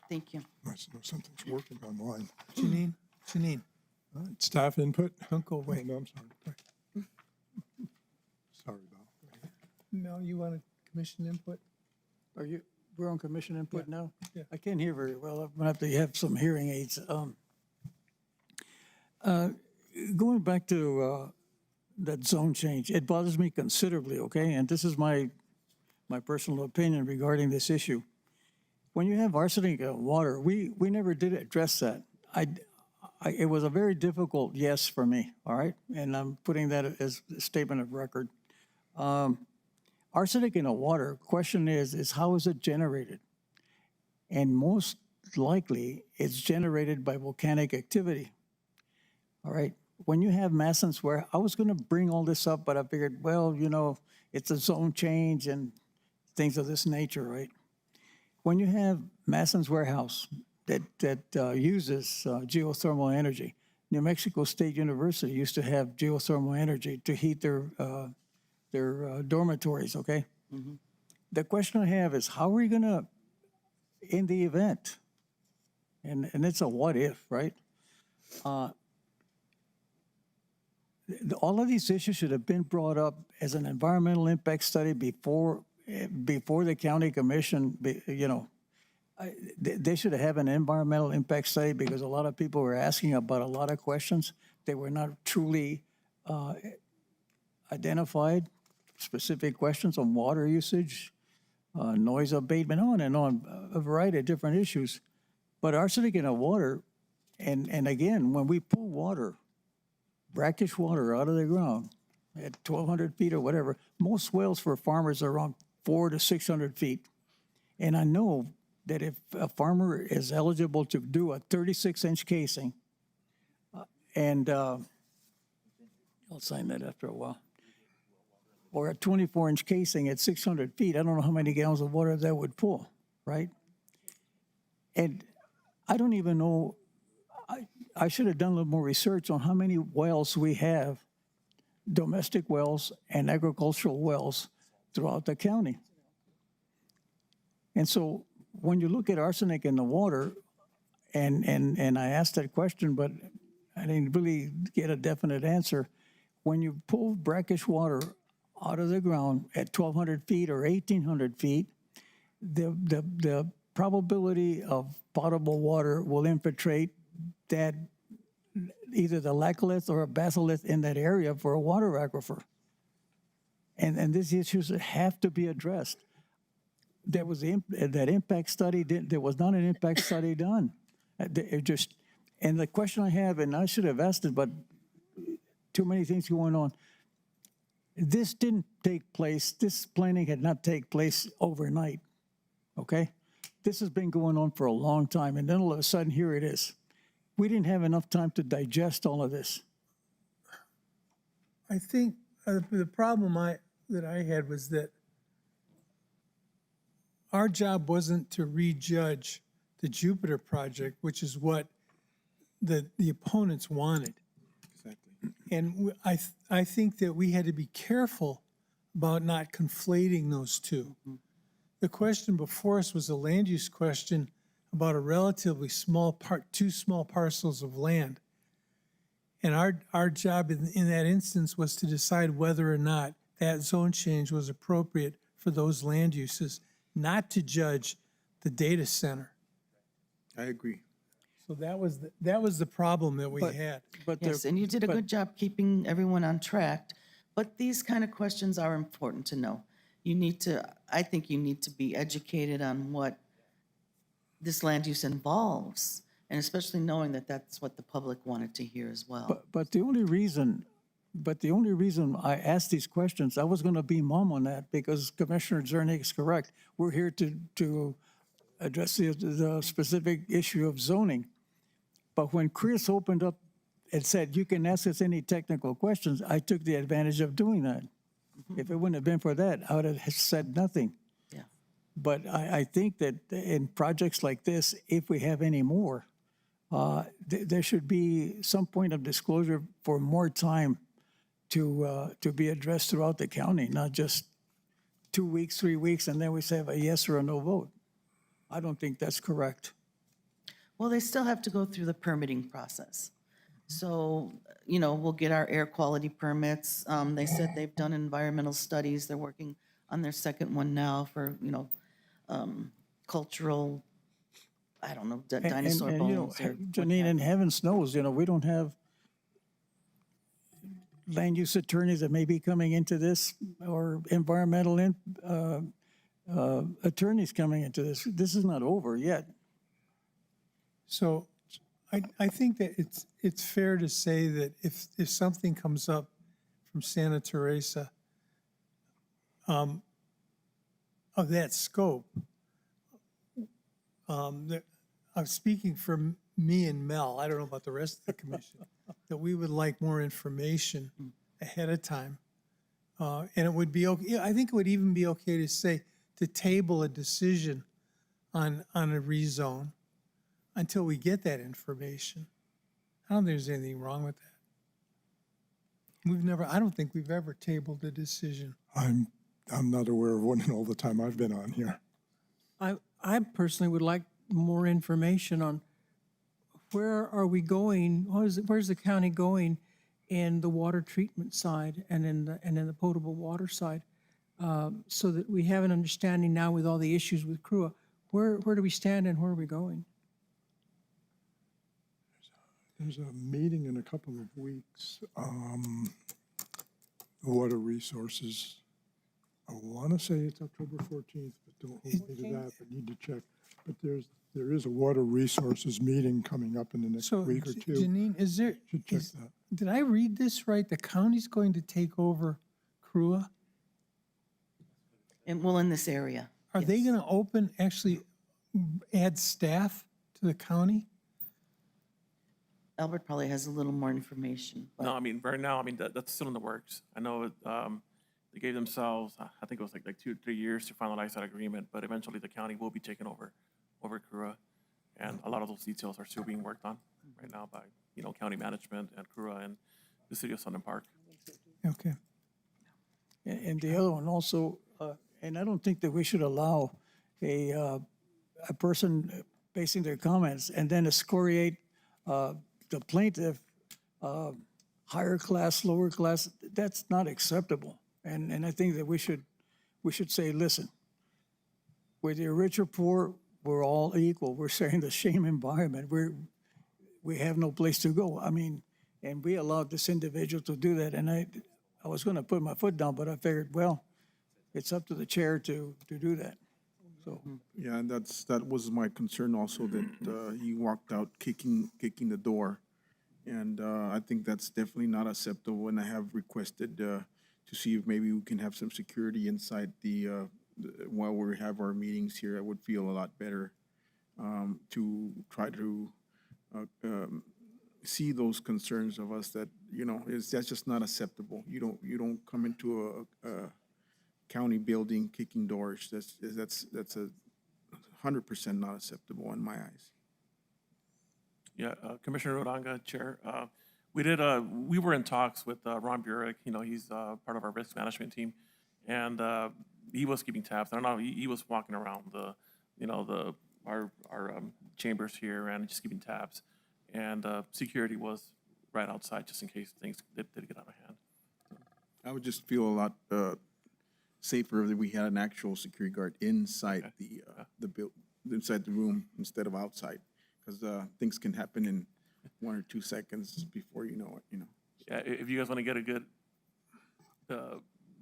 Thank you. Nice to know something's working online. Janine, Staff input? don't go away. No, I'm sorry. Sorry, Val. Mel, you wanted commission input? Are you, we're on commission input now? Yeah. I can't hear very well. I'm going to have some hearing aids. Going back to that zone change, it bothers me considerably, okay? And this is my personal opinion regarding this issue. When you have arsenic in water, we never did address that. It was a very difficult yes for me, all right? And I'm putting that as a statement of record. Arsenic in the water, question is how is it generated? And most likely, it's generated by volcanic activity, all right? When you have Masson's where, I was gonna bring all this up, but I figured, well, you know, it's a zone change and things of this nature, right? When you have Masson's warehouse that uses geothermal energy, New Mexico State University used to have geothermal energy to heat their dormitories, okay? The question I have is how are you gonna, in the event, and it's a what if, right? All of these issues should have been brought up as an environmental impact study before the county commission, you know. They should have an environmental impact study because a lot of people were asking about a lot of questions. They were not truly identified, specific questions on water usage, noise abatement, on and on, a variety of different issues. But arsenic in the water, and again, when we pull water, brackish water out of the ground at 1,200 feet or whatever, most wells for farmers are around 400 to 600 feet. And I know that if a farmer is eligible to do a 36-inch casing, and I'll sign that after a while, or a 24-inch casing at 600 feet, I don't know how many gallons of water that would pull, right? And I don't even know, I should have done a little more research on how many wells we have, domestic wells and agricultural wells throughout the county. And so when you look at arsenic in the water, and I asked that question, but I didn't really get a definite answer. When you pull brackish water out of the ground at 1,200 feet or 1,800 feet, the probability of potable water will infiltrate that either the laccolith or a batholith in that area for a water aquifer. And these issues have to be addressed. There was that impact study. There was not an impact study done. And the question I have, and I should have asked it, but too many things going on. This didn't take place. This planning had not taken place overnight. Okay, this has been going on for a long time, and then all of a sudden, here it is. We didn't have enough time to digest all of this. I think the problem that I had was that our job wasn't to rejudge the Jupiter project, which is what the opponents wanted. Exactly. And I think that we had to be careful about not conflating those two. The question before us was a land use question about a relatively small two small parcels of land. And our job in that instance was to decide whether or not that zone change was appropriate for those land uses, not to judge the data center. I agree. So that was the problem that we had. Yes, and you did a good job keeping everyone on track. But these kind of questions are important to know. I think you need to be educated on what this land use involves, and especially knowing that that's what the public wanted to hear as well. But the only reason I asked these questions, I was going to be mum on that because Commissioner Zernig is correct. We're here to address the specific issue of zoning. But when Chris opened up and said, you can ask us any technical questions, I took the advantage of doing that. If it wouldn't have been for that, I would have said nothing. Yeah. But I think that in projects like this, if we have any more, there should be some point of disclosure for more time to be addressed throughout the county, not just 2 weeks, 3 weeks, and then we say a yes or a no vote. I don't think that's correct. Well, they still have to go through the permitting process. So, we'll get our air quality permits. They said they've done environmental studies. They're working on their second one now for, cultural, I don't know, dinosaur bones. Janine, and heavens knows, we don't have land use attorneys that may be coming into this or environmental attorneys coming into this. This is not over yet. So I think that it's fair to say that if something comes up from Santa Teresa of that scope, I'm speaking for me and Mel, I don't know about the rest of the commission, that we would like more information ahead of time. And it would be okay, I think it would even be okay to say, to table a decision on a rezone until we get that information. I don't think there's anything wrong with that. I don't think we've ever tabled a decision. I'm not aware of one in all the time I've been on here. I personally would like more information on where are we going, where's the county going in the water treatment side and in the potable water side, so that we have an understanding now with all the issues with CRUA, where do we stand and where are we going? There's a meeting in a couple of weeks, water resources. I want to say it's October 14th, but don't hold me to that, but need to check. But there is a water resources meeting coming up in the next week or two. Janine, Should check that. did I read this right? The county's going to take over CRUA? And in this area. Are they going to actually add staff to the county? Albert probably has a little more information. But No, right now, that's still in the works. I know they gave themselves, I think it was like 2 or 3 years to finalize that agreement, but eventually the county will be taking over CRUA. And a lot of those details are still being worked on right now by, county management and CRUA and the city of Sunland Park. Okay. And the other one also, and I don't think that we should allow a person basing their comments and then excoriate the plaintiff, higher class, lower class, that's not acceptable. And I think that we should say, listen, whether you're rich or poor, we're all equal. We're sharing the same environment. We have no place to go. I mean, and we allowed this individual to do that. And I was going to put my foot down, but I figured, well, it's up to the chair to do that. So, Yeah, and that was my concern also, that he walked out kicking the door. And I think that's definitely not acceptable, and I have requested to see if maybe we can have some security inside while we have our meetings here. I would feel a lot better to try to see those concerns of us that, that's just not acceptable. You don't come into a county building kicking doors. That's 100% not acceptable in my eyes. Yeah, Commissioner Odanga, Chair. We were in talks with Ron Burek. He's part of our risk management team, and he was keeping tabs. I don't know, he was walking around our chambers here and just keeping tabs. And security was right outside just in case things did get out of hand. I would just feel a lot safer if we had an actual security guard inside inside the room instead of outside, because things can happen in 1 or 2 seconds before you know it. Yeah, if you guys want to get a good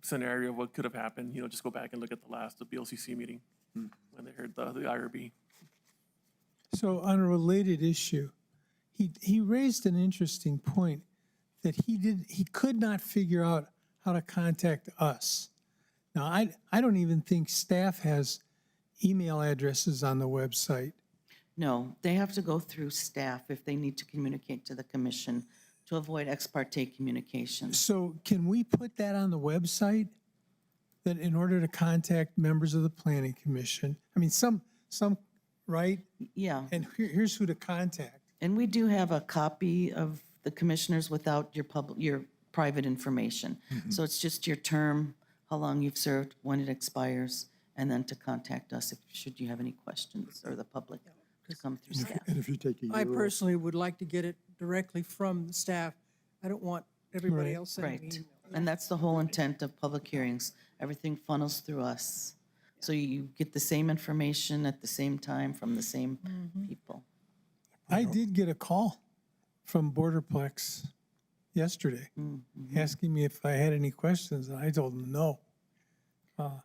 scenario of what could have happened, just go back and look at the BLCC meeting when they heard the IRB. So on a related issue, he raised an interesting point that he could not figure out how to contact us. Now, I don't even think staff has email addresses on the website. No, they have to go through staff if they need to communicate to the commission to avoid ex parte communications. So can we put that on the website, that in order to contact members of the planning commission? I mean, some, right? Yeah. And here's who to contact. And we do have a copy of the commissioners without your private information. So it's just your term, how long you've served, when it expires, and then to contact us should you have any questions, or the public to come through staff. And if you take a year I off- personally would like to get it directly from the staff. I don't want everybody else sending me Right. email. And that's the whole intent of public hearings. Everything funnels through us. So you get the same information at the same time from the same people. I did get a call from Borderplex yesterday asking me if I had any questions, and I told them no. Do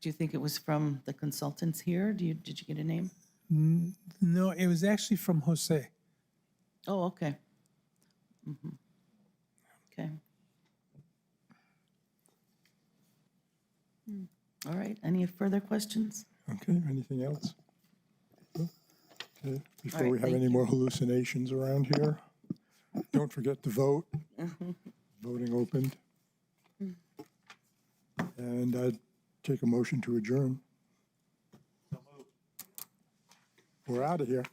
you think it was from the consultants here? Did you get a name? No, it was actually from Jose. Oh, okay. Okay. All right, any further questions? Okay, anything else? Okay, before right, we have thank any you. more hallucinations around here, don't forget to vote. Voting opened. And I'd take a motion to adjourn. We're out of here.